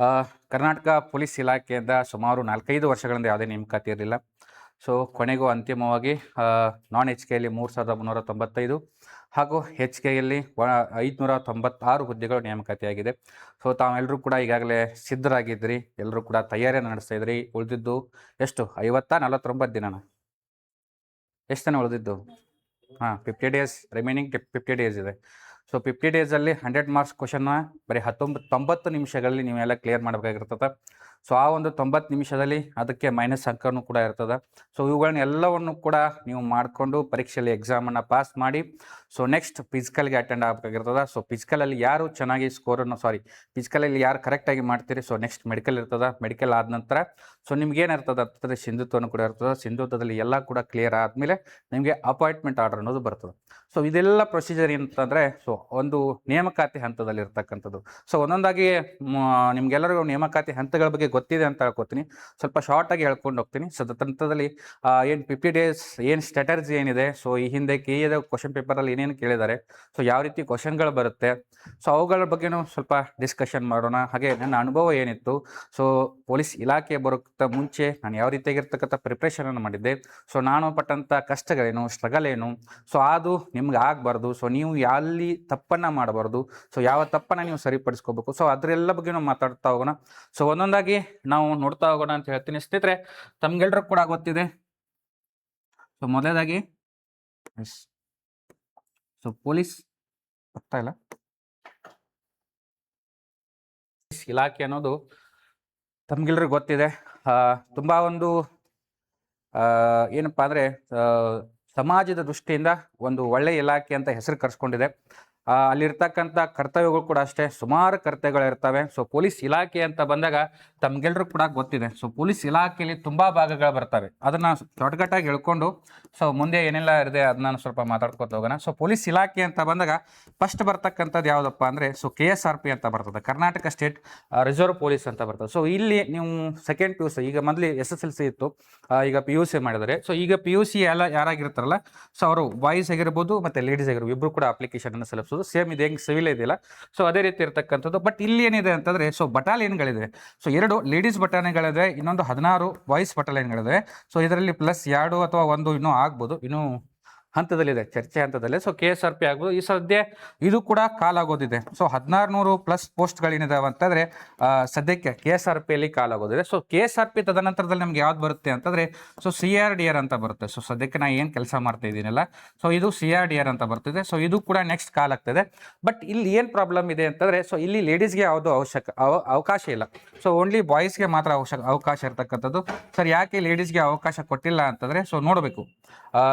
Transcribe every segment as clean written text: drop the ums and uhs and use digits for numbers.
ಆ, ಕರ್ನಾಟಕ ಪೊಲೀಸ್ ಇಲಾಖೆಯಿಂದ ಸುಮಾರು 4-5 ವರ್ಷಗಳಿಂದ ಯಾವುದೇ ನೇಮಕಾತಿ ಇರಲಿಲ್ಲ. ಸೊ ಕೊನೆಗೂ ಅಂತಿಮವಾಗಿ ನಾನ್ ಎಚ್ ಕೆಯಲ್ಲಿ 3,395 ಹಾಗೂ ಎಚ್ ಕೆಯಲ್ಲಿ 596 ಹುದ್ದೆಗಳು ನೇಮಕಾತಿಯಾಗಿದೆ. ಸೊ ತಾವೆಲ್ಲರೂ ಕೂಡ ಈಗಾಗಲೇ ಸಿದ್ಧರಾಗಿದ್ರಿ, ಎಲ್ಲರೂ ಕೂಡ ತಯಾರಿಯನ್ನು ನಡೆಸ್ತಾ ಇದ್ರಿ. ಉಳಿದಿದ್ದು ಎಷ್ಟು 49 ದಿನನ ಎಷ್ಟು ದಿನ ಉಳಿದಿದ್ದು? 50 ಡೇಸ್ ರಿಮೈನಿಂಗ್ 50 ಡೇಸ್ ಇದೆ. ಸೊ 50 ಡೇಸಲ್ಲಿ 100 ಮಾರ್ಕ್ಸ್ ಕ್ವಶನ್ನ ಬರೀ 90 ನಿಮಿಷಗಳಲ್ಲಿ ನೀವೆಲ್ಲ ಕ್ಲಿಯರ್ ಮಾಡಬೇಕಾಗಿರ್ತದೆ. ಸೊ ಆ ಒಂದು 90 ನಿಮಿಷದಲ್ಲಿ ಅದಕ್ಕೆ ಮೈನಸ್ ಅಂಕನೂ ಕೂಡ ಇರ್ತದೆ. ಸೊ ಇವುಗಳನ್ನ ಎಲ್ಲವನ್ನು ಕೂಡ ನೀವು ಮಾಡಿಕೊಂಡು ಪರೀಕ್ಷೆಯಲ್ಲಿ ಎಕ್ಸಾಮನ್ನು ಪಾಸ್ ಮಾಡಿ ಸೊ ನೆಕ್ಸ್ಟ್ ಫಿಸಿಕಲ್ಗೆ ಅಟೆಂಡ್ ಆಗಬೇಕಾಗಿರ್ತದೆ. ಸೊ ಫಿಸಿಕಲಲ್ಲಿ ಯಾರು ಚೆನ್ನಾಗಿ ಸ್ಕೋರನ್ನು ಫಿಸಿಕಲಲ್ಲಿ ಯಾರು ಕರೆಕ್ಟಾಗಿ ಮಾಡ್ತೀರಿ, ಸೊ ನೆಕ್ಸ್ಟ್ ಮೆಡಿಕಲ್ ಇರ್ತದೆ. ಮೆಡಿಕಲ್ ಆದ ನಂತರ ಸೊ ನಿಮ್ಗೇನಿರ್ತದೆ ಅಂತಂದರೆ ಸಿಂಧುತ್ವನೂ ಕೂಡ ಇರ್ತದೆ. ಸಿಂಧುತ್ವದಲ್ಲಿ ಎಲ್ಲ ಕೂಡ ಕ್ಲಿಯರ್ ಆದಮೇಲೆ ನಿಮಗೆ ಅಪಾಯಿಂಟ್ಮೆಂಟ್ ಆರ್ಡರ್ ಅನ್ನೋದು ಬರ್ತದೆ. ಸೊ ಇದೆಲ್ಲ ಪ್ರೊಸೀಜರ್ ಏನಂತಂದರೆ ಸೊ ಒಂದು ನೇಮಕಾತಿ ಹಂತದಲ್ಲಿ ಇರ್ತಕ್ಕಂಥದ್ದು. ಸೊ ಒಂದೊಂದಾಗಿ ನಿಮ್ಗೆಲ್ಲರಿಗೂ ನೇಮಕಾತಿ ಹಂತಗಳ ಬಗ್ಗೆ ಗೊತ್ತಿದೆ ಅಂತ ಹೇಳ್ಕೊತೀನಿ. ಸ್ವಲ್ಪ ಶಾರ್ಟಾಗಿ ಹೇಳ್ಕೊಂಡು ಹೋಗ್ತೀನಿ. ಸೊ ಹಂತದಲ್ಲಿ ಏನು 50 ಡೇಸ್ ಏನು ಸ್ಟ್ರಾಟರ್ಜಿ ಏನಿದೆ, ಸೊ ಈ ಹಿಂದೆ KA ಕ್ವಶನ್ ಪೇಪರಲ್ಲಿ ಏನೇನು ಕೇಳಿದ್ದಾರೆ, ಸೊ ಯಾವ ರೀತಿ ಕ್ವಶನ್ಗಳು ಬರುತ್ತೆ, ಸೊ ಅವುಗಳ ಬಗ್ಗೆನೂ ಸ್ವಲ್ಪ ಡಿಸ್ಕಷನ್ ಮಾಡೋಣ. ಹಾಗೆ ನನ್ನ ಅನುಭವ ಏನಿತ್ತು, ಸೊ ಪೊಲೀಸ್ ಇಲಾಖೆ ಬರೋಕ್ಕಿಂತ ಮುಂಚೆ ನಾನು ಯಾವ ರೀತಿಯಾಗಿರ್ತಕ್ಕಂಥ ಪ್ರಿಪ್ರೇಷನನ್ನು ಮಾಡಿದ್ದೆ, ಸೊ ನಾನು ಪಟ್ಟಂಥ ಕಷ್ಟಗಳೇನು, ಸ್ಟ್ರಗಲ್ ಏನು, ಸೊ ಅದು ನಿಮ್ಗೆ ಆಗಬಾರ್ದು. ಸೊ ನೀವು ಎಲ್ಲಿ ತಪ್ಪನ್ನು ಮಾಡಬಾರ್ದು, ಸೊ ಯಾವ ತಪ್ಪನ್ನು ನೀವು ಸರಿಪಡಿಸ್ಕೋಬೇಕು, ಸೊ ಅದರೆಲ್ಲ ಬಗ್ಗೆ ನಾವು ಮಾತಾಡ್ತಾ ಹೋಗೋಣ. ಸೊ ಒಂದೊಂದಾಗಿ ನಾವು ನೋಡ್ತಾ ಹೋಗೋಣ ಅಂತ ಹೇಳ್ತೀನಿ. ಸ್ನೇಹಿತರೆ, ತಮ್ಗೆಲ್ರೂ ಕೂಡ ಗೊತ್ತಿದೆ. ಸೊ ಮೊದಲೇದಾಗಿ ಸೊ ಪೊಲೀಸ್ ಬರ್ತಾ ಇಲ್ಲ ಇಲಾಖೆ ಅನ್ನೋದು ತಮ್ಗೆಲ್ರಿಗೂ ಗೊತ್ತಿದೆ. ತುಂಬ ಒಂದು ಏನಪ್ಪ ಅಂದರೆ ಸಮಾಜದ ದೃಷ್ಟಿಯಿಂದ ಒಂದು ಒಳ್ಳೆಯ ಇಲಾಖೆ ಅಂತ ಹೆಸರು ಕರೆಸ್ಕೊಂಡಿದೆ. ಅಲ್ಲಿರ್ತಕ್ಕಂಥ ಕರ್ತವ್ಯಗಳು ಕೂಡ ಅಷ್ಟೇ, ಸುಮಾರು ಕರ್ತವ್ಯಗಳಿರ್ತವೆ. ಸೊ ಪೊಲೀಸ್ ಇಲಾಖೆ ಅಂತ ಬಂದಾಗ ತಮ್ಗೆಲ್ರಿಗೂ ಕೂಡ ಗೊತ್ತಿದೆ. ಸೊ ಪೊಲೀಸ್ ಇಲಾಖೆಯಲ್ಲಿ ತುಂಬ ಭಾಗಗಳು ಬರ್ತವೆ. ಅದನ್ನು ಶಾರ್ಟ್ಕಟಾಗಿ ಹೇಳ್ಕೊಂಡು ಸೊ ಮುಂದೆ ಏನೆಲ್ಲ ಇದೆ ಅದನ್ನ ಸ್ವಲ್ಪ ಮಾತಾಡ್ಕೊತ ಹೋಗೋಣ. ಸೊ ಪೊಲೀಸ್ ಇಲಾಖೆ ಅಂತ ಬಂದಾಗ ಫಸ್ಟ್ ಬರ್ತಕ್ಕಂಥದ್ದು ಯಾವುದಪ್ಪ ಅಂದರೆ ಸೊ KSRP ಅಂತ ಬರ್ತದೆ, ಕರ್ನಾಟಕ ಸ್ಟೇಟ್ ರಿಸರ್ವ್ ಪೊಲೀಸ್ ಅಂತ ಬರ್ತದೆ. ಸೊ ಇಲ್ಲಿ ನೀವು ಸೆಕೆಂಡ್ PUC, ಈಗ ಮೊದಲು SSLC ಇತ್ತು, ಈಗ PUC ಮಾಡಿದ್ದಾರೆ. ಸೊ ಈಗ PUC ಎಲ್ಲ ಯಾರಾಗಿರ್ತಾರಲ್ಲ, ಸೊ ಅವರು ಬಾಯ್ಸ್ ಆಗಿರ್ಬೋದು ಮತ್ತು ಲೇಡೀಸ್ ಆಗಿರ್ಬೋದು, ಇಬ್ಬರು ಕೂಡ ಅಪ್ಲಿಕೇಶನನ್ನು ಸಲ್ಲಿಸೋದು ಸೇಮ್ ಇದೆ, ಹೆಂಗೆ ಸಿವಿಲ್ ಇದೆಯಲ್ಲ ಸೊ ಅದೇ ರೀತಿ ಇರ್ತಕ್ಕಂಥದ್ದು. ಬಟ್ ಇಲ್ಲಿ ಏನಿದೆ ಅಂತಂದರೆ ಸೊ ಬಟಾಲಿಯನ್ಗಳಿದೆ. ಸೊ 2 ಲೇಡೀಸ್ ಬಟಾಲಿಯನ್ಗಳಿದೆ, ಇನ್ನೊಂದು 16 ಬಾಯ್ಸ್ ಬಟಾಲಿಯನ್ಗಳಿದೆ. ಸೊ ಇದರಲ್ಲಿ ಪ್ಲಸ್ 2 ಅಥವಾ 1 ಇನ್ನೂ ಆಗ್ಬೋದು, ಇನ್ನೂ ಹಂತದಲ್ಲಿದೆ, ಚರ್ಚೆ ಹಂತದಲ್ಲಿ. ಸೊ KSRP ಆಗ್ಬೋದು. ಈ ಸದ್ಯ ಇದು ಕೂಡ ಕಾಲಾಗೋದಿದೆ. ಸೊ 1600 ಪ್ಲಸ್ ಪೋಸ್ಟ್ಗಳೇನಿದಾವೆ ಅಂತಂದರೆ ಸದ್ಯಕ್ಕೆ KSRPಯಲ್ಲಿ ಕಾಲಾಗೋದಿದೆ. ಸೊ KSRP ತದನಂತರದಲ್ಲಿ ನಮ್ಗೆ ಯಾವ್ದು ಬರುತ್ತೆ ಅಂತಂದರೆ ಸೊ CRDR ಅಂತ ಬರುತ್ತೆ. ಸೊ ಸದ್ಯಕ್ಕೆ ನಾನು ಏನು ಕೆಲಸ ಮಾಡ್ತಾ ಇದ್ದೀನಲ್ಲ, ಸೊ ಇದು CRDR ಅಂತ ಬರ್ತಿದೆ. ಸೊ ಇದು ಕೂಡ ನೆಕ್ಸ್ಟ್ ಕಾಲಾಗ್ತದೆ. ಬಟ್ ಇಲ್ಲಿ ಏನು ಪ್ರಾಬ್ಲಮ್ ಇದೆ ಅಂತಂದರೆ ಸೊ ಇಲ್ಲಿ ಲೇಡೀಸ್ಗೆ ಯಾವುದು ಅವಕಾಶ ಇಲ್ಲ. ಸೊ ಓನ್ಲಿ ಬಾಯ್ಸ್ಗೆ ಮಾತ್ರ ಅವಕಾಶ ಇರ್ತಕ್ಕಂಥದ್ದು. ಸರ್ ಯಾಕೆ ಲೇಡೀಸ್ಗೆ ಅವಕಾಶ ಕೊಟ್ಟಿಲ್ಲ ಅಂತಂದರೆ ಸೊ ನೋಡಬೇಕು,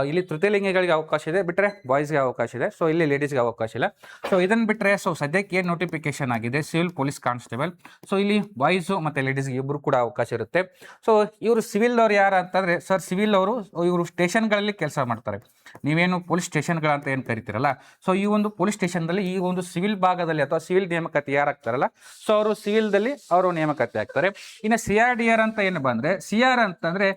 ಇಲ್ಲಿ ತೃತೀಯಲಿಂಗಿಗಳಿಗೆ ಅವಕಾಶ ಇದೆ, ಬಿಟ್ಟರೆ ಬಾಯ್ಸ್ಗೆ ಅವಕಾಶ ಇದೆ. ಸೊ ಇಲ್ಲಿ ಲೇಡೀಸ್ಗೆ ಅವಕಾಶ ಇಲ್ಲ. ಸೊ ಇದನ್ನು ಬಿಟ್ಟರೆ ಸೊ ಸದ್ಯಕ್ಕೆ ಏನು ನೋಟಿಫಿಕೇಶನ್ ಆಗಿದೆ ಸಿವಿಲ್ ಪೊಲೀಸ್ ಕಾನ್ಸ್ಟೇಬಲ್. ಸೊ ಇಲ್ಲಿ ಬಾಯ್ಸು ಮತ್ತು ಲೇಡೀಸ್ಗೆ ಇಬ್ಬರು ಕೂಡ ಅವಕಾಶ ಇರುತ್ತೆ. ಸೊ ಇವರು ಸಿವಿಲ್ ಅವ್ರು ಯಾರು ಅಂತಂದರೆ ಸರ್ ಸಿವಿಲ್ ಅವರು ಇವರು ಸ್ಟೇಷನ್ಗಳಲ್ಲಿ ಕೆಲಸ ಮಾಡ್ತಾರೆ. ನೀವೇನು ಪೊಲೀಸ್ ಸ್ಟೇಷನ್ಗಳಂತ ಏನು ಕರಿತೀರಲ್ಲ, ಸೊ ಈ ಒಂದು ಪೊಲೀಸ್ ಸ್ಟೇಷನ್ದಲ್ಲಿ ಈ ಒಂದು ಸಿವಿಲ್ ಭಾಗದಲ್ಲಿ ಅಥವಾ ಸಿವಿಲ್ ನೇಮಕಾತಿ ಯಾರಾಗ್ತಾರಲ್ಲ, ಸೊ ಅವರು ಸಿವಿಲ್ದಲ್ಲಿ ಅವರು ನೇಮಕಾತಿ ಆಗ್ತಾರೆ. ಇನ್ನು CRDR ಅಂತ ಏನು ಬಂದರೆ CR ಅಂತಂದರೆ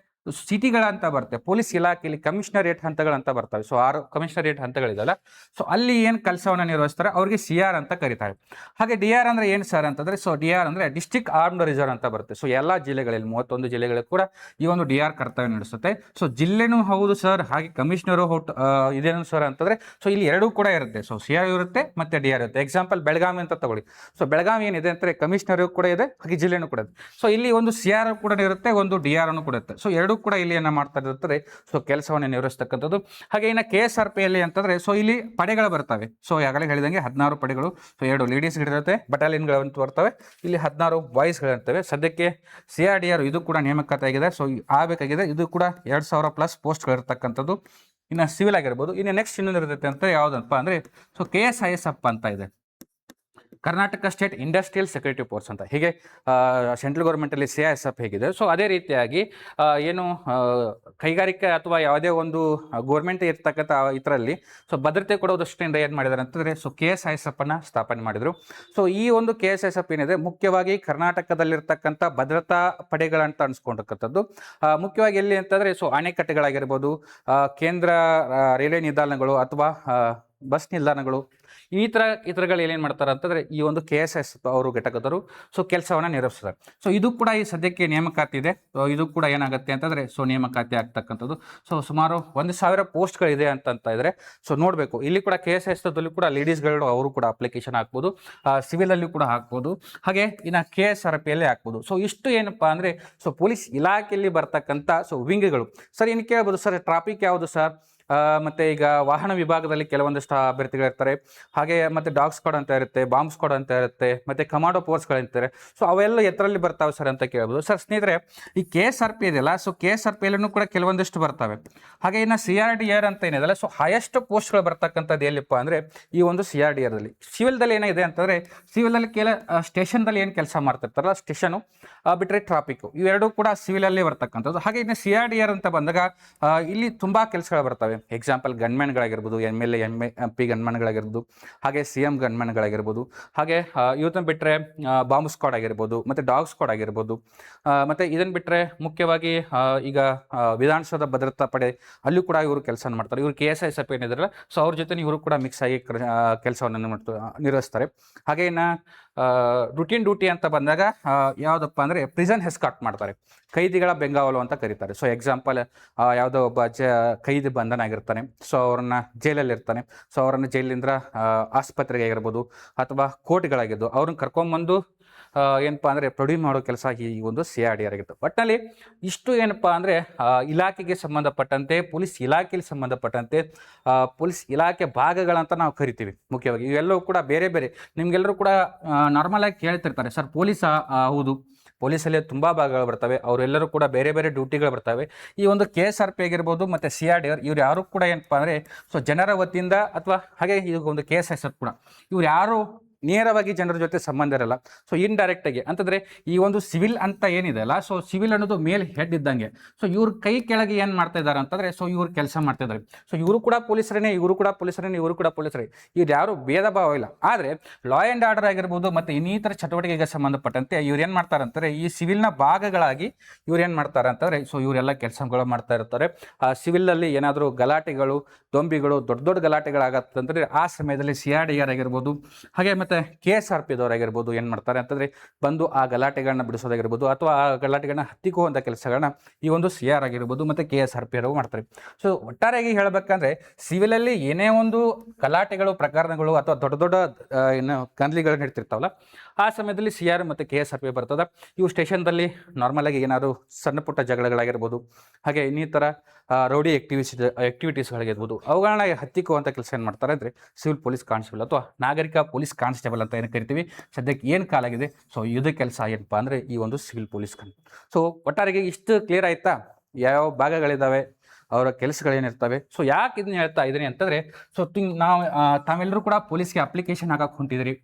ಸಿಟಿಗಳಂತ ಬರುತ್ತೆ. ಪೊಲೀಸ್ ಇಲಾಖೆಯಲ್ಲಿ ಕಮಿಷನರೇಟ್ ಹಂತಗಳಂತ ಬರ್ತವೆ. ಸೊ 6 ಕಮಿಷನರೇಟ್ ಹಂತಗಳಿದಲ್ಲ, ಸೊ ಅಲ್ಲಿ ಏನು ಕೆಲಸವನ್ನು ನಿರ್ವಹಿಸ್ತಾರೆ ಅವ್ರಿಗೆ CR ಅಂತ ಕರೀತಾರೆ. ಹಾಗೆ DR ಅಂದರೆ ಏನು ಸರ್ ಅಂತಂದರೆ ಸೊ DR ಅಂದರೆ ಡಿಸ್ಟ್ರಿಕ್ಟ್ ಆರ್ಮ್ಡ್ ರಿಸರ್ವ್ ಅಂತ ಬರುತ್ತೆ. ಸೊ ಎಲ್ಲ ಜಿಲ್ಲೆಗಳಲ್ಲಿ 31 ಜಿಲ್ಲೆಗಳಲ್ಲಿ ಕೂಡ ಈ ಒಂದು DR ಕರ್ತವ್ಯ ನಡೆಸುತ್ತೆ. ಸೊ ಜಿಲ್ಲೆನೂ ಹೌದು ಸರ್, ಹಾಗೆ ಕಮಿಷನರು ಇದೇನು ಸರ್ ಅಂತಂದರೆ ಸೊ ಇಲ್ಲಿ ಎರಡೂ ಕೂಡ ಇರುತ್ತೆ. ಸೊ CR ಇರುತ್ತೆ ಮತ್ತು DR ಇರುತ್ತೆ. ಎಕ್ಸಾಂಪಲ್ ಬೆಳಗಾವಿ ಅಂತ ತಗೊಳ್ಳಿ. ಸೊ ಬೆಳಗಾವಿ ಏನಿದೆ ಅಂದರೆ ಕಮಿಷನರು ಕೂಡ ಇದೆ, ಹಾಗೆ ಜಿಲ್ಲೆನೂ ಕೂಡ ಇದೆ. ಸೊ ಇಲ್ಲಿ ಒಂದು CR ಕೂಡ ಇರುತ್ತೆ, ಒಂದು DR ಕೂಡ ಇರುತ್ತೆ. ಸೊ ಎರಡೂ ಕೂಡ ಇಲ್ಲಿ ಏನ ಮಾಡ್ತಾ ಇರ್ತಾರೆ, ಸೊ ಕೆಲಸವನ್ನು ನಿರ್ವಹಿಸ್ತಕ್ಕಂಥದ್ದು. ಹಾಗೆ ಇನ್ನು KSRPಯಲ್ಲಿ ಅಂತಂದರೆ ಸೊ ಇಲ್ಲಿ ಪಡೆಗಳು ಬರ್ತವೆ. ಸೊ ಯಾಗಲೇ ಹೇಳಿದಂಗೆ 16 ಪಡೆಗಳು. ಸೊ 2 ಲೇಡೀಸ್ಗಳಿರುತ್ತೆ, ಬಟಾಲಿಯನ್ಗಳಂತ ಬರ್ತವೆ, ಇಲ್ಲಿ 16 ಬಾಯ್ಸ್ಗಳಿರ್ತವೆ. ಸದ್ಯಕ್ಕೆ CRDR ಇದು ಕೂಡ ನೇಮಕಾತಿ ಆಗಿದೆ. ಸೊ ಆಗಬೇಕಾಗಿದೆ. ಇದು ಕೂಡ 2000 ಪ್ಲಸ್ ಪೋಸ್ಟ್ಗಳಿರ್ತಕ್ಕಂಥದ್ದು. ಇನ್ನು ಸಿವಿಲ್ ಆಗಿರ್ಬೋದು. ಇನ್ನು ನೆಕ್ಸ್ಟ್ ಇನ್ನೊಂದು ಇರ್ತೈತೆ ಅಂತ ಯಾವುದಪ್ಪ ಅಂದರೆ ಸೊ KSISF ಅಂತ ಇದೆ, Karnataka state industrial security force ಅಂತ. ಹೀಗೆ ಸೆಂಟ್ರಲ್ ಗೌರ್ಮೆಂಟಲ್ಲಿ CISF ಹೇಗಿದೆ, ಸೊ ಅದೇ ರೀತಿಯಾಗಿ ಏನು ಕೈಗಾರಿಕೆ ಅಥವಾ ಯಾವುದೇ ಒಂದು ಗೋರ್ಮೆಂಟ್ ಇರ್ತಕ್ಕಂಥ ಇದರಲ್ಲಿ ಸೊ ಭದ್ರತೆ ಕೊಡೋ ದೃಷ್ಟಿಯಿಂದ ಏನು ಮಾಡಿದ್ದಾರೆ ಅಂತಂದರೆ ಸೊ KSISF ಸ್ಥಾಪನೆ ಮಾಡಿದರು. ಸೊ ಈ ಒಂದು KSISF ಏನಿದೆ ಮುಖ್ಯವಾಗಿ ಕರ್ನಾಟಕದಲ್ಲಿರ್ತಕ್ಕಂಥ ಭದ್ರತಾ ಪಡೆಗಳಂತ ಅನ್ಸ್ಕೊಂಡಿರ್ತಕ್ಕಂಥದ್ದು. ಮುಖ್ಯವಾಗಿ ಎಲ್ಲಿ ಅಂತಂದರೆ ಸೊ ಅಣೆಕಟ್ಟೆಗಳಾಗಿರ್ಬೋದು, ಕೇಂದ್ರ ರೈಲ್ವೆ ನಿಲ್ದಾಣಗಳು ಅಥವಾ ಬಸ್ ನಿಲ್ದಾಣಗಳು ಈ ಥರಗಳು ಏನೇನು ಮಾಡ್ತಾರೆ ಅಂತಂದರೆ ಈ ಒಂದು KSS ಅವರು ಘಟಕದವರು ಸೊ ಕೆಲಸವನ್ನು ನಿರ್ವಹಿಸ್ತಾರೆ. ಸೊ ಇದು ಕೂಡ ಈ ಸದ್ಯಕ್ಕೆ ನೇಮಕಾತಿ ಇದೆ. ಸೊ ಇದು ಕೂಡ ಏನಾಗುತ್ತೆ ಅಂತಂದರೆ ಸೊ ನೇಮಕಾತಿ ಆಗ್ತಕ್ಕಂಥದ್ದು. ಸೊ ಸುಮಾರು 1,000 ಪೋಸ್ಟ್ಗಳಿದೆ ಅಂತ ಇದ್ದಾರೆ. ಸೊ ನೋಡಬೇಕು, ಇಲ್ಲಿ ಕೂಡ KSS ಕೂಡ ಲೇಡೀಸ್ಗಳು ಅವರು ಕೂಡ ಅಪ್ಲಿಕೇಶನ್ ಹಾಕ್ಬೋದು, ಸಿವಿಲಲ್ಲಿ ಕೂಡ ಹಾಕ್ಬೋದು, ಹಾಗೆ ಇನ್ನು KSRPಯಲ್ಲಿ ಹಾಕ್ಬೋದು. ಸೊ ಇಷ್ಟು ಏನಪ್ಪ ಅಂದರೆ ಸೊ ಪೊಲೀಸ್ ಇಲಾಖೆಯಲ್ಲಿ ಬರ್ತಕ್ಕಂಥ ಸೊ ವಿಂಗ್ಗಳು. ಸರ್ ಇನ್ನು ಕೇಳ್ಬೋದು, ಸರ್ ಟ್ರಾಫಿಕ್ ಯಾವುದು ಸರ್, ಮತ್ತು ಈಗ ವಾಹನ ವಿಭಾಗದಲ್ಲಿ ಕೆಲವೊಂದಿಷ್ಟು ಅಭ್ಯರ್ಥಿಗಳಿರ್ತಾರೆ, ಹಾಗೆ ಮತ್ತು ಡಾಗ್ ಸ್ಕ್ವಾಡ್ ಅಂತ ಇರುತ್ತೆ, ಬಾಂಬ್ ಸ್ಕ್ವಾಡ್ ಅಂತ ಇರುತ್ತೆ, ಮತ್ತು ಕಮಾಂಡೋ ಫೋರ್ಸ್ಗಳಿರ್ತಾರೆ. ಸೊ ಅವೆಲ್ಲ ಎತ್ತರಲ್ಲಿ ಬರ್ತಾವೆ ಸರ್ ಅಂತ ಕೇಳ್ಬೋದು. ಸರ್ ಸ್ನೇಹಿತರೆ, ಈ KSRP ಇದೆಯಲ್ಲ, ಸೊ KSRPಯಲ್ಲೂ ಕೂಡ ಕೆಲವೊಂದಿಷ್ಟು ಬರ್ತವೆ. ಹಾಗೆ ಇನ್ನು CRDR ಅಂತ ಏನಿದೆಯಲ್ಲ, ಸೊ ಹೈಯೆಸ್ಟ್ ಪೋಸ್ಟ್ಗಳು ಬರ್ತಕ್ಕಂಥದ್ದು ಎಲ್ಲಿಪ್ಪ ಅಂದರೆ ಈ ಒಂದು CRDRದಲ್ಲಿ. ಸಿವಿಲ್ದಲ್ಲಿ ಏನಿದೆ ಅಂತಂದರೆ ಸಿವಿಲಲ್ಲಿ ಸ್ಟೇಷನ್ದಲ್ಲಿ ಏನು ಕೆಲಸ ಮಾಡ್ತಿರ್ತಾರಲ್ಲ, ಸ್ಟೇಷನು ಬಿಟ್ಟರೆ ಟ್ರಾಫಿಕ್ಕು, ಇವೆರಡೂ ಕೂಡ ಸಿವಿಲಲ್ಲಿ ಬರ್ತಕ್ಕಂಥದ್ದು. ಹಾಗೆ ಇನ್ನು CRDR ಅಂತ ಬಂದಾಗ ಇಲ್ಲಿ ತುಂಬ ಕೆಲಸಗಳು ಬರ್ತವೆ. ಎಕ್ಸಾಂಪಲ್ ಗನ್ಮ್ಯಾನ್ಗಳಾಗಿರ್ಬೋದು, MLA MP ಗನ್ಮ್ಯಾನ್ಗಳಾಗಿರ್ಬೋದು, ಹಾಗೆ CM ಗನ್ಮ್ಯಾನ್ಗಳಾಗಿರ್ಬೋದು, ಹಾಗೆ ಇವತ್ತನ್ನು ಬಿಟ್ಟರೆ ಬಾಂಬ್ ಸ್ಕ್ವಾಡ್ ಆಗಿರ್ಬೋದು, ಮತ್ತು ಡಾಗ್ ಸ್ಕ್ವಾಡ್ ಆಗಿರ್ಬೋದು, ಮತ್ತು ಇದನ್ನು ಬಿಟ್ಟರೆ ಮುಖ್ಯವಾಗಿ ಈಗ ವಿಧಾನಸೌಧ ಭದ್ರತಾ ಪಡೆ ಅಲ್ಲೂ ಕೂಡ ಇವರು ಕೆಲಸ ಮಾಡ್ತಾರೆ. ಇವರು KSISF ಏನಿದಾರಲ್ಲ, ಸೊ ಅವ್ರ ಜೊತೆ ಇವರು ಕೂಡ ಮಿಕ್ಸ್ ಆಗಿ ಕೆಲಸವನ್ನು ನಿರ್ವಹಿಸ್ತಾರೆ. ಹಾಗೆ ಇನ್ನು ರುಟೀನ್ ಡ್ಯೂಟಿ ಅಂತ ಬಂದಾಗ ಯಾವುದಪ್ಪ ಅಂದರೆ ಪ್ರಿಸನ್ ಎಸ್ಕಾರ್ಟ್ ಮಾಡ್ತಾರೆ, ಕೈದಿಗಳ ಬೆಂಗಾವಲು ಅಂತ ಕರೀತಾರೆ. ಸೊ ಎಕ್ಸಾಂಪಲ್ ಯಾವುದೋ ಒಬ್ಬ ಕೈದಿ ಬಂಧನ ಆಗಿರ್ತಾನೆ, ಸೊ ಅವ್ರನ್ನ ಜೈಲಲ್ಲಿ ಇರ್ತಾನೆ, ಸೊ ಅವರನ್ನು ಜೈಲಿಂದ ಆಸ್ಪತ್ರೆಗೆ ಆಗಿರ್ಬೋದು ಅಥವಾ ಕೋರ್ಟ್ಗಳಾಗಿದ್ದು ಅವ್ರನ್ನ ಕರ್ಕೊಂಬಂದು ಏನಪ್ಪ ಅಂದರೆ ಪ್ರೊಡ್ಯೂಸ್ ಮಾಡೋ ಕೆಲಸ ಈ ಒಂದು CRDR ಆಗಿತ್ತು. ಒಟ್ಟಿನಲ್ಲಿ ಇಷ್ಟು ಏನಪ್ಪ ಅಂದರೆ ಇಲಾಖೆಗೆ ಸಂಬಂಧಪಟ್ಟಂತೆ, ಪೊಲೀಸ್ ಇಲಾಖೆಗೆ ಸಂಬಂಧಪಟ್ಟಂತೆ ಪೊಲೀಸ್ ಇಲಾಖೆ ಭಾಗಗಳಂತ ನಾವು ಕರಿತೀವಿ. ಮುಖ್ಯವಾಗಿ ಇವೆಲ್ಲವೂ ಕೂಡ ಬೇರೆ ಬೇರೆ ನಿಮಗೆಲ್ಲರೂ ಕೂಡ ನಾರ್ಮಲಾಗಿ ಕೇಳ್ತಿರ್ತಾರೆ, ಸರ್ ಪೊಲೀಸ್ ಹೌದು, ಪೊಲೀಸಲ್ಲಿ ತುಂಬ ಭಾಗಗಳು ಬರ್ತವೆ, ಅವರೆಲ್ಲರೂ ಕೂಡ ಬೇರೆ ಬೇರೆ ಡ್ಯೂಟಿಗಳು ಬರ್ತವೆ. ಈ ಒಂದು KSRP ಆಗಿರ್ಬೋದು ಮತ್ತು CRDR ಇವ್ರು ಯಾರು ಕೂಡ ಏನಪ್ಪ ಅಂದರೆ ಸೊ ಜನರ ವತಿಯಿಂದ ಅಥವಾ ಹಾಗೆ ಈಗ ಒಂದು KSISF ಕೂಡ ಇವ್ರು ಯಾರು ನೇರವಾಗಿ ಜನರ ಜೊತೆ ಸಂಬಂಧ ಇರಲ್ಲ. ಸೊ ಇಂಡೈರೆಕ್ಟಾಗಿ ಅಂತಂದರೆ ಈ ಒಂದು ಸಿವಿಲ್ ಅಂತ ಏನಿದೆ ಅಲ್ಲ, ಸೊ ಸಿವಿಲ್ ಅನ್ನೋದು ಮೇಲೆ ಹೆಡ್ ಇದ್ದಂಗೆ. ಸೊ ಇವ್ರ ಕೈ ಕೆಳಗೆ ಏನು ಮಾಡ್ತಾ ಇದ್ದಾರೆ ಅಂತಂದರೆ ಸೊ ಇವ್ರು ಕೆಲಸ ಮಾಡ್ತಾ ಇದ್ದಾರೆ. ಸೊ ಇವರು ಕೂಡ ಪೊಲೀಸರೇ, ಇವರು ಕೂಡ ಪೊಲೀಸರೇ, ಇವರು ಕೂಡ ಪೊಲೀಸರೇ, ಇವ್ರು ಯಾರು ಭೇದ ಭಾವ ಇಲ್ಲ. ಆದರೆ ಲಾ ಆ್ಯಂಡ್ ಆರ್ಡರ್ ಆಗಿರ್ಬೋದು ಮತ್ತು ಇನ್ನಿತರ ಚಟುವಟಿಕೆಗೆ ಸಂಬಂಧಪಟ್ಟಂತೆ ಇವ್ರು ಏನು ಮಾಡ್ತಾರೆ ಅಂತಾರೆ, ಈ ಸಿವಿಲ್ನ ಭಾಗಗಳಾಗಿ ಇವ್ರು ಏನು ಮಾಡ್ತಾರೆ ಅಂತಂದರೆ ಸೊ ಇವರೆಲ್ಲ ಕೆಲಸಗಳು ಮಾಡ್ತಾ ಇರ್ತಾರೆ. ಸಿವಿಲಲ್ಲಿ ಏನಾದರೂ ಗಲಾಟೆಗಳು, ದೊಂಬಿಗಳು, ದೊಡ್ಡ ದೊಡ್ಡ ಗಲಾಟೆಗಳಾಗತ್ತಂದರೆ ಆ ಸಮಯದಲ್ಲಿ CRDR ಆಗಿರ್ಬೋದು, ಹಾಗೆ ಮತ್ತು KSRPದವರಾಗಿರ್ಬೋದು ಏನು ಮಾಡ್ತಾರೆ ಅಂತಂದರೆ ಬಂದು ಆ ಗಲಾಟೆಗಳನ್ನ ಬಿಡಿಸೋದಾಗಿರ್ಬೋದು ಅಥವಾ ಆ ಗಲಾಟೆಗಳನ್ನ ಹತ್ತಿಕ್ಕುವಂಥ ಕೆಲಸಗಳನ್ನ ಈ ಒಂದು CR ಆಗಿರ್ಬೋದು ಮತ್ತು KSRP ಅವರು ಮಾಡ್ತಾರೆ. ಸೊ ಒಟ್ಟಾರೆಯಾಗಿ ಹೇಳಬೇಕಂದ್ರೆ ಸಿವಿಲಲ್ಲಿ ಏನೇ ಒಂದು ಗಲಾಟೆಗಳು, ಪ್ರಕರಣಗಳು ಅಥವಾ ದೊಡ್ಡ ದೊಡ್ಡ ಏನು ಗಂದ್ಲಿಗಳು ನಡೀತಿರ್ತಾವಲ್ಲ, ಆ ಸಮಯದಲ್ಲಿ CR ಮತ್ತು KSRP ಬರ್ತದೆ. ಇವು ಸ್ಟೇಷನ್ದಲ್ಲಿ ನಾರ್ಮಲಾಗಿ ಏನಾದರೂ ಸಣ್ಣ ಪುಟ್ಟ ಜಗಳಗಳಾಗಿರ್ಬೋದು, ಹಾಗೆ ಇನ್ನಿತರ ರೌಡಿ ಆಕ್ಟಿವಿಟೀಸ್ಗಳಾಗಿರ್ಬೋದು, ಅವುಗಳನ್ನ ಹತ್ತಿಕ್ಕುವಂಥ ಕೆಲಸ ಏನು ಮಾಡ್ತಾರೆ ಅಂದರೆ ಸಿವಿಲ್ ಪೊಲೀಸ್ ಕಾನ್ಸ್ಟೇಬಲ್ ಅಥವಾ ನಾಗರಿಕ ಪೊಲೀಸ್ ಕಾನ್ಸ್ಟೇಬಲ್ ಅಂತ ಏನು ಕರಿತೀವಿ. ಸದ್ಯಕ್ಕೆ ಏನು ಕಾಲಾಗಿದೆ, ಸೊ ಇದು ಕೆಲಸ ಏನಪ್ಪ ಅಂದರೆ ಈ ಒಂದು ಸಿವಿಲ್ ಪೊಲೀಸ್ ಸೊ ಒಟ್ಟಾರೆಗೆ ಇಷ್ಟು ಕ್ಲಿಯರ್ ಆಯಿತಾ ಯಾವ ಭಾಗಗಳಿದ್ದಾವೆ, ಅವರ ಕೆಲಸಗಳೇನಿರ್ತವೆ. ಸೊ ಯಾಕೆ ಇದನ್ನ ಹೇಳ್ತಾ ಇದ್ದೀನಿ ಅಂತಂದರೆ ಸೊ ನಾವು ತಾವೆಲ್ಲರೂ ಕೂಡ ಪೊಲೀಸ್ಗೆ ಅಪ್ಲಿಕೇಶನ್ ಹಾಕಕ್ಕೆ ಹೊಂಟಿದ್ರಿ.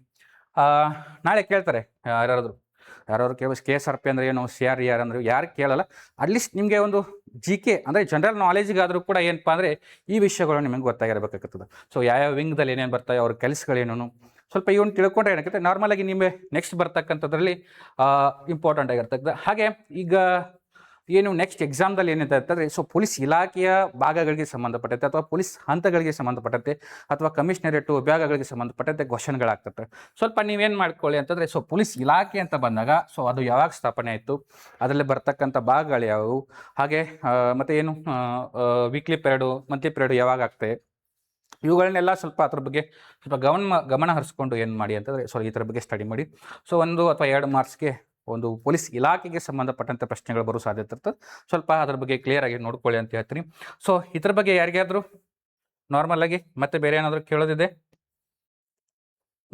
ನಾಳೆ ಕೇಳ್ತಾರೆ ಯಾರಾದ್ರು KSRP ಅಂದರೆ ಏನು, CRDR ಅಂದರೆ ಯಾರು ಕೇಳಲ್ಲ. ಅಟ್ಲೀಸ್ಟ್ ನಿಮಗೆ ಒಂದು GK ಅಂದರೆ ಜನರಲ್ ನಾಲೆಜ್ಗಾದರೂ ಕೂಡ ಏನಪ್ಪ ಅಂದರೆ ಈ ವಿಷಯಗಳು ನಿಮಗೆ ಗೊತ್ತಾಗಿರಬೇಕಾಗ್ತದೆ. ಸೊ ಯಾವ ವಿಂಗ್ದಲ್ಲಿ ಏನೇನು ಬರ್ತಾವೆ, ಅವ್ರ ಕೆಲಸಗಳೇನು ಸ್ವಲ್ಪ ಇವನು ತಿಳ್ಕೊಂಡ್ರೆ ಏನಾಗುತ್ತೆ, ನಾರ್ಮಲಾಗಿ ನಿಮಗೆ ನೆಕ್ಸ್ಟ್ ಬರ್ತಕ್ಕಂಥದ್ರಲ್ಲಿ ಇಂಪಾರ್ಟೆಂಟ್ ಆಗಿರ್ತಕ್ಕಂಥ. ಹಾಗೆ ಈಗ ಏನು ನೆಕ್ಸ್ಟ್ ಎಕ್ಸಾಮ್ದಲ್ಲಿ ಏನಿದೆ ಅಂತಂದರೆ ಸೊ ಪೊಲೀಸ್ ಇಲಾಖೆಯ ಭಾಗಗಳಿಗೆ ಸಂಬಂಧಪಟ್ಟಂತೆ ಅಥವಾ ಪೊಲೀಸ್ ಹಂತಗಳಿಗೆ ಸಂಬಂಧಪಟ್ಟಂತೆ ಅಥವಾ ಕಮಿಷನರೇಟು ವಿಭಾಗಗಳಿಗೆ ಸಂಬಂಧಪಟ್ಟಂತೆ ಕ್ವಶನ್ಗಳಾಗ್ತದೆ. ಸ್ವಲ್ಪ ನೀವೇನು ಮಾಡ್ಕೊಳ್ಳಿ ಅಂತಂದರೆ ಸೊ ಪೊಲೀಸ್ ಇಲಾಖೆ ಅಂತ ಬಂದಾಗ ಸೊ ಅದು ಯಾವಾಗ ಸ್ಥಾಪನೆ ಆಯಿತು, ಅದರಲ್ಲಿ ಬರ್ತಕ್ಕಂಥ ಭಾಗಗಳು ಯಾವುವು, ಹಾಗೆ ಮತ್ತು ಏನು ವೀಕ್ಲಿ ಪೀರಿಯಡು, ಮಂತ್ಲಿ ಪೀರಿಯಡು ಯಾವಾಗ ಆಗ್ತದೆ, ಇವುಗಳನ್ನೆಲ್ಲ ಸ್ವಲ್ಪ ಅದ್ರ ಬಗ್ಗೆ ಸ್ವಲ್ಪ ಗಮನ ಹರಿಸ್ಕೊಂಡು ಏನು ಮಾಡಿ ಅಂತಂದರೆ ಸೊ ಈ ಥರ ಬಗ್ಗೆ ಸ್ಟಡಿ ಮಾಡಿ. ಸೊ 1 ಅಥವಾ 2 ಮಾರ್ಕ್ಸ್ಗೆ ಒಂದು ಪೊಲೀಸ್ ಇಲಾಖೆಗೆ ಸಂಬಂಧಪಟ್ಟಂಥ ಪ್ರಶ್ನೆಗಳು ಬರೋ ಸಾಧ್ಯತೆ ಇರ್ತದೆ. ಸ್ವಲ್ಪ ಅದ್ರ ಬಗ್ಗೆ ಕ್ಲಿಯರ್ ಆಗಿ ನೋಡ್ಕೊಳ್ಳಿ ಅಂತ ಹೇಳ್ತೀನಿ. ಸೊ ಇದ್ರ ಬಗ್ಗೆ ಯಾರಿಗಾದರೂ ನಾರ್ಮಲ್ ಆಗಿ ಮತ್ತೆ ಬೇರೆ ಏನಾದರೂ ಕೇಳೋದಿದೆ?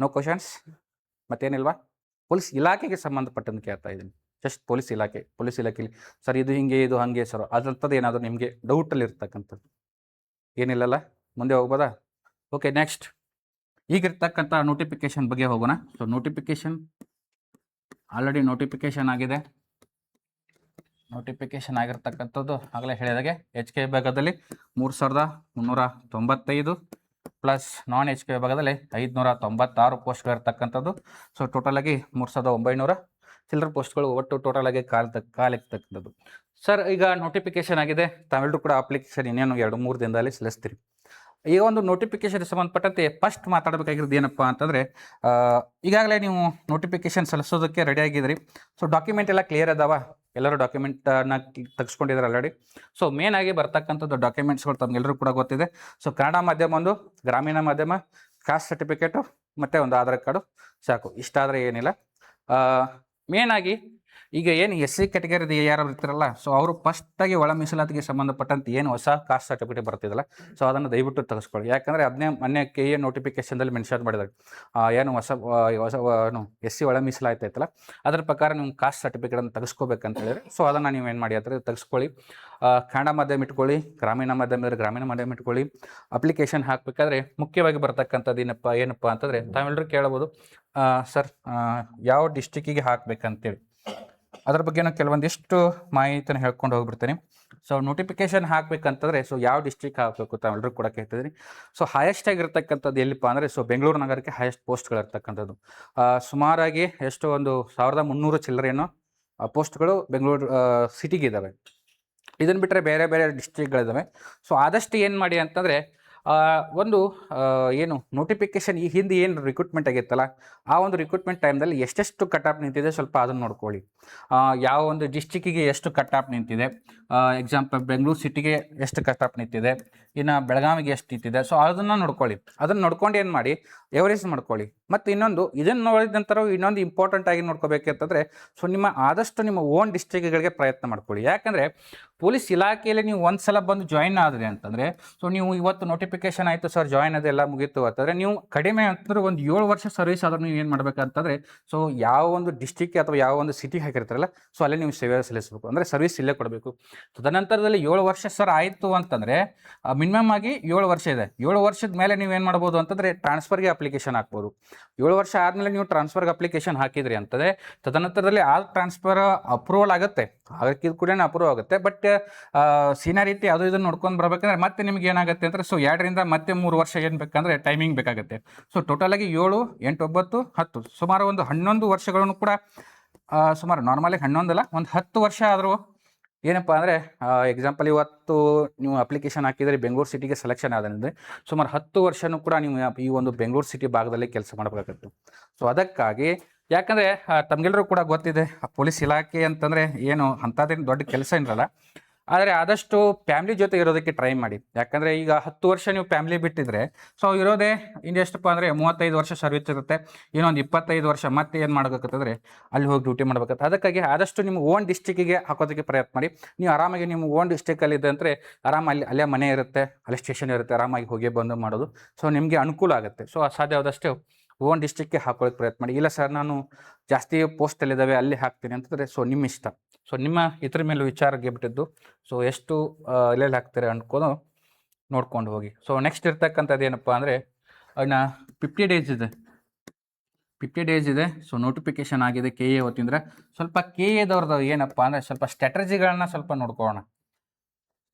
No questions? ಮತ್ತೇನಿಲ್ವಾ? ಪೊಲೀಸ್ ಇಲಾಖೆಗೆ ಸಂಬಂಧಪಟ್ಟಂತೆ ಕೇಳ್ತಾ ಇದ್ದೀನಿ. ಜಸ್ಟ್ ಪೊಲೀಸ್ ಇಲಾಖೆಯಲ್ಲಿ ಸರ್ ಇದು ಹಿಂಗೆ, ಇದು ಹಾಗೆ ಸರ್ ಅದಂಥದ್ದು ಏನಾದರೂ ನಿಮಗೆ ಡೌಟಲ್ಲಿ ಇರ್ತಕ್ಕಂಥದ್ದು ಏನಿಲ್ಲಲ್ಲ? ಮುಂದೆ ಹೋಗ್ಬೋದಾ? ಓಕೆ, ನೆಕ್ಸ್ಟ್ ಈಗಿರ್ತಕ್ಕಂಥ ನೋಟಿಫಿಕೇಶನ್ ಬಗ್ಗೆ ಹೋಗೋಣ. ಸೊ ನೋಟಿಫಿಕೇಶನ್ ಆಲ್ರೆಡಿ ನೋಟಿಫಿಕೇಶನ್ ಆಗಿದೆ. ನೋಟಿಫಿಕೇಶನ್ ಆಗಿರ್ತಕ್ಕಂಥದ್ದು ಆಗಲೇ ಹೇಳಿದಾಗೆ HK ವಿಭಾಗದಲ್ಲಿ 3,395 ಪ್ಲಸ್ ನಾನ್ HK ವಿಭಾಗದಲ್ಲಿ 596 ಪೋಸ್ಟ್ಗಳಿರ್ತಕ್ಕಂಥದ್ದು. ಸೊ ಟೋಟಲಾಗಿ 3,900 ಚಿಲ್ಲರ ಪೋಸ್ಟ್ಗಳು ಒಟ್ಟು ಟೋಟಲಾಗಿ ಕಾಲಿರ್ತಕ್ಕಂಥದ್ದು. ಸರ್ ಈಗ ನೋಟಿಫಿಕೇಶನ್ ಆಗಿದೆ, ತಾವೆಲ್ಲರೂ ಕೂಡ ಅಪ್ಲಿಕೇಶನ್ ಇನ್ನೇನು 2-3 ದಿನದಲ್ಲಿ ಸಲ್ಲಿಸ್ತೀರಿ. ಈಗ ಒಂದು ನೋಟಿಫಿಕೇಶನ್ ಸಂಬಂಧಪಟ್ಟಂತೆ ಫಸ್ಟ್ ಮಾತಾಡಬೇಕಾಗಿರೋದು ಏನಪ್ಪ ಅಂತಂದರೆ, ಈಗಾಗಲೇ ನೀವು ನೋಟಿಫಿಕೇಶನ್ ಸಲ್ಲಿಸೋದಕ್ಕೆ ರೆಡಿ ಆಗಿದ್ರಿ. ಸೊ ಡಾಕ್ಯುಮೆಂಟ್ ಎಲ್ಲ ಕ್ಲಿಯರ್ ಅದಾವ, ಎಲ್ಲರೂ ಡಾಕ್ಯುಮೆಂಟನ್ನು ತೆಗೆಸ್ಕೊಂಡಿದ್ದಾರೆ ಆಲ್ರೆಡಿ. ಸೊ ಮೇನ್ ಆಗಿ ಬರ್ತಕ್ಕಂಥದ್ದು ಡಾಕ್ಯುಮೆಂಟ್ಸ್ಗಳು ತಮಗೆಲ್ಲರೂ ಕೂಡ ಗೊತ್ತಿದೆ. ಸೊ ಕನ್ನಡ ಮಾಧ್ಯಮ ಒಂದು, ಗ್ರಾಮೀಣ ಮಾಧ್ಯಮ, ಕಾಸ್ಟ್ ಸರ್ಟಿಫಿಕೇಟು ಮತ್ತು ಒಂದು ಆಧಾರ್ ಕಾರ್ಡು ಸಾಕು. ಇಷ್ಟಾದರೆ ಏನಿಲ್ಲ. ಮೇನ್ ಆಗಿ ಈಗ ಏನು SC ಕ್ಯಾಟಗರಿ ಯಾರು ಇರ್ತಾರಲ್ಲ, ಸೊ ಅವರು ಫಸ್ಟಾಗಿ ಒಳ ಮೀಸಲಾತಿಗೆ ಸಂಬಂಧಪಟ್ಟಂತೆ ಏನು ಹೊಸ ಕಾಸ್ಟ್ ಸರ್ಟಿಫಿಕೇಟ್ ಬರ್ತಿದ್ದಲ್ಲ, ಸೊ ಅದನ್ನು ದಯವಿಟ್ಟು ತೆಗೆಸ್ಕೊಳ್ಳಿ. ಯಾಕಂದರೆ ಅದನ್ನೇ ಮೊನ್ನೆ KA ನೋಟಿಫಿಕೇಶನ್ದಲ್ಲಿ ಮೆನ್ಷನ್ ಮಾಡಿದ್ದಾರೆ. ಏನು ಹೊಸ SC ಒಳ ಮೀಸಲಾತಿ ಐತಲ್ಲ, ಅದ್ರ ಪ್ರಕಾರ ನೀವು ಕಾಸ್ಟ್ ಸರ್ಟಿಫಿಕೇಟನ್ನು ತೆಗೆಸ್ಕೋಬೇಕಂತ ಹೇಳಿದ್ರೆ, ಸೊ ಅದನ್ನು ನೀವು ಏನು ಮಾಡಿ ಅಂದರೆ ತೆಗೆಸ್ಕೊಳ್ಳಿ. ಕನ್ನಡ ಮಾಧ್ಯಮ ಇಟ್ಕೊಳ್ಳಿ, ಗ್ರಾಮೀಣ ಮಾಧ್ಯಮ ಇದ್ದರೆ ಗ್ರಾಮೀಣ ಮಾಧ್ಯಮ ಇಟ್ಕೊಳ್ಳಿ. ಅಪ್ಲಿಕೇಶನ್ ಹಾಕಬೇಕಾದ್ರೆ ಮುಖ್ಯವಾಗಿ ಬರ್ತಕ್ಕಂಥದ್ದು ಏನಪ್ಪ ಅಂತಂದರೆ, ತಾವೆಲ್ಲರೂ ಕೇಳ್ಬೋದು, ಸರ್ ಯಾವ ಡಿಸ್ಟಿಕ್ಕಿಗೆ ಹಾಕಬೇಕಂತೇಳಿ. ಅದ್ರ ಬಗ್ಗೆ ನಾನು ಕೆಲವೊಂದಿಷ್ಟು ಮಾಹಿತಿನ ಹೇಳ್ಕೊಂಡು ಹೋಗ್ಬಿಡ್ತೀನಿ. ಸೊ ನೋಟಿಫಿಕೇಶನ್ ಹಾಕಬೇಕಂತಂದರೆ, ಸೊ ಯಾವ ಡಿಸ್ಟ್ರಿಕ್ಟ್ ಹಾಕಬೇಕು ತಾವೆಲ್ಲರೂ ಕೂಡ ಕೇಳ್ತಿದ್ದೀನಿ. ಸೊ ಹೈಯೆಸ್ಟ್ ಆಗಿರ್ತಕ್ಕಂಥದ್ದು ಎಲ್ಲಿಪ್ಪ ಅಂದರೆ, ಸೊ ಬೆಂಗಳೂರು ನಗರಕ್ಕೆ ಹೈಯೆಸ್ಟ್ ಪೋಸ್ಟ್ಗಳಿರ್ತಕ್ಕಂಥದ್ದು. ಸುಮಾರಾಗಿ ಎಷ್ಟು ಒಂದು 1300 ಚಿಲ್ಲರೆನೋ ಪೋಸ್ಟ್ಗಳು ಬೆಂಗಳೂರು ಸಿಟಿಗೆ ಇದ್ದಾವೆ. ಇದನ್ನು ಬಿಟ್ಟರೆ ಬೇರೆ ಬೇರೆ ಡಿಸ್ಟ್ರಿಕ್ಗಳಿದ್ದಾವೆ. ಸೊ ಆದಷ್ಟು ಏನು ಮಾಡಿ ಅಂತಂದರೆ, ಒಂದು ಏನು ನೋಟಿಫಿಕೇಶನ್ ಈ ಹಿಂದೆ ಏನು ರಿಕ್ರೂಟ್ಮೆಂಟ್ ಆಗಿತ್ತಲ್ಲ, ಆ ಒಂದು ರಿಕ್ರೂಟ್ಮೆಂಟ್ ಟೈಮ್ದಲ್ಲಿ ಎಷ್ಟೆಷ್ಟು ಕಟ್ ಆಫ್ ನಿಂತಿದೆ ಸ್ವಲ್ಪ ಅದನ್ನು ನೋಡ್ಕೊಳ್ಳಿ. ಯಾವ ಒಂದು ಡಿಸ್ಟಿಕ್ಕಿಗೆ ಎಷ್ಟು ಕಟ್ ಆಫ್ ನಿಂತಿದೆ, ಎಕ್ಸಾಂಪಲ್ ಬೆಂಗಳೂರು ಸಿಟಿಗೆ ಎಷ್ಟು ಕಟ್ ಆಫ್ ನಿಂತಿದೆ, ಇನ್ನು ಬೆಳಗಾವಿಗೆ ಎಷ್ಟು ನಿಂತಿದೆ, ಸೊ ಅದನ್ನು ನೋಡ್ಕೊಳ್ಳಿ. ಅದನ್ನು ನೋಡ್ಕೊಂಡು ಏನು ಮಾಡಿ ಎವರೇಜ್ ಮಾಡ್ಕೊಳ್ಳಿ. ಮತ್ತು ಇನ್ನೊಂದು, ಇದನ್ನು ನೋಡಿದ ನಂತರ ಇನ್ನೊಂದು ಇಂಪಾರ್ಟೆಂಟ್ ಆಗಿ ನೋಡ್ಕೋಬೇಕಂತಂದರೆ, ಸೊ ಆದಷ್ಟು ನಿಮ್ಮ ಓನ್ ಡಿಸ್ಟ್ರಿಕ್ಟ್ಗಳಿಗೆ ಪ್ರಯತ್ನ ಮಾಡ್ಕೊಳ್ಳಿ. ಯಾಕಂದರೆ ಪೊಲೀಸ್ ಇಲಾಖೆಯಲ್ಲಿ ನೀವು ಒಂದು ಸಲ ಬಂದು ಜಾಯಿನ್ ಆದರೆ ಅಂತಂದರೆ, ಸೊ ನೀವು ಇವತ್ತು ನೋಟಿಫಿಕೇಶನ್ ಆಯಿತು ಸರ್, ಜಾಯಿನ್ ಅದೆಲ್ಲ ಮುಗೀತು ಅಂತಂದರೆ, ನೀವು ಕಡಿಮೆ ಅಂತಂದ್ರೆ ಒಂದು 7 ವರ್ಷ ಸರ್ವಿಸ್ ಆದರೂ ನೀವು ಏನು ಮಾಡಬೇಕಂತಂದರೆ, ಸೊ ಯಾವ ಒಂದು ಡಿಸ್ಟಿಕ್ ಅಥವಾ ಯಾವ ಒಂದು ಸಿಟಿಗೆ ಹಾಕಿರ್ತಾರಲ್ಲ, ಸೊ ಅಲ್ಲೇ ನೀವು ಸೇವೆ ಸಲ್ಲಿಸಬೇಕು, ಅಂದರೆ ಸರ್ವಿಸ್ ಇಲ್ಲೇ ಕೊಡಬೇಕು. ತದನಂತರದಲ್ಲಿ 7 ವರ್ಷ ಸರ್ ಆಯಿತು ಅಂತಂದರೆ, ಮಿನಿಮಮ್ ಆಗಿ 7 ವರ್ಷ ಇದೆ. 7 ವರ್ಷದ ಮೇಲೆ ನೀವು ಏನು ಮಾಡ್ಬೋದು ಅಂತಂದರೆ ಟ್ರಾನ್ಸ್ಫರ್ಗೆ ಅಪ್ಲಿಕೇಶನ್ ಹಾಕ್ಬೋದು. 7 ವರ್ಷ ಆದಮೇಲೆ ನೀವು ಟ್ರಾನ್ಸ್ಫರ್ಗೆ ಅಪ್ಲಿಕೇಶನ್ ಹಾಕಿದ್ರಿ ಅಂತಂದರೆ, ತದನಂತರದಲ್ಲಿ ಆ ಟ್ರಾನ್ಸ್ಫರ್ ಅಪ್ರೂವಲ್ ಆಗುತ್ತೆ, ಅದಕ್ಕಿದು ಕೂಡ ಅಪ್ರೂವ್ ಆಗುತ್ತೆ. ಬಟ್ ಸೀನಿಯಾರಿಟಿ ಅದು ಇದನ್ನು ನೋಡ್ಕೊಂಡು ಬರ್ಬೇಕಂದ್ರೆ ಮತ್ತೆ ನಿಮ್ಗೆ ಏನಾಗುತ್ತೆ ಅಂದರೆ, ಸೊ 2ರಿಂದ ಮತ್ತೆ 3 ವರ್ಷ ಏನು ಬೇಕಂದರೆ ಟೈಮಿಂಗ್ ಬೇಕಾಗುತ್ತೆ. ಸೊ ಟೋಟಲಾಗಿ 7, 8, 9, 10 ಸುಮಾರು ಒಂದು 11 ವರ್ಷಗಳನ್ನು ಕೂಡ, ಸುಮಾರು ನಾರ್ಮಲಿ 11 ಅಲ್ಲ, ಒಂದು 10 ವರ್ಷ ಆದರೂ ಏನಪ್ಪ ಅಂದರೆ, ಎಕ್ಸಾಂಪಲ್ ಇವತ್ತು ನೀವು ಅಪ್ಲಿಕೇಶನ್ ಹಾಕಿದರೆ ಬೆಂಗಳೂರು ಸಿಟಿಗೆ ಸೆಲೆಕ್ಷನ್ ಆದಂದರೆ ಸುಮಾರು 10 ವರ್ಷನೂ ಕೂಡ ನೀವು ಈ ಒಂದು ಬೆಂಗಳೂರು ಸಿಟಿ ಭಾಗದಲ್ಲಿ ಕೆಲಸ ಮಾಡಬೇಕಾಗುತ್ತೆ. ಸೊ ಅದಕ್ಕಾಗಿ, ಯಾಕಂದರೆ ತಮಗೆಲ್ಲರೂ ಕೂಡ ಗೊತ್ತಿದೆ, ಪೊಲೀಸ್ ಇಲಾಖೆ ಅಂತಂದರೆ ಏನು ಅಂಥದ್ದೇನು ದೊಡ್ಡ ಕೆಲಸ ಏನಿರಲ್ಲ. ಆದರೆ ಆದಷ್ಟು ಫ್ಯಾಮ್ಲಿ ಜೊತೆ ಇರೋದಕ್ಕೆ ಟ್ರೈ ಮಾಡಿ. ಯಾಕಂದರೆ ಈಗ 10 ವರ್ಷ ನೀವು ಫ್ಯಾಮ್ಲಿ ಬಿಟ್ಟಿದ್ರೆ, ಸೊ ಇರೋದೇ ಇನ್ನೆಷ್ಟಪ್ಪ ಅಂದರೆ 35 ವರ್ಷ ಸರ್ವಿಸ್ ಇರುತ್ತೆ. ಇನ್ನೊಂದು 25 ವರ್ಷ ಮತ್ತೆ ಏನು ಮಾಡಬೇಕಂತಂದರೆ ಅಲ್ಲಿ ಹೋಗಿ ಡ್ಯೂಟಿ ಮಾಡಬೇಕಾಗುತ್ತೆ. ಅದಕ್ಕಾಗಿ ಆದಷ್ಟು ನಿಮ್ಮ ಓನ್ ಡಿಸ್ಟಿಕ್ಕಿಗೆ ಹಾಕೋದಕ್ಕೆ ಪ್ರಯತ್ನ ಮಾಡಿ. ನೀವು ಆರಾಮಾಗಿ ನಿಮ್ಮ ಓನ್ ಡಿಸ್ಟಿಕಲ್ಲಿ ಇದೆ ಅಂದರೆ ಆರಾಮಲ್ಲಿ ಅಲ್ಲೇ ಮನೆ ಇರುತ್ತೆ, ಅಲ್ಲೇ ಸ್ಟೇಷನ್ ಇರುತ್ತೆ, ಆರಾಮಾಗಿ ಹೋಗಿ ಬಂದು ಮಾಡೋದು. ಸೊ ನಿಮಗೆ ಅನುಕೂಲ ಆಗುತ್ತೆ. ಸೊ ಸಾಧ್ಯವಾದಷ್ಟು ಓನ್ ಡಿಸ್ಟಿಕ್ಗೆ ಹಾಕೊಳ್ಳೋಕೆ ಪ್ರಯತ್ನ ಮಾಡಿ. ಇಲ್ಲ ಸರ್ ನಾನು ಜಾಸ್ತಿ ಪೋಸ್ಟಲ್ಲಿದ್ದಾವೆ ಅಲ್ಲಿ ಹಾಕ್ತೀನಿ ಅಂತಂದರೆ, ಸೊ ನಿಮ್ಮ ಇಷ್ಟ. ಸೊ ನಿಮ್ಮ ಇದ್ರ ಮೇಲೆ ವಿಚಾರಕ್ಕೆ ಬಿಟ್ಟಿದ್ದು, ಸೊ ಎಷ್ಟು ಎಲ್ಲೆಲ್ಲಿ ಹಾಕ್ತಾರೆ ಅಂದ್ಕೊಂಡು ನೋಡ್ಕೊಂಡು ಹೋಗಿ. ಸೊ ನೆಕ್ಸ್ಟ್ ಇರ್ತಕ್ಕಂಥದ್ದು ಏನಪ್ಪ ಅಂದರೆ, ಇನ್ನು 50 ಡೇಸ್ ಇದೆ. 50 ಡೇಸ್ ಇದೆ. ಸೊ ನೋಟಿಫಿಕೇಶನ್ ಆಗಿದೆ KA ಹೊತ್ತಿಂದ್ರೆ. ಸ್ವಲ್ಪ KAದವ್ರದ್ದು ಏನಪ್ಪ ಅಂದರೆ ಸ್ವಲ್ಪ ಸ್ಟ್ರಾಟಜಿಗಳನ್ನ ಸ್ವಲ್ಪ ನೋಡ್ಕೊಳ್ಳೋಣ.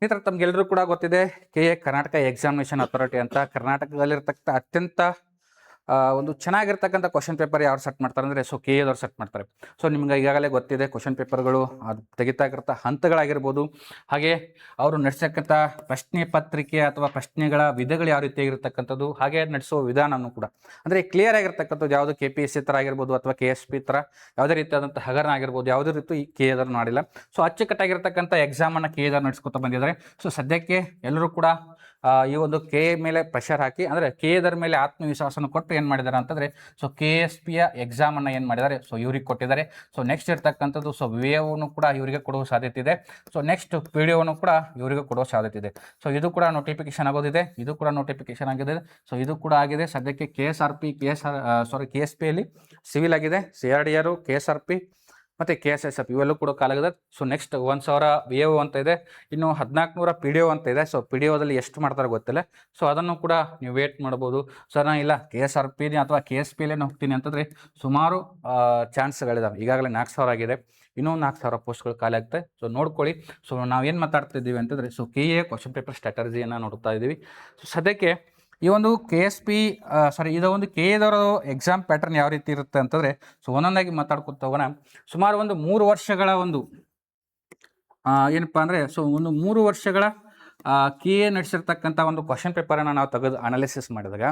ಈ ಥರ ತಮಗೆಲ್ಲರೂ ಕೂಡ ಗೊತ್ತಿದೆ, KA ಕರ್ನಾಟಕ ಎಕ್ಸಾಮಿನೇಷನ್ ಅಥಾರಿಟಿ ಅಂತ ಕರ್ನಾಟಕದಲ್ಲಿರ್ತಕ್ಕಂಥ ಅತ್ಯಂತ ಒಂದು ಚೆನ್ನಾಗಿರ್ತಕ್ಕಂಥ ಕ್ವಶನ್ ಪೇಪರ್ ಯಾರು ಸೆಟ್ ಮಾಡ್ತಾರೆ ಅಂದರೆ, ಸೊ KAದವ್ರು ಸೆಟ್ ಮಾಡ್ತಾರೆ. ಸೊ ನಿಮ್ಗೆ ಈಗಾಗಲೇ ಗೊತ್ತಿದೆ ಕ್ವಶನ್ ಪೇಪರ್ಗಳು, ಅದು ತೆಗಿತಾಗಿರ್ತ ಹಂತಗಳಾಗಿರ್ಬೋದು, ಹಾಗೆ ಅವರು ನಡೆಸತಕ್ಕಂಥ ಪ್ರಶ್ನೆ ಪತ್ರಿಕೆ ಅಥವಾ ಪ್ರಶ್ನೆಗಳ ವಿಧಗಳು ಯಾವ ರೀತಿಯಾಗಿರ್ತಕ್ಕಂಥದ್ದು, ಹಾಗೆ ನಡೆಸೋ ವಿಧಾನನೂ ಕೂಡ ಅಂದರೆ ಕ್ಲಿಯರ್ ಆಗಿರ್ತಕ್ಕಂಥದ್ದು. ಯಾವುದು KPSC ಥರ ಆಗಿರ್ಬೋದು ಅಥವಾ KSP ಥರ ಯಾವುದೇ ರೀತಿಯಾದಂಥ ಹಗರಣ ಆಗಿರ್ಬೋದು, ಯಾವುದೇ ರೀತಿ KAದವ್ರು ಮಾಡಿಲ್ಲ. ಸೊ ಅಚ್ಚುಕಟ್ಟಾಗಿರ್ತಕ್ಕಂಥ ಎಕ್ಸಾಮನ್ನು KAದವ್ರು ನಡೆಸ್ಕೊತಾ ಬಂದಿದ್ದಾರೆ. ಸೊ ಸದ್ಯಕ್ಕೆ ಎಲ್ಲರೂ ಕೂಡ ಈ ಒಂದು KA ಮೇಲೆ ಪ್ರೆಷರ್ ಹಾಕಿ, ಅಂದರೆ KAದವ್ರ ಮೇಲೆ ಆತ್ಮವಿಶ್ವಾಸನ ಕೊಟ್ಟು ಏನು ಮಾಡಿದ್ದಾರೆ ಅಂತಂದರೆ, ಸೊ KSPಯ ಎಕ್ಸಾಮನ್ನು ಏನು ಮಾಡಿದ್ದಾರೆ, ಸೊ ಇವ್ರಿಗೆ ಕೊಟ್ಟಿದ್ದಾರೆ. ಸೊ ನೆಕ್ಸ್ಟ್ ಇರ್ತಕ್ಕಂಥದ್ದು, ಸೊ VAOನು ಕೂಡ ಇವರಿಗೆ ಕೊಡುವ ಸಾಧ್ಯತೆ ಇದೆ. ಸೊ ನೆಕ್ಸ್ಟ್ PDOನು ಕೂಡ ಇವರಿಗೆ ಕೊಡುವ ಸಾಧ್ಯತೆ ಇದೆ. ಸೊ ಇದು ಕೂಡ ನೋಟಿಫಿಕೇಶನ್ ಆಗೋದಿದೆ, ಇದು ಕೂಡ ನೋಟಿಫಿಕೇಶನ್ ಆಗಿದೆ. ಸೊ ಇದು ಕೂಡ ಆಗಿದೆ. ಸದ್ಯಕ್ಕೆ KSPಯಲ್ಲಿ ಸಿವಿಲ್ ಆಗಿದೆ, CRDR, KSRP ಮತ್ತು KSSF ಇವೆಲ್ಲೂ ಕೂಡ ಕಾಲಾಗಿದೆ. ಸೊ ನೆಕ್ಸ್ಟ್ 1000 VAO ಅಂತ ಇದೆ, ಇನ್ನು 1400 PDO ಅಂತ ಇದೆ. ಸೊ PDOದಲ್ಲಿ ಎಷ್ಟು ಮಾಡ್ತಾರೆ ಗೊತ್ತಿಲ್ಲ. ಸೊ ಅದನ್ನು ಕೂಡ ನೀವು ವೇಟ್ ಮಾಡ್ಬೋದು. ಸರ್ ನಾನು ಇಲ್ಲ KSRP ಅಥವಾ KSPಯಲ್ಲೇ ಹೋಗ್ತೀನಿ ಅಂತಂದರೆ ಸುಮಾರು ಚಾನ್ಸ್ಗಳಿದಾವೆ. ಈಗಾಗಲೇ 4000 ಆಗಿದೆ, ಇನ್ನೂ 4000 ಪೋಸ್ಟ್ಗಳು ಖಾಲಿ ಆಗ್ತದೆ. ಸೊ ನೋಡ್ಕೊಳ್ಳಿ. ಸೊ ನಾವೇನು ಮಾತಾಡ್ತಿದ್ದೀವಿ ಅಂತಂದರೆ, ಸೊ KA ಕ್ವಶನ್ ಪೇಪರ್ ಸ್ಟ್ರಾಟಜಿಯನ್ನು ನೋಡ್ತಾ ಇದ್ದೀವಿ. ಸೊ ಸದ್ಯಕ್ಕೆ ಈ ಒಂದು ಇದು ಒಂದು KAದವರ ಎಕ್ಸಾಮ್ ಪ್ಯಾಟರ್ನ್ ಯಾವ ರೀತಿ ಇರುತ್ತೆ ಅಂತಂದರೆ, ಸೊ ಒಂದೊಂದಾಗಿ ಮಾತಾಡ್ಕೊತ ಹೋಗೋಣ. ಸುಮಾರು ಒಂದು 3 ವರ್ಷಗಳ ಒಂದು ಏನಪ್ಪ ಅಂದರೆ, ಸೊ ಒಂದು 3 ವರ್ಷಗಳ ಕೆ ಎ ನಡೆಸಿರ್ತಕ್ಕಂಥ ಒಂದು ಕ್ವಶನ್ ಪೇಪರನ್ನು ನಾವು ತೆಗೆದು ಅನಾಲಿಸಿಸ್ ಮಾಡಿದಾಗ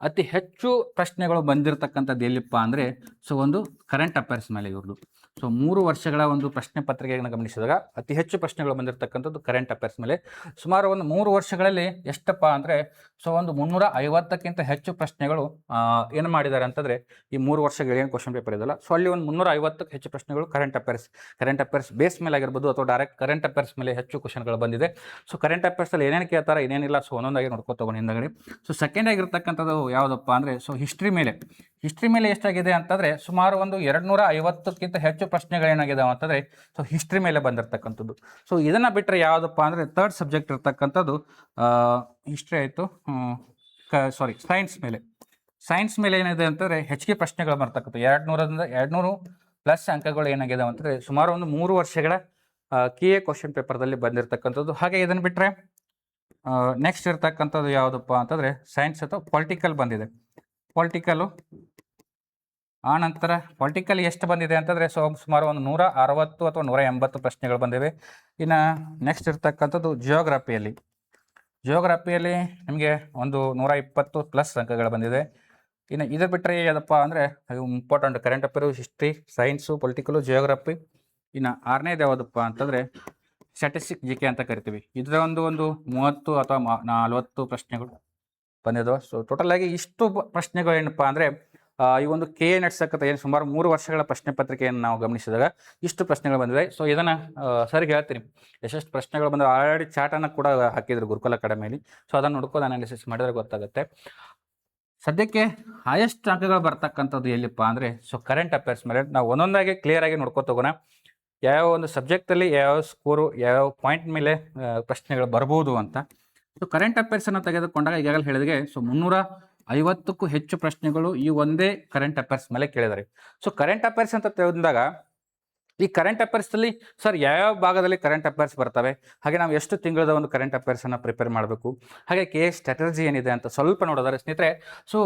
ಅತಿ ಹೆಚ್ಚು ಪ್ರಶ್ನೆಗಳು ಬಂದಿರತಕ್ಕಂಥದ್ದು ಎಲ್ಲಿಪ್ಪ ಅಂದರೆ ಸೊ ಒಂದು ಕರೆಂಟ್ ಅಫೇರ್ಸ್ ಮೇಲೆ ಇವ್ರದ್ದು. ಸೊ 3 ವರ್ಷಗಳ ಒಂದು ಪ್ರಶ್ನೆ ಪತ್ರಿಕೆಯನ್ನು ಗಮನಿಸಿದಾಗ ಅತಿ ಹೆಚ್ಚು ಪ್ರಶ್ನೆಗಳು ಬಂದಿರತಕ್ಕಂಥದ್ದು ಕರೆಂಟ್ ಅಫೇರ್ಸ್ ಮೇಲೆ. ಸುಮಾರು ಒಂದು 3 ವರ್ಷಗಳಲ್ಲಿ ಎಷ್ಟಪ್ಪ ಅಂದರೆ ಸೊ ಒಂದು 350ಕ್ಕಿಂತ ಹೆಚ್ಚು ಪ್ರಶ್ನೆಗಳು ಏನು ಮಾಡಿದ್ದಾರೆ ಅಂತಂದರೆ ಈ 3 ವರ್ಷಗಳು ಏನು ಕ್ವಶನ್ ಪೇಪರ್ ಇದೆಯಲ್ಲ, ಸೊ ಅಲ್ಲಿ ಒಂದು 350ಕ್ಕೆ ಹೆಚ್ಚು ಪ್ರಶ್ನೆಗಳು ಕರೆಂಟ್ ಅಫೇರ್ಸ್ ಬೇಸ್ ಮೇಲೆ ಆಗಿರ್ಬೋದು ಅಥವಾ ಡೈರೆಕ್ಟ್ ಕರೆಂಟ್ ಅಫೇರ್ಸ್ ಮೇಲೆ ಹೆಚ್ಚು ಕ್ವಶನ್ಗಳು ಬಂದಿದೆ. ಸೊ ಕರೆಂಟ್ ಅಫೇರ್ಸಲ್ಲಿ ಏನೇನು ಕೇಳ್ತಾರೆ ಏನೇನಿಲ್ಲ ಸೊ ಒಂದೊಂದಾಗಿ ನೋಡ್ಕೊತ ಹೋಗೋಣ ಹಿಂದಗಡೆ. ಸೊ ಸೆಕೆಂಡ್ ಆಗಿರ್ತಕ್ಕಂಥದ್ದು ಯಾವುದಪ್ಪ ಅಂದರೆ ಸೊ ಹಿಸ್ಟ್ರಿ ಮೇಲೆ ಎಷ್ಟಾಗಿದೆ ಅಂತಂದರೆ ಸುಮಾರು ಒಂದು 250ಕ್ಕಿಂತ ಹೆಚ್ಚು ಪ್ರಶ್ನೆಗಳೇನಾಗಿದಾವೆ ಅಂತಂದರೆ ಸೊ ಹಿಸ್ಟ್ರಿ ಮೇಲೆ ಬಂದಿರತಕ್ಕಂಥದ್ದು. ಸೊ ಇದನ್ನು ಬಿಟ್ಟರೆ ಯಾವುದಪ್ಪ ಅಂದರೆ ಥರ್ಡ್ ಸಬ್ಜೆಕ್ಟ್ ಇರ್ತಕ್ಕಂಥದ್ದು ಹಿಸ್ಟ್ರಿ ಆಯಿತು, ಸೈನ್ಸ್ ಮೇಲೆ ಏನಿದೆ ಅಂತಂದರೆ ಹೆಚ್ಚಿಗೆ ಪ್ರಶ್ನೆಗಳು ಬರ್ತಕ್ಕಂಥ 200 ಪ್ಲಸ್ ಅಂಕಗಳು ಏನಾಗಿದಾವೆ ಅಂತಂದರೆ ಸುಮಾರು ಒಂದು 3 ವರ್ಷಗಳ ಕೆ ಎ ಕ್ವಶನ್ ಪೇಪರ್ದಲ್ಲಿ ಬಂದಿರತಕ್ಕಂಥದ್ದು. ಹಾಗೆ ಇದನ್ನು ಬಿಟ್ಟರೆ ನೆಕ್ಸ್ಟ್ ಇರ್ತಕ್ಕಂಥದ್ದು ಯಾವುದಪ್ಪ ಅಂತಂದರೆ ಸೈನ್ಸ್ ಅಥವಾ ಪೊಲಿಟಿಕಲ್ ಬಂದಿದೆ. ಆನಂತರ ಪೊಲಿಟಿಕಲ್ ಎಷ್ಟು ಬಂದಿದೆ ಅಂತಂದರೆ ಸುಮಾರು ಒಂದು 160 ಅಥವಾ 180 ಪ್ರಶ್ನೆಗಳು ಬಂದಿವೆ. ಇನ್ನು ನೆಕ್ಸ್ಟ್ ಇರ್ತಕ್ಕಂಥದ್ದು ಜಿಯೋಗ್ರಫಿಯಲ್ಲಿ ನಿಮಗೆ ಒಂದು 120 ಪ್ಲಸ್ ಅಂಕಗಳು ಬಂದಿದೆ. ಇನ್ನು ಇದು ಬಿಟ್ಟರೆ ಯಾವುದಪ್ಪ ಅಂದರೆ important current affairs, history, science, political, geography. ಇನ್ನು 6ನೇದು ಯಾವುದಪ್ಪ ಅಂತಂದರೆ ಸ್ಟ್ಯಾಟಿಸ್ಟಿಕ್ಸ್ ಜಿ ಕೆ ಅಂತ ಕರಿತೀವಿ. ಇದರ ಒಂದು 30 ಅಥವಾ 40 ಪ್ರಶ್ನೆಗಳು ಬಂದಿದ್ದಾವೆ. ಸೊ ಟೋಟಲಾಗಿ ಇಷ್ಟು ಪ್ರಶ್ನೆಗಳು ಏನಪ್ಪ ಅಂದರೆ ಈ ಒಂದು ಕೆ ಎ ನಡೆಸಕ್ಕಂಥ ಏನು ಸುಮಾರು 3 ವರ್ಷಗಳ ಪ್ರಶ್ನೆ ಪತ್ರಿಕೆಯನ್ನು ನಾವು ಗಮನಿಸಿದಾಗ ಇಷ್ಟು ಪ್ರಶ್ನೆಗಳು ಬಂದಿದೆ. ಸೊ ಇದನ್ನು ಸರಿಗೆ ಹೇಳ್ತೀನಿ ಎಷ್ಟೆಷ್ಟು ಪ್ರಶ್ನೆಗಳು ಬಂದ ಆಲ್ರೆಡಿ ಚಾಟನ್ನು ಕೂಡ ಹಾಕಿದ್ರು ಗುರುಕುಲ ಅಕಾಡೆಮಿಯಲ್ಲಿ. ಸೊ ಅದನ್ನು ನೋಡ್ಕೊಂಡು ಅನಾಲಿಸಿಸ್ ಮಾಡಿದ್ರೆ ಗೊತ್ತಾಗುತ್ತೆ. ಸದ್ಯಕ್ಕೆ ಹೈಯೆಸ್ಟ್ ಅಂಕಗಳು ಬರ್ತಕ್ಕಂಥದ್ದು ಎಲ್ಲಿಪ್ಪ ಅಂದರೆ ಸೊ ಕರೆಂಟ್ ಅಫೇರ್ಸ್ ಮೇಲೆ. ನಾವು ಒಂದೊಂದಾಗಿ ಕ್ಲಿಯರ್ ಆಗಿ ನೋಡ್ಕೊತ ಹೋಗೋಣ. ಯಾವ ಒಂದು ಸಬ್ಜೆಕ್ಟಲ್ಲಿ ಯಾವ ಸ್ಕೋರು ಯಾವ ಪಾಯಿಂಟ್ ಮೇಲೆ ಪ್ರಶ್ನೆಗಳು ಬರ್ಬೋದು ಅಂತ. ಸೊ ಕರೆಂಟ್ ಅಫೇರ್ಸನ್ನು ತೆಗೆದುಕೊಂಡಾಗ ಈಗಾಗಲೇ ಹೇಳಿದಾಗೆ ಸೊ 350ಕ್ಕೂ ಹೆಚ್ಚು ಪ್ರಶ್ನೆಗಳು ಈ ಒಂದೇ ಕರೆಂಟ್ ಅಫೇರ್ಸ್ ಮೇಲೆ ಕೇಳಿದ್ದಾರೆ. ಸೊ ಕರೆಂಟ್ ಅಫೇರ್ಸ್ ಅಂತ ತಿಳಿದಾಗ ಈ ಕರೆಂಟ್ ಅಫೇರ್ಸಲ್ಲಿ ಸರ್ ಯಾವ್ಯಾವ ಭಾಗದಲ್ಲಿ ಕರೆಂಟ್ ಅಫೇರ್ಸ್ ಬರ್ತವೆ, ಹಾಗೆ ನಾವು ಎಷ್ಟು ತಿಂಗಳದ ಒಂದು ಕರೆಂಟ್ ಅಫೇರ್ಸನ್ನು ಪ್ರಿಪೇರ್ ಮಾಡಬೇಕು, ಹಾಗೆ ಕೆ ಎ ಸ್ಟ್ರಾಟಜಿ ಏನಿದೆ ಅಂತ ಸ್ವಲ್ಪ ನೋಡೋದಾರೆ ಸ್ನೇಹಿತರೆ. ಸೊ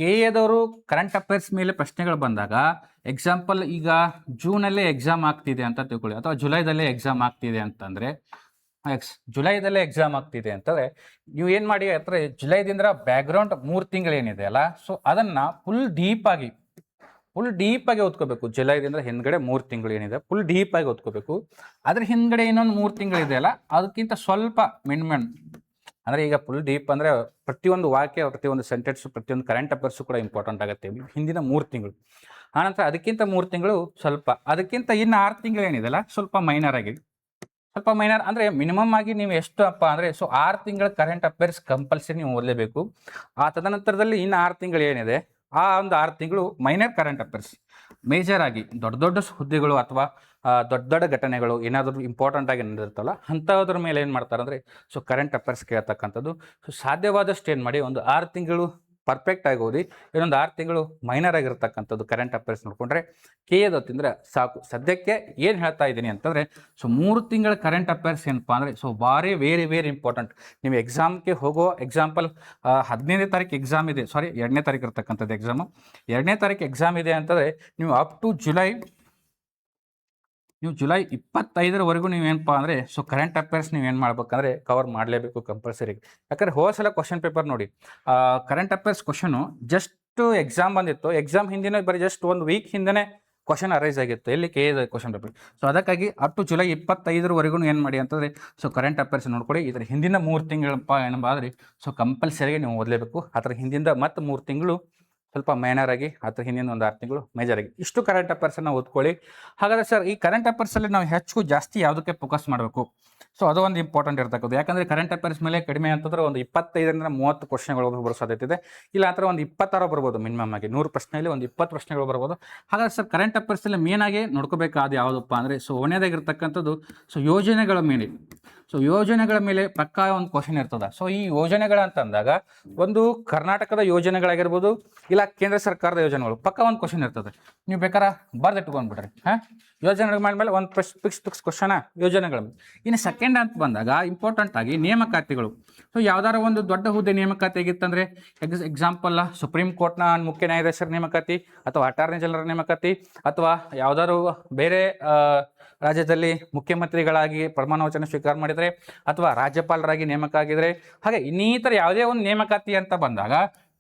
ಕೆ ಎದವರು ಕರೆಂಟ್ ಅಫೇರ್ಸ್ ಮೇಲೆ ಪ್ರಶ್ನೆಗಳು ಬಂದಾಗ ಎಕ್ಸಾಂಪಲ್ ಈಗ ಜೂನಲ್ಲೇ ಎಕ್ಸಾಮ್ ಆಗ್ತಿದೆ ಅಂತ ತಿಳ್ಕೊಳ್ಳಿ, ಅಥವಾ ಜುಲೈದಲ್ಲೇ ಎಕ್ಸಾಮ್ ಆಗ್ತಿದೆ ಅಂತಂದರೆ ಜುಲೈದಲ್ಲೇ ಎಕ್ಸಾಮ್ ಆಗ್ತಿದೆ ಅಂತಂದರೆ ನೀವು ಏನು ಮಾಡಿ ಅಂದರೆ ಜುಲೈದಿಂದ ಬ್ಯಾಕ್ಗ್ರೌಂಡ್ 3 ತಿಂಗಳೇನಿದೆ ಅಲ್ಲ, ಸೊ ಅದನ್ನು ಫುಲ್ ಡೀಪಾಗಿ ಓದ್ಕೋಬೇಕು. ಜುಲೈದಿಂದ ಹಿಂದ್ಗಡೆ 3 ತಿಂಗಳು ಏನಿದೆ ಫುಲ್ ಡೀಪಾಗಿ ಓದ್ಕೋಬೇಕು. ಅದ್ರ ಹಿಂದ್ಗಡೆ ಇನ್ನೊಂದು 3 ತಿಂಗಳಿದೆ ಅಲ್ಲ, ಅದಕ್ಕಿಂತ ಸ್ವಲ್ಪ ಮಿನಿಮಮ್ ಅಂದರೆ ಈಗ ಫುಲ್ ಡೀಪ್ ಅಂದರೆ ಪ್ರತಿಯೊಂದು ವಾಕ್ಯ, ಪ್ರತಿಯೊಂದು ಸೆಂಟೆನ್ಸು, ಪ್ರತಿಯೊಂದು ಕರೆಂಟ್ ಅಫೇರ್ಸು ಕೂಡ ಇಂಪಾರ್ಟೆಂಟ್ ಆಗುತ್ತೆ ಹಿಂದಿನ 3 ತಿಂಗಳು. ಆನಂತರ ಅದಕ್ಕಿಂತ 3 ತಿಂಗಳು ಸ್ವಲ್ಪ, ಅದಕ್ಕಿಂತ ಇನ್ನು 6 ತಿಂಗಳು ಏನಿದೆಲ್ಲ ಸ್ವಲ್ಪ ಮೈನರ್ ಅಂದರೆ ಮಿನಿಮಮ್ ಆಗಿ ನೀವು ಎಷ್ಟು ಅಪ್ಪ ಅಂದರೆ ಸೊ 6 ತಿಂಗಳ ಕರೆಂಟ್ ಅಫೇರ್ಸ್ ಕಂಪಲ್ಸರಿ ನೀವು ಓದಲೇಬೇಕು. ಆ ತದನಂತರದಲ್ಲಿ ಇನ್ನು 6 ತಿಂಗಳು ಏನಿದೆ ಆ ಒಂದು 6 ತಿಂಗಳು ಮೈನರ್ ಕರೆಂಟ್ ಅಫೇರ್ಸ್. ಮೇಜರ್ ಆಗಿ ದೊಡ್ಡ ಹುದ್ದೆಗಳು ಅಥವಾ ದೊಡ್ಡ ಘಟನೆಗಳು ಏನಾದರೂ ಇಂಪಾರ್ಟೆಂಟ್ ಆಗಿ ನಡೆದಿರ್ತಲ್ಲ ಅಂಥದ್ರ ಮೇಲೆ ಏನು ಮಾಡ್ತಾರೆ ಅಂದರೆ ಸೊ ಕರೆಂಟ್ ಅಫೇರ್ಸ್ ಕೇಳ್ತಕ್ಕಂಥದ್ದು. ಸೊ ಸಾಧ್ಯವಾದಷ್ಟು ಏನು ಮಾಡಿ ಒಂದು 6 ತಿಂಗಳು ಪರ್ಫೆಕ್ಟ್ ಆಗಿ ಓದಿ, ಇನ್ನೊಂದು 6 ತಿಂಗಳು ಮೈನರ್ ಆಗಿರ್ತಕ್ಕಂಥದ್ದು ಕರೆಂಟ್ ಅಫೇರ್ಸ್ ನೋಡಿಕೊಂಡ್ರೆ ಕೆ ಎ ತಿಂದರೆ ಸಾಕು. ಸದ್ಯಕ್ಕೆ ಏನು ಹೇಳ್ತಾ ಇದ್ದೀನಿ ಅಂತಂದರೆ ಸೊ 3 ತಿಂಗಳ ಕರೆಂಟ್ ಅಫೇರ್ಸ್ ಏನಪ್ಪ ಅಂದರೆ ಸೊ ವೆರಿ ಇಂಪಾರ್ಟೆಂಟ್. ನೀವು ಎಕ್ಸಾಮ್ಗೆ ಹೋಗೋ ಎಕ್ಸಾಂಪಲ್ 15ನೇ ತಾರೀಕು ಎಕ್ಸಾಮ್ ಇದೆ, 2ನೇ ತಾರೀಕು ಇರ್ತಕ್ಕಂಥದ್ದು ಎಕ್ಸಾಮು. 2ನೇ ತಾರೀಕು ಎಕ್ಸಾಮ್ ಇದೆ ಅಂತಂದರೆ ನೀವು ಅಪ್ ಟು ಜುಲೈ 25ರವರೆಗೂ ನೀವೇನಪ್ಪ ಅಂದರೆ ಸೊ ಕರೆಂಟ್ ಅಫೇರ್ಸ್ ನೀವೇನು ಮಾಡ್ಬೇಕಂದ್ರೆ ಕವರ್ ಮಾಡಲೇಬೇಕು ಕಂಪಲ್ಸರಿ. ಯಾಕಂದರೆ ಹೋದ ಕ್ವಶನ್ ಪೇಪರ್ ನೋಡಿ, current affairs question just exam ಬಂದಿತ್ತು, ಎಕ್ಸಾಮ್ ಹಿಂದಿನ ಬರೀ ಜಸ್ಟ್ 1 ವೀಕ್ ಹಿಂದೆ ಕ್ವಶನ್ ಅರೈಸ್ ಆಗಿತ್ತು ಎಲ್ಲಿ K A question paper. So ಅದಕ್ಕಾಗಿ ಅಪ್ ಟು ಜುಲೈ 25ರವರೆಗೂ ಏನು ಮಾಡಿ ಅಂತಂದರೆ ಸೊ ಕರೆಂಟ್ ಅಫೇರ್ಸ್ ನೋಡ್ಕೊಳ್ಳಿ. ಇದರ ಹಿಂದಿನ 3 ತಿಂಗಳಪ್ಪ ಏನಂಬಾದ್ರೆ ಸೊ ಕಂಪಲ್ಸರಿಗೆ ನೀವು ಓದಲೇಬೇಕು. ಅದರ ಹಿಂದಿಂದ ಮತ್ತು 3 ತಿಂಗಳು ಸ್ವಲ್ಪ ಮೈನರ್ ಆಗಿ, ಅದರ ಹಿಂದಿನ ಒಂದು 6 ತಿಂಗಳು ಮೇಜರ್ ಆಗಿ, ಇಷ್ಟು ಕರೆಂಟ್ ಅಫೇರ್ಸನ್ನು ಓದ್ಕೊಳ್ಳಿ. ಹಾಗಾದರೆ ಸರ್ ಈ ಕರೆಂಟ್ ಅಫೇರ್ಸಲ್ಲಿ ನಾವು ಜಾಸ್ತಿ ಯಾವುದಕ್ಕೆ ಫೋಕಸ್ ಮಾಡಬೇಕು? ಸೊ ಅದು ಒಂದು ಇಂಪಾರ್ಟೆಂಟ್ ಇರ್ತಕ್ಕದ್ದು. ಯಾಕಂದರೆ ಕರೆಂಟ್ ಅಫೇರ್ಸ್ ಮೇಲೆ ಕಡಿಮೆ ಅಂತಂದ್ರೆ ಒಂದು 25ರಿಂದ 30 ಕ್ವಶನ್ಗಳು ಬರೋ ಸಾಧ್ಯತೆ ಇದೆ. ಇಲ್ಲ ಆ ಥರ ಒಂದು 26 ಬರ್ಬೋದು ಮಿನಿಮಮ್ ಆಗಿ. 100 ಪ್ರಶ್ನೆಯಲ್ಲಿ ಒಂದು 20 ಪ್ರಶ್ನೆಗಳು ಬರ್ಬೋದು. ಹಾಗಾದ್ರೆ ಸರ್ ಕರೆಂಟ್ ಅಫೇರ್ಸಲ್ಲಿ ಮೇನ್ ಆಗಿ ನೋಡ್ಕೋಬೇಕಾದ ಯಾವುದಪ್ಪ ಅಂದರೆ ಸೊ ಒಂದೇದಾಗಿರ್ತಕ್ಕಂಥದ್ದು ಸೊ ಯೋಜನೆಗಳ ಮೇಲೆ ಪಕ್ಕಾ ಒಂದು ಕ್ವಶನ್ ಇರ್ತದೆ. ಸೊ ಈ ಯೋಜನೆಗಳು ಅಂತಂದಾಗ ಒಂದು ಕರ್ನಾಟಕದ ಯೋಜನೆಗಳಾಗಿರ್ಬೋದು, ಇಲ್ಲ ಕೇಂದ್ರ ಸರ್ಕಾರದ ಯೋಜನೆಗಳು ಪಕ್ಕ ಒಂದು ಕ್ವಶನ್ ಇರ್ತದೆ. ನೀವು ಬೇಕಾದ್ರೆ ಬರ್ದಿಟ್ಕೊಂಡ್ಬಿಡ್ರಿ. ಯೋಜನೆಗಳ ಮೇಲೆ ಒಂದು ಫಿಕ್ಸ್ ಕ್ವಶನ ಯೋಜನೆಗಳ ಮೇಲೆ. ಇನ್ನು ಸೆಕೆಂಡ್ ಅಂತ ಬಂದಾಗ ಇಂಪಾರ್ಟೆಂಟ್ ಆಗಿ ನೇಮಕಾತಿಗಳು. ಸೊ ಯಾವ್ದಾರ ಒಂದು ದೊಡ್ಡ ಹುದ್ದೆ ನೇಮಕಾತಿ ಆಗಿತ್ತಂದರೆ ಎಕ್ಸಾಂಪಲ್ ಸುಪ್ರೀಂ ಕೋರ್ಟ್ನ ಮುಖ್ಯ ನ್ಯಾಯಾಧೀಶರ ನೇಮಕಾತಿ, ಅಥವಾ ಅಟಾರ್ನಿ ಜನರಲ್ ನೇಮಕಾತಿ, ಅಥವಾ ಯಾವ್ದಾದ್ರು ಬೇರೆ ರಾಜ್ಯದಲ್ಲಿ ಮುಖ್ಯಮಂತ್ರಿಗಳಾಗಿ ಪ್ರಮಾಣ ವಚನ ಸ್ವೀಕಾರ ಮಾಡಿದರೆ ಅಥವಾ ರಾಜ್ಯಪಾಲರಾಗಿ ನೇಮಕ ಆಗಿದ್ರೆ, ಹಾಗೆ ಇನ್ನಿತರ ಯಾವುದೇ ಒಂದು ನೇಮಕಾತಿ ಅಂತ ಬಂದಾಗ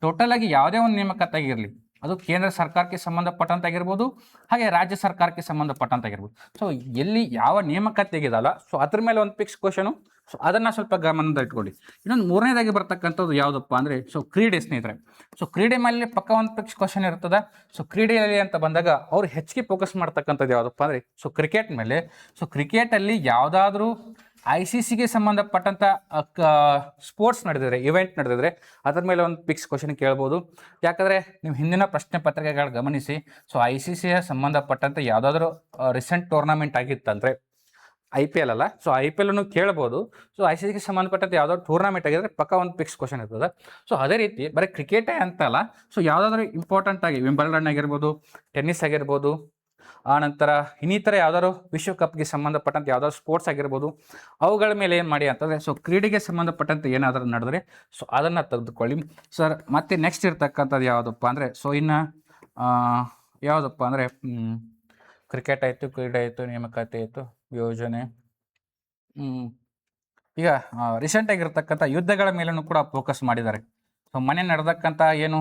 ಟೋಟಲ್ ಆಗಿ ಯಾವುದೇ ಒಂದು ನೇಮಕಾತಿ ಆಗಿರಲಿ, ಅದು ಕೇಂದ್ರ ಸರ್ಕಾರಕ್ಕೆ ಸಂಬಂಧಪಟ್ಟಂತಾಗಿರ್ಬೋದು, ಹಾಗೆ ರಾಜ್ಯ ಸರ್ಕಾರಕ್ಕೆ ಸಂಬಂಧಪಟ್ಟಂತಾಗಿರ್ಬೋದು. ಸೊ ಎಲ್ಲಿ ಯಾವ ನೇಮಕಾತಿ ಆಗಿದಲ್ಲ, ಸೊ ಅದ್ರ ಮೇಲೆ ಒಂದು ಫಿಕ್ಸ್ ಕ್ವಶನು. ಸೊ ಅದನ್ನು ಸ್ವಲ್ಪ ಗಮನದಲ್ಲಿ ಇಟ್ಕೊಳ್ಳಿ. ಇನ್ನೊಂದು ಮೂರನೇದಾಗಿ ಬರ್ತಕ್ಕಂಥದ್ದು ಯಾವುದಪ್ಪ ಅಂದರೆ ಸೊ ಕ್ರೀಡೆ ಸ್ನೇಹಿತರೆ. ಸೊ ಕ್ರೀಡೆ ಮೇಲೆ ಪಕ್ಕ ಒಂದು ಫಿಕ್ಸ್ ಕ್ವಶನ್ ಇರ್ತದೆ. ಸೊ ಕ್ರೀಡೆಯಲ್ಲಿ ಅಂತ ಬಂದಾಗ ಅವ್ರು ಹೆಚ್ಚಿಗೆ ಫೋಕಸ್ ಮಾಡ್ತಕ್ಕಂಥದ್ದು ಯಾವುದಪ್ಪ ಅಂದರೆ ಸೊ ಕ್ರಿಕೆಟ್ ಮೇಲೆ. ಸೊ ಕ್ರಿಕೆಟಲ್ಲಿ ಯಾವುದಾದ್ರೂ ICCಗೆ ಸಂಬಂಧಪಟ್ಟಂಥ ಸ್ಪೋರ್ಟ್ಸ್ ನಡೆದಿದ್ರೆ, ಇವೆಂಟ್ ನಡೆದಿದ್ರೆ ಅದ್ರ ಮೇಲೆ ಒಂದು ಫಿಕ್ಸ್ ಕ್ವಶನ್ ಕೇಳ್ಬೋದು. ಯಾಕಂದರೆ ನೀವು ಹಿಂದಿನ ಪ್ರಶ್ನೆ ಪತ್ರಿಕೆಗಳು ಗಮನಿಸಿ, ಸೊ ICCಯ ಸಂಬಂಧಪಟ್ಟಂತೆ ಯಾವುದಾದ್ರೂ ರೀಸೆಂಟ್ ಟೂರ್ನಮೆಂಟ್ ಆಗಿತ್ತಂದರೆ, IPL ಅಲ್ಲ, ಸೊ IPL ಕೇಳ್ಬೋದು. ಸೊ ICCಗೆ ಸಂಬಂಧಪಟ್ಟಂತೆ ಯಾವುದಾದ್ರು ಟೂರ್ನಮೆಂಟ್ ಆಗಿದ್ರೆ ಪಕ್ಕ ಒಂದು ಫಿಕ್ಸ್ ಕ್ವಶನ್ ಇರ್ತದೆ. ಸೊ ಅದೇ ರೀತಿ ಬರೀ ಕ್ರಿಕೆಟೇ ಅಂತಲ್ಲ, ಸೊ ಯಾವುದಾದ್ರೂ ಇಂಪಾರ್ಟೆಂಟ್ ಆಗಿ ವಿಂಬಲ್ಡನ್ ಆಗಿರ್ಬೋದು, ಟೆನ್ನಿಸ್ ಆಗಿರ್ಬೋದು, ಆನಂತರ ಇನ್ನಿತರ ಯಾವ್ದಾದ್ರು ವಿಶ್ವಕಪ್ಗೆ ಸಂಬಂಧಪಟ್ಟಂತೆ ಯಾವ್ದಾದ್ರು ಸ್ಪೋರ್ಟ್ಸ್ ಆಗಿರ್ಬೋದು, ಅವುಗಳ ಮೇಲೆ ಏನು ಮಾಡಿ ಅಂತಂದರೆ ಸೊ ಕ್ರೀಡೆಗೆ ಸಂಬಂಧಪಟ್ಟಂತೆ ಏನಾದರೂ ನಡೆದ್ರೆ ಸೊ ಅದನ್ನು ತೆಗೆದುಕೊಳ್ಳಿ ಸರ್. ಮತ್ತು ನೆಕ್ಸ್ಟ್ ಇರ್ತಕ್ಕಂಥದ್ದು ಯಾವುದಪ್ಪ ಅಂದರೆ ಸೊ ಇನ್ನು ಯಾವುದಪ್ಪ ಅಂದರೆ ಕ್ರಿಕೆಟ್ ಆಯಿತು, ಕ್ರೀಡೆ ಆಯಿತು, ನೇಮಕಾತಿ ಆಯಿತು, ಯೋಜನೆ. ಈಗ ರೀಸೆಂಟಾಗಿರ್ತಕ್ಕಂಥ ಯುದ್ಧಗಳ ಮೇಲೂ ಕೂಡ ಫೋಕಸ್ ಮಾಡಿದ್ದಾರೆ. ಸೊ ಮನೆ ನಡೆದಕ್ಕಂಥ ಏನು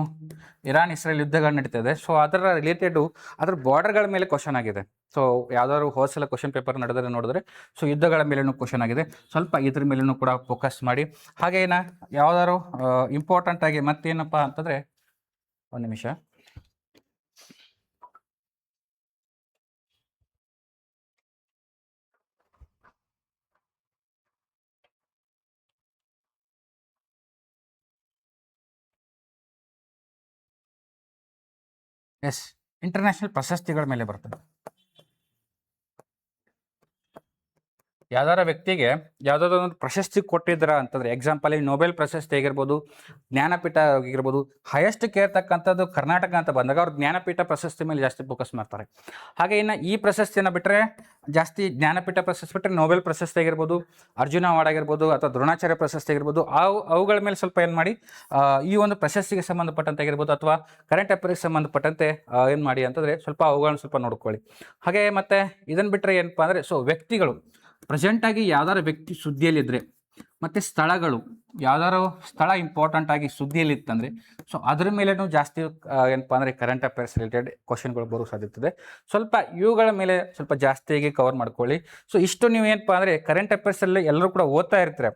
ಇರಾನ್ ಇಸ್ರೇಲ್ ಯುದ್ಧಗಳು ನಡೀತಿದೆ, ಸೊ ಅದರ ರಿಲೇಟೆಡು ಅದರ ಬಾರ್ಡರ್ಗಳ ಮೇಲೆ ಕ್ವಶನ್ ಆಗಿದೆ. ಸೊ ಯಾವ್ದಾದ್ರು ಹೋದ್ಸಲ ಕ್ವಶನ್ ಪೇಪರ್ ನಡೆದರೆ ನೋಡಿದ್ರೆ ಸೊ ಯುದ್ಧಗಳ ಮೇಲೂ ಕ್ವಶನ್ ಆಗಿದೆ. ಸ್ವಲ್ಪ ಇದ್ರ ಮೇಲೂ ಕೂಡ ಫೋಕಸ್ ಮಾಡಿ. ಹಾಗೇನ ಯಾವ್ದಾದ್ರು ಇಂಪಾರ್ಟೆಂಟ್ ಆಗಿ ಮತ್ತೇನಪ್ಪ ಅಂತಂದರೆ, ಒಂದು ನಿಮಿಷ, ಎಸ್, ಇಂಟರ್ನ್ಯಾಷನಲ್ ಪ್ರಶಸ್ತಿಗಳ ಮೇಲೆ ಬರ್ತದೆ. ಯಾವ್ದಾರ ವ್ಯಕ್ತಿಗೆ ಯಾವುದಾದ್ರು ಒಂದು ಪ್ರಶಸ್ತಿ ಕೊಟ್ಟಿದ್ರ ಅಂತಂದರೆ, ಎಕ್ಸಾಂಪಲ್ ಈ ನೊಬೆಲ್ ಪ್ರಶಸ್ತಿ ಆಗಿರ್ಬೋದು, ಜ್ಞಾನಪೀಠ ಆಗಿರ್ಬೋದು, ಹೈಯೆಸ್ಟ್ ಕೇಳ್ತಕ್ಕಂಥದ್ದು ಕರ್ನಾಟಕ ಅಂತ ಬಂದಾಗ ಅವ್ರು ಜ್ಞಾನಪೀಠ ಪ್ರಶಸ್ತಿ ಮೇಲೆ ಜಾಸ್ತಿ ಫೋಕಸ್ ಮಾಡ್ತಾರೆ. ಹಾಗೆ ಇನ್ನು ಈ ಪ್ರಶಸ್ತಿಯನ್ನು ಬಿಟ್ಟರೆ ಜಾಸ್ತಿ ಜ್ಞಾನಪೀಠ ಪ್ರಶಸ್ತಿ ಬಿಟ್ಟರೆ ನೊಬೆಲ್ ಪ್ರಶಸ್ತಿ ಆಗಿರ್ಬೋದು, ಅರ್ಜುನ ಅವಾರ್ಡ್ ಆಗಿರ್ಬೋದು, ಅಥವಾ ದ್ರೋಣಾಚಾರ್ಯ ಪ್ರಶಸ್ತಿ ಆಗಿರ್ಬೋದು, ಅವುಗಳ ಮೇಲೆ ಸ್ವಲ್ಪ ಏನು ಮಾಡಿ ಈ ಒಂದು ಪ್ರಶಸ್ತಿಗೆ ಸಂಬಂಧಪಟ್ಟಂತೆ ಆಗಿರ್ಬೋದು ಅಥವಾ ಕರೆಂಟ್ ಅಫೇರ್ಸ್ಗೆ ಸಂಬಂಧಪಟ್ಟಂತೆ ಏನು ಮಾಡಿ ಅಂತಂದರೆ ಸ್ವಲ್ಪ ಅವುಗಳನ್ನ ಸ್ವಲ್ಪ ನೋಡ್ಕೊಳ್ಳಿ. ಹಾಗೆ ಮತ್ತು ಇದನ್ನು ಬಿಟ್ಟರೆ ಏನಪ್ಪ ಅಂದರೆ ಸೊ ವ್ಯಕ್ತಿಗಳು ಪ್ರೆಸೆಂಟಾಗಿ ಯಾವ್ದಾರು ವ್ಯಕ್ತಿ ಸುದ್ದಿಯಲ್ಲಿದ್ದರೆ, ಮತ್ತು ಸ್ಥಳಗಳು ಯಾವ್ದಾರು ಸ್ಥಳ ಇಂಪಾರ್ಟೆಂಟ್ ಆಗಿ ಸುದ್ದಿಯಲ್ಲಿ ಇತ್ತಂದರೆ ಸೊ ಅದ್ರ ಮೇಲೇನು ಜಾಸ್ತಿ ಏನಪ್ಪ ಅಂದರೆ ಕರೆಂಟ್ ಅಫೇರ್ಸ್ ರಿಲೇಟೆಡ್ ಕ್ವಶನ್ಗಳು ಬರೋ ಸಾಧ್ಯತೆ ಇದೆ. ಸ್ವಲ್ಪ ಇವುಗಳ ಮೇಲೆ ಸ್ವಲ್ಪ ಜಾಸ್ತಿಯಾಗಿ ಕವರ್ ಮಾಡ್ಕೊಳ್ಳಿ. ಸೊ ಇಷ್ಟು ನೀವು ಏನಪ್ಪ ಅಂದರೆ ಕರೆಂಟ್ ಅಫೇರ್ಸಲ್ಲಿ ಎಲ್ಲರೂ ಕೂಡ ಓದ್ತಾ ಇರ್ತಾರೆ.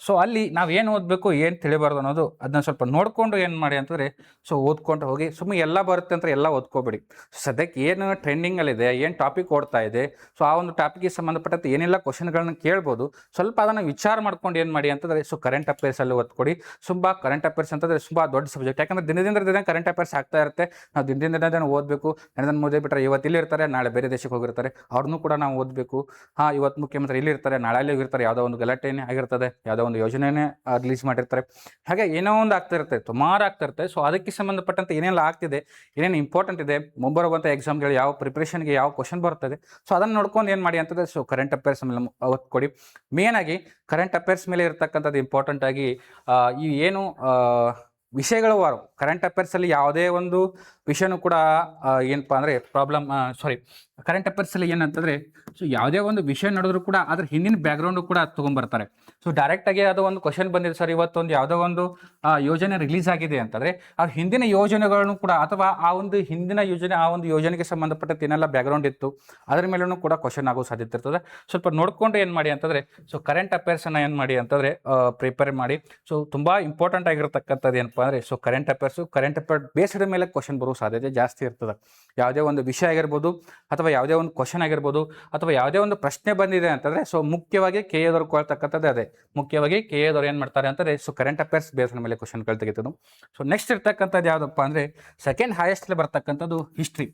ಸೊ ಅಲ್ಲಿ ನಾವು ಏನು ಓದಬೇಕು, ಏನು ತಿಳಿಬಾರ್ದು ಅನ್ನೋದು ಅದನ್ನ ಸ್ವಲ್ಪ ನೋಡಿಕೊಂಡು ಏನು ಮಾಡಿ ಅಂತಂದರೆ ಸೊ ಓದ್ಕೊಂಡು ಹೋಗಿ. ಸುಮ್ಮನೆ ಎಲ್ಲ ಬರುತ್ತೆ ಅಂತ ಎಲ್ಲ ಓದ್ಕೋಬೇಡಿ. ಸದ್ಯಕ್ಕೆ ಏನು ಟ್ರೆಂಡಿಂಗಲ್ಲಿದೆ, ಏನು ಟಾಪಿಕ್ ಓಡ್ತಾ ಇದೆ, ಸೊ ಆ ಒಂದು ಟಾಪಿಕ್ಗೆ ಸಂಬಂಧಪಟ್ಟಂತೆ ಏನೆಲ್ಲ ಕ್ವಶನ್ಗಳನ್ನ ಕೇಳ್ಬೋದು, ಸ್ವಲ್ಪ ಅದನ್ನು ವಿಚಾರ ಮಾಡ್ಕೊಂಡು ಏನು ಮಾಡಿ ಅಂತಂದರೆ ಸೊ ಕರೆಂಟ್ ಅಫೇರ್ಸಲ್ಲಿ ಓದ್ಕೊಡಿ. ತುಂಬ ಕರೆಂಟ್ ಅಫೇರ್ಸ್ ಅಂತಂದರೆ ತುಂಬ ದೊಡ್ಡ ಸಬ್ಜೆಕ್ಟ್. ಯಾಕಂದರೆ ದಿನದಿಂದ ದಿನ ಕರೆಂಟ್ ಅಫೇರ್ಸ್ ಆಗ್ತಾ ಇರುತ್ತೆ. ನಾವು ದಿನದಿಂದ ದಿನ ಓದಬೇಕು. ನನಗೆ ಮುದ್ದೆ ಬಿಟ್ಟರೆ ಇವತ್ತು ಇಲ್ಲಿ ಇರ್ತಾರೆ, ನಾಳೆ ಬೇರೆ ದೇಶಕ್ಕೆ ಹೋಗಿರ್ತಾರೆ, ಅವ್ರನ್ನೂ ಕೂಡ ನಾವು ಓದಬೇಕು. ಇವತ್ತು ಮುಖ್ಯಮಂತ್ರಿ ಇಲ್ಲಿ ಇರ್ತಾರೆ, ನಾಳೆ ಅಲ್ಲಿ ಹೋಗಿರ್ತಾರೆ, ಯಾವುದೋ ಒಂದು ಗಲಾಟೆನೇ ಆಗಿರ್ತದೆ, ಯಾವುದೋ ಒಂದು ಯೋಜನೆನೇ ರಿಲೀಸ್ ಮಾಡಿರ್ತಾರೆ. ಹಾಗೆ ಏನೋ ಒಂದು ಆಗ್ತಾ ಇರುತ್ತೆ, ಸುಮಾರು ಆಗ್ತಾ ಇರುತ್ತೆ. ಸೊ ಅದಕ್ಕೆ ಸಂಬಂಧಪಟ್ಟಂತೆ ಏನೆಲ್ಲ ಆಗ್ತಿದೆ, ಏನೇನು ಇಂಪಾರ್ಟೆಂಟ್ ಇದೆ, ಮುಂಬರುವಂಥ ಎಕ್ಸಾಮ್ಗಳು ಯಾವ ಪ್ರಿಪ್ರೇಷನ್ಗೆ ಯಾವ ಕ್ವಶನ್ ಬರ್ತದೆ, ಸೊ ಅದನ್ನು ನೋಡ್ಕೊಂಡು ಏನು ಮಾಡಿ ಅಂತಂದರೆ ಸೊ ಕರೆಂಟ್ ಅಫೇರ್ಸ್ ಮೇಲೆ ಒತ್ತು ಕೊಡಿ. ಮೇನಾಗಿ ಕರೆಂಟ್ ಅಫೇರ್ಸ್ ಮೇಲೆ ಇರ್ತಕ್ಕಂಥದ್ದು ಇಂಪಾರ್ಟೆಂಟ್ ಆಗಿ ಈ ಏನು ವಿಷಯಗಳು ವಾರು ಕರೆಂಟ್ ಅಫೇರ್ಸಲ್ಲಿ ಯಾವುದೇ ಒಂದು ವಿಷಯನೂ ಕೂಡ ಏನಪ್ಪ ಅಂದರೆ ಕರೆಂಟ್ ಅಫೇರ್ಸಲ್ಲಿ ಏನಂತಂದರೆ ಸೊ ಯಾವುದೇ ಒಂದು ವಿಷಯ ನಡೆದ್ರೂ ಕೂಡ ಅದ್ರ ಹಿಂದಿನ ಬ್ಯಾಕ್ಗ್ರೌಂಡು ಕೂಡ ತೊಗೊಂಬರ್ತಾರೆ. ಸೊ ಡೈರೆಕ್ಟಾಗಿ ಅದು ಒಂದು ಕ್ವಶನ್ ಬಂದಿದೆ ಸರ್, ಇವತ್ತೊಂದು ಯಾವುದೋ ಒಂದು ಯೋಜನೆ ರಿಲೀಸ್ ಆಗಿದೆ ಅಂತಂದರೆ ಆ ಹಿಂದಿನ ಯೋಜನೆಗಳನ್ನು ಕೂಡ ಅಥವಾ ಆ ಒಂದು ಹಿಂದಿನ ಯೋಜನೆ ಆ ಒಂದು ಯೋಜನೆಗೆ ಸಂಬಂಧಪಟ್ಟಂತೆ ಏನೆಲ್ಲ ಬ್ಯಾಕ್ಗ್ರೌಂಡ್ ಇತ್ತು ಅದರ ಮೇಲೂ ಕೂಡ ಕ್ವಶನ್ ಆಗೋ ಸಾಧ್ಯತೆ ಇರ್ತದೆ. ಸ್ವಲ್ಪ ನೋಡಿಕೊಂಡು ಏನು ಮಾಡಿ ಅಂತಂದರೆ ಸೊ ಕರೆಂಟ್ ಅಫೇರ್ಸನ್ನು ಏನು ಮಾಡಿ ಅಂತಂದರೆ ಪ್ರಿಪೇರ್ ಮಾಡಿ. ಸೊ ತುಂಬ ಇಂಪಾರ್ಟೆಂಟ್ ಆಗಿರ್ತಕ್ಕಂಥದ್ದು ಏನಪ್ಪ ಅಂದರೆ ಸೊ ಕರೆಂಟ್ ಅಫೇರ್ ಬೇಸ್ಡ್ ಮೇಲೆ ಕ್ವಶನ್ ಬರೋ ಸಾಧ್ಯತೆ ಜಾಸ್ತಿ ಇರ್ತದೆ. ಯಾವುದೇ ಒಂದು ವಿಷಯ ಆಗಿರ್ಬೋದು ಅಥವಾ ಯಾವುದೇ ಒಂದು ಕ್ವಶನ್ ಆಗಿರ್ಬೋದು ಅಥವಾ ಯಾವುದೇ ಒಂದು ಪ್ರಶ್ನೆ ಬಂದಿದೆ ಅಂತಂದರೆ ಸೊ ಮುಖ್ಯವಾಗಿ KA ಕೊಳ್ತಕ್ಕಂಥದ್ದು ಅದೇ. ಮುಖ್ಯವಾಗಿ KA ಏನು ಮಾಡ್ತಾರೆ ಅಂತಂದರೆ ಸೊ ಕರೆಂಟ್ ಅಫೇರ್ಸ್ ಬೇಸ್ಡ್ ಮೇಲೆ ಕ್ವಶನ್ಗಳು ತೆಗಿತದ್ದು. ಸೊ ನೆಕ್ಸ್ಟ್ ಇರ್ತಕ್ಕಂಥದ್ದು ಯಾವುದಪ್ಪ ಅಂದರೆ ಸೆಕೆಂಡ್ ಹೈಯೆಸ್ಟಲ್ಲಿ ಬರ್ತಕ್ಕಂಥದ್ದು ಹಿಸ್ಟ್ರಿ.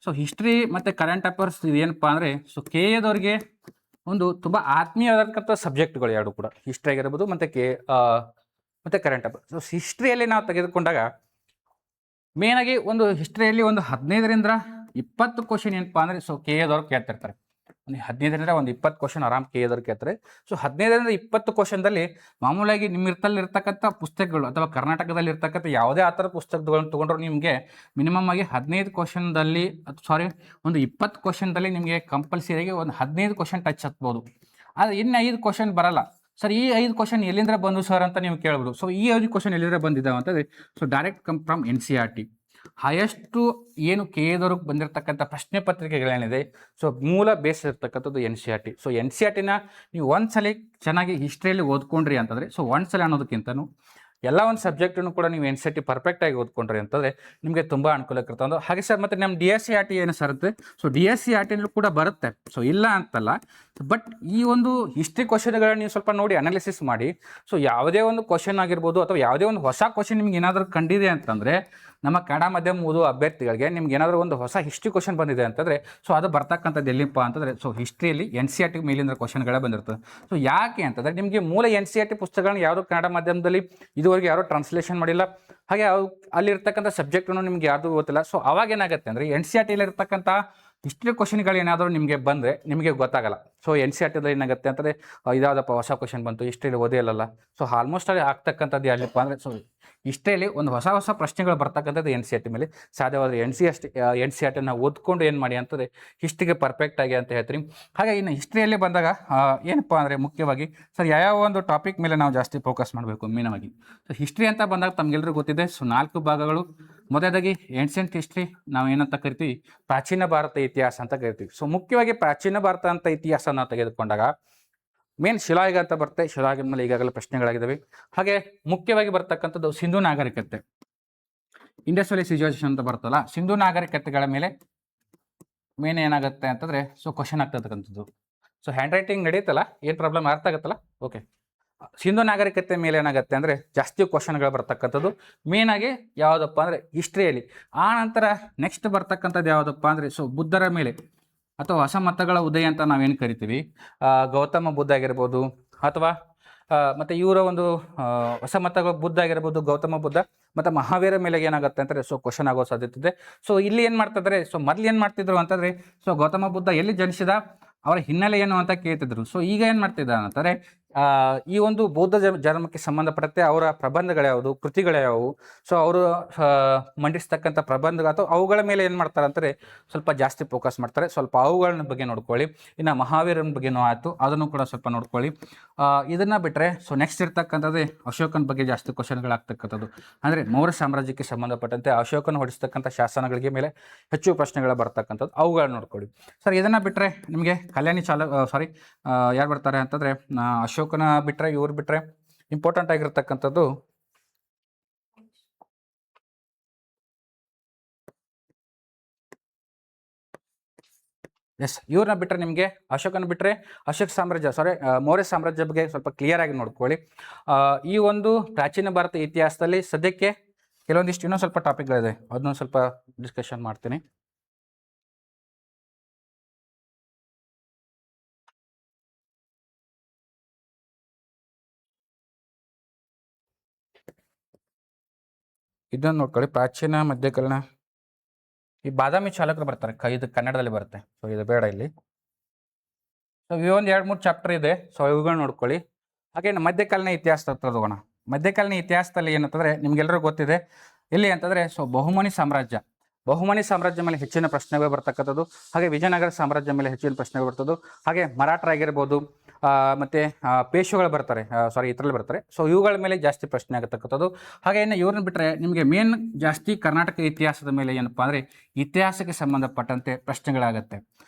ಸೊ ಹಿಸ್ಟ್ರಿ ಮತ್ತು ಕರೆಂಟ್ ಅಫೇರ್ಸ್ ಏನಪ್ಪ ಅಂದರೆ ಸೊ KA ಒಂದು ತುಂಬ ಆತ್ಮೀಯವಾದಂಥ ಸಬ್ಜೆಕ್ಟ್ಗಳು ಎರಡು ಕೂಡ, ಹಿಸ್ಟ್ರಿ ಆಗಿರ್ಬೋದು ಮತ್ತು ಕರೆಂಟ್ ಅಫೇರ್ಸ್. ಸೊ ಹಿಸ್ಟ್ರಿಯಲ್ಲಿ ನಾವು ತೆಗೆದುಕೊಂಡಾಗ ಮೇನಾಗಿ ಒಂದು ಹಿಸ್ಟ್ರಿಯಲ್ಲಿ ಒಂದು 15ರಿಂದ 20 ಕ್ವಶನ್ ಏನಪ್ಪ ಅಂದರೆ ಸೊ KA ಕೇಳ್ತಿರ್ತಾರೆ. ಒಂದು 15ರಿಂದ ಒಂದು 20 ಕ್ವಶನ್ ಆರಾಮ್ ಕೇಳಿದ್ರು ಕೇಳ್ತಾರೆ. ಸೊ 15ರಿಂದ 20 ಕ್ವಶನ್ದಲ್ಲಿ ಮಾಮೂಲಾಗಿ ನಿಮ್ಮ ಇರ್ತಕ್ಕಂಥ ಪುಸ್ತಕಗಳು ಅಥವಾ ಕರ್ನಾಟಕದಲ್ಲಿ ಇರ್ತಕ್ಕಂಥ ಯಾವುದೇ ಆ ಥರ ಪುಸ್ತಕಗಳನ್ನು ತೊಗೊಂಡ್ರು ನಿಮಗೆ ಮಿನಿಮಮ್ ಆಗಿ 15 ಕ್ವಶನ್ದಲ್ಲಿ ಒಂದು 20 ಕ್ವಶನ್ದಲ್ಲಿ ನಿಮಗೆ ಕಂಪಲ್ಸರಿಯಾಗಿ ಒಂದು 15 ಕ್ವಶನ್ ಟಚ್ ಹತ್ಬೋದು. ಆದರೆ ಇನ್ನು 5 ಕ್ವಶನ್ ಬರಲ್ಲ. ಸರ್ ಈ 5 ಕ್ವಶನ್ ಎಲ್ಲಿಂದ ಬಂದು ಸರ್ ಅಂತ ನೀವು ಕೇಳ್ಬೋದು. ಸೊ ಈ 5 ಕ್ವಶನ್ ಎಲ್ಲಿಂದ ಬಂದಿದ್ದಾವೆ ಅಂತಂದರೆ so direct come from NCERT. Highest ಏನು ಕೇಳಿದವ್ರಿಗೆ ಬಂದಿರತಕ್ಕಂಥ ಪ್ರಶ್ನೆ ಪತ್ರಿಕೆಗಳೇನಿದೆ ಸೊ ಮೂಲ ಬೇಸ್ ಇರ್ತಕ್ಕಂಥದ್ದು NCERT. ಸೊ NCERTನ ನೀವು ಒಂದ್ಸಲ ಚೆನ್ನಾಗಿ ಹಿಸ್ಟ್ರಿಯಲ್ಲಿ ಓದ್ಕೊಂಡ್ರಿ ಅಂತಂದರೆ, ಸೊ ಒಂದ್ಸಲ ಅನ್ನೋದಕ್ಕಿಂತನೂ ಎಲ್ಲ ಒಂದು ಸಬ್ಜೆಕ್ಟನ್ನು ಕೂಡ ನೀವು NCERT ಪರ್ಫೆಕ್ಟಾಗಿ ಓದ್ಕೊಂಡ್ರಿ ಅಂತಂದರೆ ನಿಮಗೆ ತುಂಬ ಅನುಕೂಲಕ್ಕಿರ್ತದೆ. ಹಾಗೆ ಸರ್ ಮತ್ತು ನಮ್ಮ DSCERT ಏನು ಸರ್ ಇರುತ್ತೆ, ಸೊ DSCERTನಲ್ಲೂ ಕೂಡ ಬರುತ್ತೆ, ಸೊ ಇಲ್ಲ ಅಂತಲ್ಲ. ಬಟ್ ಈ ಒಂದು ಹಿಸ್ಟ್ರಿ ಕ್ವಶನ್ಗಳನ್ನ ನೀವು ಸ್ವಲ್ಪ ನೋಡಿ ಅನಾಲಿಸಿಸ್ ಮಾಡಿ. ಸೊ ಯಾವುದೇ ಒಂದು ಕ್ವಶನ್ ಆಗಿರ್ಬೋದು ಅಥವಾ ಯಾವುದೇ ಒಂದು ಹೊಸ ಕ್ವಶನ್ ನಿಮ್ಗೆ ಏನಾದರೂ ಕಂಡಿದೆ ಅಂತಂದರೆ, ನಮ್ಮ ಕನ್ನಡ ಮಾಧ್ಯಮ ಓದುವ ಅಭ್ಯರ್ಥಿಗಳಿಗೆ ನಿಮ್ಗೆ ಏನಾದರೂ ಒಂದು ಹೊಸ ಹಿಸ್ಟ್ರಿ ಕ್ವಶನ್ ಬಂದಿದೆ ಅಂತಂದರೆ, ಸೊ ಅದು ಬರ್ತಕ್ಕಂಥದ್ದು ಎಲ್ಲಿಪ್ಪ ಅಂತಂದರೆ ಸೊ ಹಿಸ್ಟ್ರಿಯಲ್ಲಿ NCERT ಮೇಲಿಂದ ಕ್ವಶನ್ಗಳೇ ಬಂದಿರ್ತದೆ. ಸೊ ಯಾಕೆ ಅಂತಂದರೆ ನಿಮಗೆ ಮೂಲ NCERT ಪುಸ್ತಕಗಳನ್ನ ಯಾವುದೋ ಕನ್ನಡ ಮಾಧ್ಯಮದಲ್ಲಿ ಇದುವರೆಗೆ ಯಾರೋ ಟ್ರಾನ್ಸ್ಲೇಷನ್ ಮಾಡಿಲ್ಲ, ಹಾಗೆ ಅಲ್ಲಿರ್ತಕ್ಕಂಥ ಸಬ್ಜೆಕ್ಟನ್ನು ನಿಮ್ಗೆ ಯಾವುದು ಗೊತ್ತಿಲ್ಲ. ಸೊ ಅವಾಗ ಏನಾಗುತ್ತೆ ಅಂದರೆ NCERTಲಿರ್ತಕ್ಕಂಥ ಹಿಸ್ಟ್ರಿ ಕ್ವಶನ್ಗಳು ಏನಾದರೂ ನಿಮಗೆ ಬಂದರೆ ನಿಮಗೆ ಗೊತ್ತಾಗಲ್ಲ. ಸೊ NCERTದಲ್ಲಿ ಏನಾಗುತ್ತೆ ಅಂತಂದರೆ ಇದಾದಪ್ಪ ಹೊಸ ಕ್ವಶನ್ ಬಂತು, ಹಿಸ್ಟ್ರಿಯಲ್ಲಿ ಓದೇ ಇಲ್ಲಲ್ಲ. ಸೊ ಆಲ್ಮೋಸ್ಟ್ ಅಲ್ಲಿ ಆಗ್ತಕ್ಕಂಥದ್ದು ಯಾರಪ್ಪ ಅಂದರೆ ಸೊ ಹಿಸ್ಟ್ರಿಯಲ್ಲಿ ಒಂದು ಹೊಸ ಪ್ರಶ್ನೆಗಳು ಬರ್ತಕ್ಕಂಥದ್ದು NCERT ಮೇಲೆ. ಸಾಧ್ಯವಾದರೆ NCERTನ ಓದ್ಕೊಂಡು ಏನು ಮಾಡಿ ಅಂತಂದರೆ ಹಿಸ್ಟ್ರಿಗೆ ಪರ್ಫೆಕ್ಟಾಗಿ ಅಂತ ಹೇಳ್ತೀನಿ. ಹಾಗೆ ಇನ್ನು ಹಿಸ್ಟ್ರಿಯಲ್ಲಿ ಬಂದಾಗ ಏನಪ್ಪ ಅಂದರೆ ಮುಖ್ಯವಾಗಿ ಸರ್ ಯಾವ ಒಂದು ಟಾಪಿಕ್ ಮೇಲೆ ನಾವು ಜಾಸ್ತಿ ಫೋಕಸ್ ಮಾಡಬೇಕು ಮೇನವಾಗಿ. ಸೊ ಹಿಸ್ಟ್ರಿ ಅಂತ ಬಂದಾಗ ತಮಗೆಲ್ಲರಿಗೂ ಗೊತ್ತಿದೆ. ಸೊ 4 ಭಾಗಗಳು. ಮೊದಲಾಗಿ ಏನ್ಷಿಯಂಟ್ ಹಿಸ್ಟ್ರಿ, ನಾವು ಏನಂತ ಕರಿತೀವಿ, ಪ್ರಾಚೀನ ಭಾರತ ಇತಿಹಾಸ ಅಂತ ಕರಿತೀವಿ. ಸೊ ಮುಖ್ಯವಾಗಿ ಪ್ರಾಚೀನ ಭಾರತ ಅಂತ ಇತಿಹಾಸನ ತೆಗೆದುಕೊಂಡಾಗ ಮೇನ್ ಶಿಲಾಯುಗ ಅಂತ ಬರುತ್ತೆ. ಶಿಲಾಯುಗದ ಮೇಲೆ ಈಗಾಗಲೇ ಪ್ರಶ್ನೆಗಳಾಗಿದ್ದಾವೆ. ಹಾಗೆ ಮುಖ್ಯವಾಗಿ ಬರ್ತಕ್ಕಂಥದ್ದು ಸಿಂಧು ನಾಗರಿಕತೆ, ಇಂಡಸ್ ಸಿಚುವೇಶನ್ ಅಂತ ಬರ್ತಲ್ಲ, ಸಿಂಧು ನಾಗರಿಕತೆಗಳ ಮೇಲೆ ಮೇನ್ ಏನಾಗುತ್ತೆ ಅಂತಂದರೆ ಸೊ ಕ್ವಶನ್ ಆಗ್ತಕ್ಕಂಥದ್ದು. ಸೊ ಹ್ಯಾಂಡ್ ರೈಟಿಂಗ್ ನಡೀತಲ್ಲ, ಏನು ಪ್ರಾಬ್ಲಮ್ ಅರ್ಥ ಆಗುತ್ತಲ್ಲ, ಓಕೆ. ಸಿಂಧು ನಾಗರಿಕತೆ ಮೇಲೆ ಏನಾಗುತ್ತೆ ಅಂದರೆ ಜಾಸ್ತಿ ಕ್ವಶನ್ಗಳು ಬರ್ತಕ್ಕಂಥದ್ದು ಮೇನಾಗಿ ಯಾವುದಪ್ಪ ಅಂದರೆ ಹಿಸ್ಟ್ರಿಯಲ್ಲಿ. ಆ ನಂತರ ನೆಕ್ಸ್ಟ್ ಬರ್ತಕ್ಕಂಥದ್ದು ಯಾವುದಪ್ಪ ಅಂದರೆ ಸೊ ಬುದ್ಧರ ಮೇಲೆ ಅಥವಾ ಹೊಸ ಮತಗಳ ಉದಯ ಅಂತ ನಾವೇನು ಕರಿತೀವಿ, ಗೌತಮ ಬುದ್ಧ ಆಗಿರ್ಬೋದು ಅಥವಾ ಮತ್ತು ಇವರ ಒಂದು ಹೊಸ ಮತಗಳ ಬುದ್ಧ ಆಗಿರ್ಬೋದು, ಗೌತಮ ಬುದ್ಧ ಮತ್ತು ಮಹಾವೀರ ಮೇಲೆ ಏನಾಗುತ್ತೆ ಅಂತಂದರೆ ಸೊ ಕ್ವಶನ್ ಆಗೋ ಸಾಧ್ಯತೆ ಇದೆ. ಸೊ ಇಲ್ಲಿ ಏನು ಮಾಡ್ತಿದ್ದಾರೆ, ಸೊ ಮೊದಲು ಏನು ಮಾಡ್ತಿದ್ರು ಅಂತಂದರೆ ಸೊ ಗೌತಮ ಬುದ್ಧ ಎಲ್ಲಿ ಜನಿಸಿದ, ಅವರ ಹಿನ್ನೆಲೆ ಏನು ಅಂತ ಕೇಳ್ತಿದ್ರು. ಸೊ ಈಗ ಏನು ಮಾಡ್ತಿದ್ದಾರೆ ಅಂತಾರೆ, ಈ ಒಂದು ಬೌದ್ಧ ಜನ್ಮಕ್ಕೆ ಸಂಬಂಧಪಟ್ಟಂತೆ ಅವರ ಪ್ರಬಂಧಗಳ್ಯಾವುದು, ಕೃತಿಗಳ್ಯಾವು, ಸೊ ಅವರು ಮಂಡಿಸ್ತಕ್ಕಂಥ ಪ್ರಬಂಧ ಅಥವಾ ಅವುಗಳ ಮೇಲೆ ಏನು ಮಾಡ್ತಾರೆ ಅಂತಾರೆ ಸ್ವಲ್ಪ ಜಾಸ್ತಿ ಫೋಕಸ್ ಮಾಡ್ತಾರೆ. ಸ್ವಲ್ಪ ಅವುಗಳ ಬಗ್ಗೆ ನೋಡ್ಕೊಳ್ಳಿ. ಇನ್ನು ಮಹಾವೀರನ ಬಗ್ಗೆನೂ ಆಯಿತು, ಅದನ್ನು ಕೂಡ ಸ್ವಲ್ಪ ನೋಡ್ಕೊಳ್ಳಿ. ಇದನ್ನು ಬಿಟ್ಟರೆ ಸೊ ನೆಕ್ಸ್ಟ್ ಇರ್ತಕ್ಕಂಥದ್ದೇ ಅಶೋಕನ ಬಗ್ಗೆ ಜಾಸ್ತಿ ಕ್ವಶನ್ಗಳಾಗ್ತಕ್ಕಂಥದ್ದು. ಅಂದರೆ ಮೌರ್ಯ ಸಾಮ್ರಾಜ್ಯಕ್ಕೆ ಸಂಬಂಧಪಟ್ಟಂತೆ ಅಶೋಕನ ಹೊಡಿಸ್ತಕ್ಕಂಥ ಶಾಸನಗಳಿಗೆ ಮೇಲೆ ಹೆಚ್ಚು ಪ್ರಶ್ನೆಗಳು ಬರ್ತಕ್ಕಂಥದ್ದು, ಅವುಗಳನ್ನ ನೋಡ್ಕೊಳ್ಳಿ. ಸರ್ ಇದನ್ನು ಬಿಟ್ಟರೆ ನಿಮಗೆ ಕಲ್ಯಾಣಿ ಯಾರು ಬರ್ತಾರೆ ಅಂತಂದರೆ ಅಶೋಕನ ಬಿಟ್ಟರೆ ಇವ್ರು ಬಿಟ್ಟರೆ ಇಂಪಾರ್ಟೆಂಟ್ ಆಗಿರ್ತಕ್ಕಂಥದ್ದು ಇವ್ರನ್ನ ಬಿಟ್ಟರೆ ನಿಮಗೆ ಅಶೋಕನ ಬಿಟ್ಟರೆ ಮೌರ್ಯ ಸಾಮ್ರಾಜ್ಯ ಬಗ್ಗೆ ಸ್ವಲ್ಪ ಕ್ಲಿಯರ್ ಆಗಿ ನೋಡ್ಕೊಳ್ಳಿ. ಈ ಒಂದು ಪ್ರಾಚೀನ ಭಾರತ ಇತಿಹಾಸದಲ್ಲಿ ಸದ್ಯಕ್ಕೆ ಕೆಲವೊಂದಿಷ್ಟು ಇನ್ನೂ ಸ್ವಲ್ಪ ಟಾಪಿಕ್ಗಳಿದೆ, ಅದನ್ನು ಸ್ವಲ್ಪ ಡಿಸ್ಕಷನ್ ಮಾಡ್ತೀನಿ. ಇದನ್ನು ನೋಡ್ಕೊಳ್ಳಿ. ಪ್ರಾಚೀನ ಮಧ್ಯಕಾಲೀನ ಈ ಬಾದಾಮಿ ಚಾಲಕರು ಬರ್ತಾರೆ, ಇದು ಕನ್ನಡದಲ್ಲಿ ಬರುತ್ತೆ. ಸೊ ಇದು ಬೇಡ ಇಲ್ಲಿ. ಸೊ ಇವೊಂದು 2-3 ಚಾಪ್ಟರ್ ಇದೆ. ಸೊ ಇವುಗಳನ್ನ ನೋಡ್ಕೊಳ್ಳಿ. ಹಾಗೆ ಮಧ್ಯಕಾಲೀನ ಇತಿಹಾಸ ತಗೋಣ. ಮಧ್ಯಕಾಲೀನ ಇತಿಹಾಸದಲ್ಲಿ ಏನಂತಂದರೆ ನಿಮ್ಗೆಲ್ಲರೂ ಗೊತ್ತಿದೆ, ಎಲ್ಲಿ ಅಂತಂದರೆ ಸೊ ಬಹುಮನಿ ಸಾಮ್ರಾಜ್ಯ ಮೇಲೆ ಹೆಚ್ಚಿನ ಪ್ರಶ್ನೆಗಳು ಬರ್ತಕ್ಕಂಥದ್ದು. ಹಾಗೆ ವಿಜಯನಗರ ಸಾಮ್ರಾಜ್ಯ ಮೇಲೆ ಹೆಚ್ಚಿನ ಪ್ರಶ್ನೆಗಳು ಬರ್ತದ್ದು. ಹಾಗೆ ಮರಾಠರಾಗಿರ್ಬೋದು ಮತ್ತು ಪೇಶ್ವೆಗಳು ಬರ್ತಾರೆ, ಇದರಲ್ಲಿ ಬರ್ತಾರೆ. ಸೊ ಇವುಗಳ ಮೇಲೆ ಜಾಸ್ತಿ ಪ್ರಶ್ನೆ ಆಗತಕ್ಕಂಥದ್ದು. ಹಾಗೆ ಇನ್ನು ಇವ್ರನ್ನ ಬಿಟ್ಟರೆ ನಿಮಗೆ ಮೇನ್ ಜಾಸ್ತಿ ಕರ್ನಾಟಕ ಇತಿಹಾಸದ ಮೇಲೆ ಏನಪ್ಪ ಅಂದರೆ ಇತಿಹಾಸಕ್ಕೆ ಸಂಬಂಧಪಟ್ಟಂತೆ ಪ್ರಶ್ನೆಗಳಾಗುತ್ತೆ.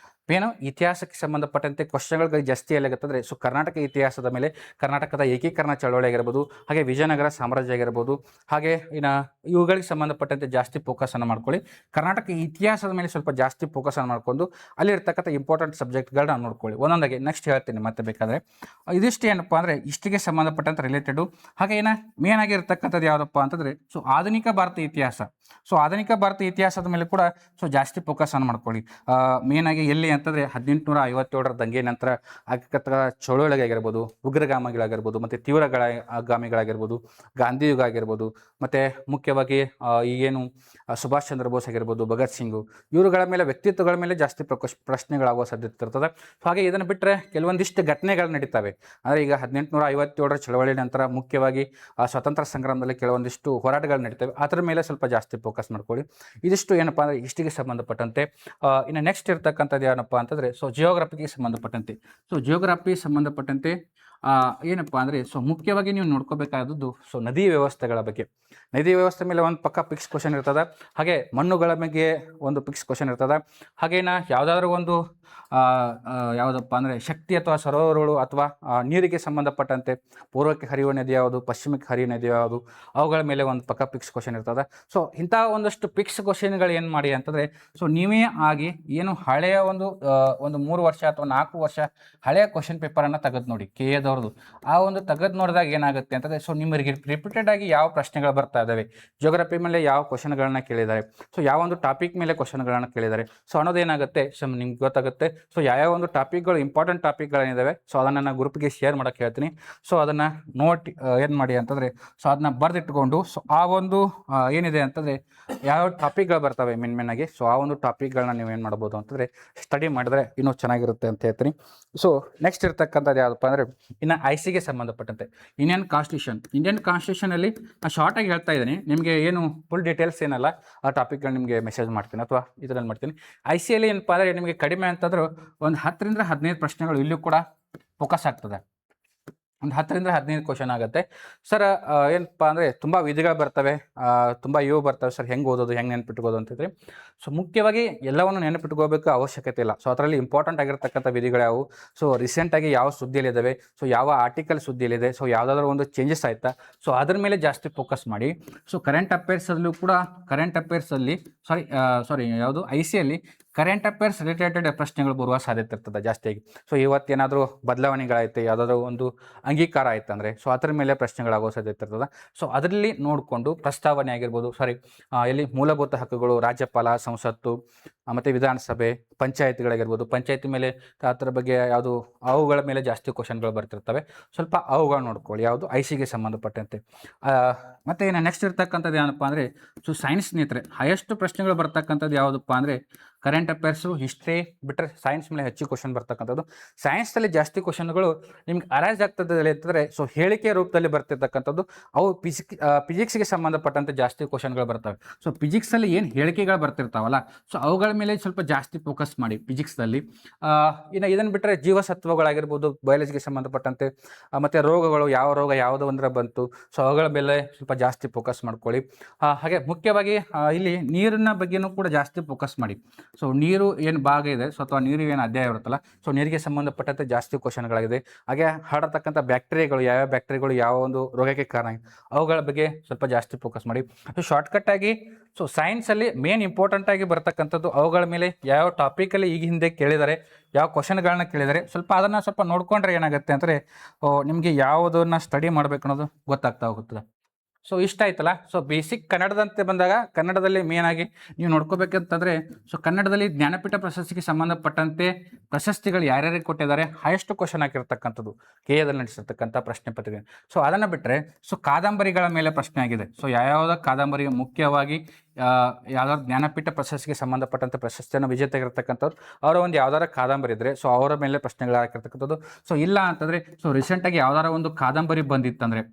ಏನು ಇತಿಹಾಸಕ್ಕೆ ಸಂಬಂಧಪಟ್ಟಂತೆ ಕ್ವಶನ್ಗಳು ಜಾಸ್ತಿ ಎಲ್ಲಾಗುತ್ತಂದರೆ ಸೊ ಕರ್ನಾಟಕ ಇತಿಹಾಸದ ಮೇಲೆ, ಕರ್ನಾಟಕದ ಏಕೀಕರಣ ಚಳವಳಿ ಆಗಿರ್ಬೋದು, ಹಾಗೆ ವಿಜಯನಗರ ಸಾಮ್ರಾಜ್ಯ ಆಗಿರ್ಬೋದು, ಹಾಗೆ ಇನ್ನು ಇವುಗಳಿಗೆ ಸಂಬಂಧಪಟ್ಟಂತೆ ಜಾಸ್ತಿ ಫೋಕಸನ್ನು ಮಾಡ್ಕೊಳ್ಳಿ. ಕರ್ನಾಟಕ ಇತಿಹಾಸದ ಮೇಲೆ ಸ್ವಲ್ಪ ಜಾಸ್ತಿ ಫೋಕಸನ್ನು ಮಾಡ್ಕೊಂಡು ಅಲ್ಲಿರ್ತಕ್ಕಂಥ ಇಂಪಾರ್ಟೆಂಟ್ ಸಬ್ಜೆಕ್ಟ್ಗಳನ್ನ ನೋಡ್ಕೊಳ್ಳಿ. ಒಂದೊಂದಾಗಿ ನೆಕ್ಸ್ಟ್ ಹೇಳ್ತೀನಿ ಮತ್ತೆ ಬೇಕಾದರೆ. ಇದಿಷ್ಟು ಏನಪ್ಪ ಅಂದರೆ ಇಷ್ಟಿಗೆ ಸಂಬಂಧಪಟ್ಟಂತೆ ರಿಲೇಟೆಡು. ಹಾಗೆ ಏನು ಮೇನ್ ಆಗಿರ್ತಕ್ಕಂಥದ್ದು ಯಾವುದಪ್ಪ ಅಂತಂದರೆ ಸೊ ಆಧುನಿಕ ಭಾರತ ಇತಿಹಾಸ. ಸೊ ಆಧುನಿಕ ಭಾರತ ಇತಿಹಾಸದ ಮೇಲೆ ಕೂಡ ಸೊ ಜಾಸ್ತಿ ಫೋಕಸನ್ನು ಮಾಡ್ಕೊಳ್ಳಿ. ಮೇನಾಗಿ ಎಲ್ಲಿ ಅಂತಂದರೆ 1857 ದಂಗೆ ನಂತರ ಆಗತಕ್ಕ ಚಳುವಳಿಗಾಗಿರ್ಬೋದು, ಉಗ್ರಗಾಮಿಗಳಾಗಿರ್ಬೋದು, ಮತ್ತು ಗಾಮಿಗಳಾಗಿರ್ಬೋದು, ಗಾಂಧಿ ಯುಗ ಆಗಿರ್ಬೋದು, ಮತ್ತು ಮುಖ್ಯವಾಗಿ ಈಗೇನು ಸುಭಾಷ್ ಚಂದ್ರ ಬೋಸ್ ಆಗಿರ್ಬೋದು, ಭಗತ್ ಸಿಂಗು, ಇವರುಗಳ ಮೇಲೆ ವ್ಯಕ್ತಿತ್ವಗಳ ಮೇಲೆ ಜಾಸ್ತಿ ಪ್ರಶ್ನೆಗಳಾಗುವ ಸಾಧ್ಯತೆ ಇರ್ತದೆ. ಸೊ ಹಾಗೆ ಇದನ್ನು ಬಿಟ್ಟರೆ ಕೆಲವೊಂದಿಷ್ಟು ಘಟನೆಗಳು ನಡೀತವೆ. ಅಂದರೆ ಈಗ 1857 ಚಳವಳಿ ನಂತರ ಮುಖ್ಯವಾಗಿ ಸ್ವಾತಂತ್ರ್ಯ ಸಂಗ್ರಾಮದಲ್ಲಿ ಕೆಲವೊಂದಿಷ್ಟು ಹೋರಾಟಗಳು ನಡೀತವೆ. ಅದರ ಮೇಲೆ ಸ್ವಲ್ಪ ಜಾಸ್ತಿ ಫೋಕಸ್ ಮಾಡ್ಕೊಳ್ಳಿ. ಇದಿಷ್ಟು ಏನಪ್ಪ ಅಂದರೆ ಹಿಸ್ಟ್ರಿಗೆ ಸಂಬಂಧಪಟ್ಟಂತೆ. ಇನ್ನು ನೆಕ್ಸ್ಟ್ ಇರ್ತಕ್ಕಂಥದ್ದು ಏನಪ್ಪ ಅಂತಂದರೆ ಜಿಯೋಗ್ರಫಿಗೆ ಸಂಬಂಧಪಟ್ಟಂತೆ. ಜಿಯೋಗ್ರಫಿ ಸಂಬಂಧಪಟ್ಟಂತೆ ಏನಪ್ಪ ಅಂದರೆ ಮುಖ್ಯವಾಗಿ ನೀವು ನೋಡ್ಕೋಬೇಕಾದದ್ದು ನದಿ ವ್ಯವಸ್ಥೆಗಳ ಬಗ್ಗೆ. ನದಿ ವ್ಯವಸ್ಥೆ ಮೇಲೆ ಒಂದು ಪಕ್ಕ ಪಿಕ್ಸ್ ಕ್ವಶನ್ ಇರ್ತದೆ. ಹಾಗೆ ಮಣ್ಣುಗಳ ಬಗ್ಗೆ ಒಂದು ಪಿಕ್ಸ್ ಕ್ವಶನ್ ಇರ್ತದೆ. ಹಾಗೇನ ಯಾವುದಾದ್ರೂ ಒಂದು ಯಾವುದಪ್ಪ ಅಂದರೆ ಶಕ್ತಿ ಅಥವಾ ಸರೋವರಗಳು ಅಥವಾ ನೀರಿಗೆ ಸಂಬಂಧಪಟ್ಟಂತೆ ಪೂರ್ವಕ್ಕೆ ಹರಿಯುವ ನದಿ ಯಾವುದು, ಪಶ್ಚಿಮಕ್ಕೆ ಹರಿಯುವ ನದಿ ಯಾವುದು, ಅವುಗಳ ಮೇಲೆ ಒಂದು ಪಕ್ಕ ಪಿಕ್ಸ್ ಕ್ವಶನ್ ಇರ್ತದೆ. ಸೊ ಇಂಥ ಒಂದಷ್ಟು ಪಿಕ್ಸ್ ಕ್ವಶನ್ಗಳು ಏನು ಮಾಡಿ ಅಂತಂದರೆ ನೀವೇ ಆಗಿ ಏನು ಹಳೆಯ ಒಂದು 3 ವರ್ಷ ಅಥವಾ 4 ವರ್ಷ ಹಳೆಯ ಕ್ವಶನ್ ಪೇಪರನ್ನು ತೆಗೆದು ನೋಡಿ, ಕೆ ಎದವ್ರದ್ದು. ಆ ಒಂದು ತೆಗೆದು ನೋಡಿದಾಗ ಏನಾಗುತ್ತೆ ಅಂತಂದರೆ ನಿಮಗೆ ರಿಪೀಟೆಡ್ ಆಗಿ ಯಾವ ಪ್ರಶ್ನೆಗಳು ಬರ್ತಾ ಇದ್ದಾವೆ, ಜಿಯೋಗ್ರಫಿ ಮೇಲೆ ಯಾವ ಕ್ವಶನ್ಗಳನ್ನ ಕೇಳಿದ್ದಾರೆ, ಯಾವ ಒಂದು ಟಾಪಿಕ್ ಮೇಲೆ ಕ್ವಶನ್ಗಳನ್ನು ಕೇಳಿದ್ದಾರೆ, ಅನ್ನೋದೇನಾಗುತ್ತೆ ನಿಮ್ಗೆ ಗೊತ್ತಾಗುತ್ತೆ. ಯಾವ್ಯಾವ ಒಂದು ಟಾಪಿಕ್ಗಳು ಇಂಪಾರ್ಟೆಂಟ್ ಟಾಪಿಕ್ಗಳೇನಿದ್ದಾವೆ ಅದನ್ನು ನಾನು ಗ್ರೂಪ್ಗೆ ಶೇರ್ ಮಾಡೋಕ್ಕೆ ಹೇಳ್ತೀನಿ. ಅದನ್ನು ಏನು ಮಾಡಿ ಅಂತಂದರೆ ಅದನ್ನ ಬರೆದಿಟ್ಕೊಂಡು ಆ ಒಂದು ಏನಿದೆ ಅಂತಂದರೆ ಯಾವ ಟಾಪಿಕ್ಗಳು ಬರ್ತವೆ ಮೇನಾಗಿ ಆ ಒಂದು ಟಾಪಿಕ್ಗಳನ್ನ ನೀವು ಏನು ಮಾಡ್ಬೋದು ಅಂತಂದರೆ ಸ್ಟಡಿ ಮಾಡಿದ್ರೆ ಇನ್ನೂ ಚೆನ್ನಾಗಿರುತ್ತೆ ಅಂತ ಹೇಳ್ತೀನಿ. ನೆಕ್ಸ್ಟ್ ಇರ್ತಕ್ಕಂಥದ್ದು ಯಾವುದಪ್ಪ ಅಂದರೆ ಇನ್ನು IC ಸಂಬಂಧಪಟ್ಟಂತೆ ಇಂಡಿಯನ್ ಕಾನ್ಸ್ಟಿಟ್ಯೂಷನಲ್ಲಿ ಶಾರ್ಟಾಗಿ ಹೇಳ್ತಾ ಇದ್ದೀನಿ. ನಿಮಗೆ ಏನು ಫುಲ್ ಡೀಟೇಲ್ಸ್ ಏನಲ್ಲ, ಆ ಟಾಪಿಕ್ಗಳು ನಿಮಗೆ ಮೆಸೇಜ್ ಮಾಡ್ತೀನಿ ಅಥವಾ ಇದರಲ್ಲಿ ಮಾಡ್ತೀನಿ. ICಯಲ್ಲಿ ಏನಪ್ಪ ಅಂದರೆ ನಿಮಗೆ ಕಡಿಮೆ ಅಂತಂದ್ರೆ ಒಂದು 10 ರಿಂದ 15 ಪ್ರಶ್ನೆಗಳು ಇಲ್ಲೂ ಕೂಡ ಫೋಕಸ್ ಆಗ್ತದೆ. ಒಂದು 10 ರಿಂದ 15 ಕ್ವಶನ್ ಆಗುತ್ತೆ. ಸರ್ ಏನಪ್ಪ ಅಂದರೆ ತುಂಬ ವಿಧಿಗಳು ಬರ್ತವೆ, ತುಂಬ ಬರ್ತವೆ ಸರ್, ಹೆಂಗೆ ಓದೋದು, ಹೆಂಗೆ ನೆನಪಿಟ್ಕೋದು ಅಂತಿದ್ರೆ ಮುಖ್ಯವಾಗಿ ಎಲ್ಲವನ್ನು ನೆನಪಿಟ್ಕೋಬೇಕು ಅವಶ್ಯಕತೆ ಇಲ್ಲ. ಅದರಲ್ಲಿ ಇಂಪಾರ್ಟೆಂಟ್ ಆಗಿರ್ತಕ್ಕಂಥ ವಿಧಿಗಳು ಯಾವುವು, ರೀಸೆಂಟಾಗಿ ಯಾವ ಸುದ್ದಿಯಲ್ಲಿದ್ದಾವೆ, ಯಾವ ಆರ್ಟಿಕಲ್ ಸುದ್ದಿಯಲ್ಲಿದೆ, ಯಾವುದಾದ್ರೂ ಒಂದು ಚೇಂಜಸ್ ಆಯಿತಾ, ಅದ್ರ ಮೇಲೆ ಜಾಸ್ತಿ ಫೋಕಸ್ ಮಾಡಿ. ಕರೆಂಟ್ ಅಫೇರ್ಸಲ್ಲೂ ಕೂಡ ಯಾವುದು ICಯಲ್ಲಿ ಕರೆಂಟ್ ಅಫೇರ್ಸ್ ರಿಲೇಟೆಡ್ ಪ್ರಶ್ನೆಗಳು ಬರುವ ಸಾಧ್ಯತೆ ಇರ್ತದೆ ಜಾಸ್ತಿಯಾಗಿ. ಇವತ್ತೇನಾದರೂ ಬದಲಾವಣೆಗಳಾಯ್ತು, ಯಾವುದಾದ್ರೂ ಒಂದು ಅಂಗೀಕಾರ ಆಯ್ತು ಅಂದರೆ ಅದರ ಮೇಲೆ ಪ್ರಶ್ನೆಗಳಾಗೋ ಸಾಧ್ಯತೆ ಇರ್ತದೆ. ಅದರಲ್ಲಿ ನೋಡಿಕೊಂಡು ಪ್ರಸ್ತಾವನೆ ಆಗಿರ್ಬೋದು, ಎಲ್ಲಿ ಮೂಲಭೂತ ಹಕ್ಕುಗಳು, ರಾಜ್ಯಪಾಲ, ಸಂಸತ್ತು, ಮತ್ತು ವಿಧಾನಸಭೆ, ಪಂಚಾಯತ್ಗಳಾಗಿರ್ಬೋದು, ಪಂಚಾಯತಿ ಮೇಲೆ ಅದರ ಬಗ್ಗೆ ಯಾವುದು ಅವುಗಳ ಮೇಲೆ ಜಾಸ್ತಿ ಕ್ವಶನ್ಗಳು ಬರ್ತಿರ್ತವೆ. ಸ್ವಲ್ಪ ಅವುಗಳು ನೋಡ್ಕೊಳ್ಳಿ, ಯಾವುದು ICಗೆ ಸಂಬಂಧಪಟ್ಟಂತೆ. ಮತ್ತು ಇನ್ನು ನೆಕ್ಸ್ಟ್ ಇರ್ತಕ್ಕಂಥದ್ದು ಏನಪ್ಪ ಅಂದರೆ ಸೈನ್ಸ್ ಸ್ನೇಹಿತರೆ ಹೈಯೆಸ್ಟ್ ಪ್ರಶ್ನೆಗಳು ಬರ್ತಕ್ಕಂಥದ್ದು ಯಾವುದಪ್ಪ ಅಂದರೆ ಕರೆಂಟ್ ಅಫೇರ್ಸು, ಹಿಸ್ಟ್ರಿ ಬಿಟ್ಟರೆ ಸೈನ್ಸ್ ಮೇಲೆ ಹೆಚ್ಚು ಕ್ವಶನ್ ಬರ್ತಕ್ಕಂಥದ್ದು. ಸೈನ್ಸಲ್ಲಿ ಜಾಸ್ತಿ ಕ್ವಶನ್ಗಳು ನಿಮ್ಗೆ ಅರೈಸ್ ಆಗ್ತದೆ ಅಂತಂದರೆ ಹೇಳಿಕೆ ರೂಪದಲ್ಲಿ ಬರ್ತಿರ್ತಕ್ಕಂಥದ್ದು. ಅವು ಫಿಸಿಕ್ಸ್ಗೆ ಸಂಬಂಧಪಟ್ಟಂತೆ ಜಾಸ್ತಿ ಕ್ವಶನ್ಗಳು ಬರ್ತವೆ. ಫಿಸಿಕ್ಸಲ್ಲಿ ಏನು ಹೇಳಿಕೆಗಳು ಬರ್ತಿರ್ತಾವಲ್ಲ ಅವುಗಳ ಮೇಲೆ ಸ್ವಲ್ಪ ಜಾಸ್ತಿ ಫೋಕಸ್ ಮಾಡಿ ಫಿಸಿಕ್ಸ್ದಲ್ಲಿ. ಇನ್ನು ಇದನ್ನು ಬಿಟ್ಟರೆ ಜೀವಸತ್ವಗಳಾಗಿರ್ಬೋದು, ಬಯಾಲಜಿಗೆ ಸಂಬಂಧಪಟ್ಟಂತೆ, ಮತ್ತು ರೋಗಗಳು, ಯಾವ ರೋಗ ಯಾವುದು ಅಂದ್ರೆ ಬಂತು, ಅವುಗಳ ಮೇಲೆ ಸ್ವಲ್ಪ ಜಾಸ್ತಿ ಫೋಕಸ್ ಮಾಡ್ಕೊಳ್ಳಿ. ಹಾಗೆ ಮುಖ್ಯವಾಗಿ ಇಲ್ಲಿ ನೀರಿನ ಬಗ್ಗೆನೂ ಕೂಡ ಜಾಸ್ತಿ ಫೋಕಸ್ ಮಾಡಿ. ನೀರು ಏನು ಭಾಗ ಇದೆ ಅಥವಾ ನೀರು ಏನು ಅಧ್ಯಾಯ ಇರುತ್ತಲ್ಲ ನೀರಿಗೆ ಸಂಬಂಧಪಟ್ಟಂತೆ ಜಾಸ್ತಿ ಕ್ವಶನ್ಗಳಾಗಿದೆ. ಹಾಗೆ ಹರಡತಕ್ಕಂಥ ಬ್ಯಾಕ್ಟೀರಿಯಾಗಳು, ಯಾವ್ಯಾವ ಬ್ಯಾಕ್ಟೀರಿಯಾಗಳು ಯಾವ ಒಂದು ರೋಗಕ್ಕೆ ಕಾರಣ ಅವುಗಳ ಬಗ್ಗೆ ಸ್ವಲ್ಪ ಜಾಸ್ತಿ ಫೋಕಸ್ ಮಾಡಿ. ಶಾರ್ಟ್ಕಟ್ ಆಗಿ ಸೈನ್ಸಲ್ಲಿ ಮೇನ್ ಇಂಪಾರ್ಟೆಂಟ್ ಆಗಿ ಬರ್ತಕ್ಕಂಥದ್ದು ಅವುಗಳ ಮೇಲೆ ಯಾವ ಟಾಪಿಕಲ್ಲಿ ಈಗ ಹಿಂದೆ ಕೇಳಿದ್ದಾರೆ, ಯಾವ ಕ್ವಶನ್ಗಳನ್ನ ಕೇಳಿದ್ದಾರೆ, ಅದನ್ನು ಸ್ವಲ್ಪ ನೋಡ್ಕೊಂಡ್ರೆ ಏನಾಗುತ್ತೆ ಅಂದರೆ ನಿಮಗೆ ಯಾವುದನ್ನು ಸ್ಟಡಿ ಮಾಡಬೇಕು ಅನ್ನೋದು ಗೊತ್ತಾಗ್ತಾ ಹೋಗುತ್ತದೆ. ಇಷ್ಟ ಆಯ್ತಲ್ಲ. ಬೇಸಿಕ್ ಕನ್ನಡದಂತೆ ಬಂದಾಗ ಕನ್ನಡದಲ್ಲಿ ಮೇನಾಗಿ ನೀವು ನೋಡ್ಕೋಬೇಕಂತಂದರೆ ಕನ್ನಡದಲ್ಲಿ ಜ್ಞಾನಪೀಠ ಪ್ರಶಸ್ತಿಗೆ ಸಂಬಂಧಪಟ್ಟಂತೆ ಪ್ರಶಸ್ತಿಗಳು ಯಾರ್ಯಾರಿಗೆ ಕೊಟ್ಟಿದ್ದಾರೆ, ಹೈಯೆಸ್ಟ್ ಕ್ವಶನ್ ಹಾಕಿರ್ತಕ್ಕಂಥದ್ದು KAದಲ್ಲಿ ನಡೆಸಿರ್ತಕ್ಕಂಥ ಪ್ರಶ್ನೆ ಪತ್ರಿಕೆ. ಅದನ್ನು ಬಿಟ್ಟರೆ ಕಾದಂಬರಿಗಳ ಮೇಲೆ ಪ್ರಶ್ನೆ ಆಗಿದೆ. ಯಾವ್ಯಾವ ಕಾದಂಬರಿ ಮುಖ್ಯವಾಗಿ ಯಾವ್ದಾದ್ರು ಜ್ಞಾನಪೀಠ ಪ್ರಶಸ್ತಿಗೆ ಸಂಬಂಧಪಟ್ಟಂತೆ ಪ್ರಶಸ್ತಿಯನ್ನು ವಿಜೇತಗಿರ್ತಕ್ಕಂಥವ್ರು ಅವರ ಒಂದು ಯಾವ್ದಾರ ಕಾದಂಬರಿ ಇದ್ದರೆ ಅವರ ಮೇಲೆ ಪ್ರಶ್ನೆಗಳು ಹಾಕಿರ್ತಕ್ಕಂಥದ್ದು. ಇಲ್ಲ ಅಂತಂದರೆ ರೀಸೆಂಟಾಗಿ ಯಾವ್ದಾರ ಒಂದು ಕಾದಂಬರಿ ಬಂದಿತ್ತಂದರೆ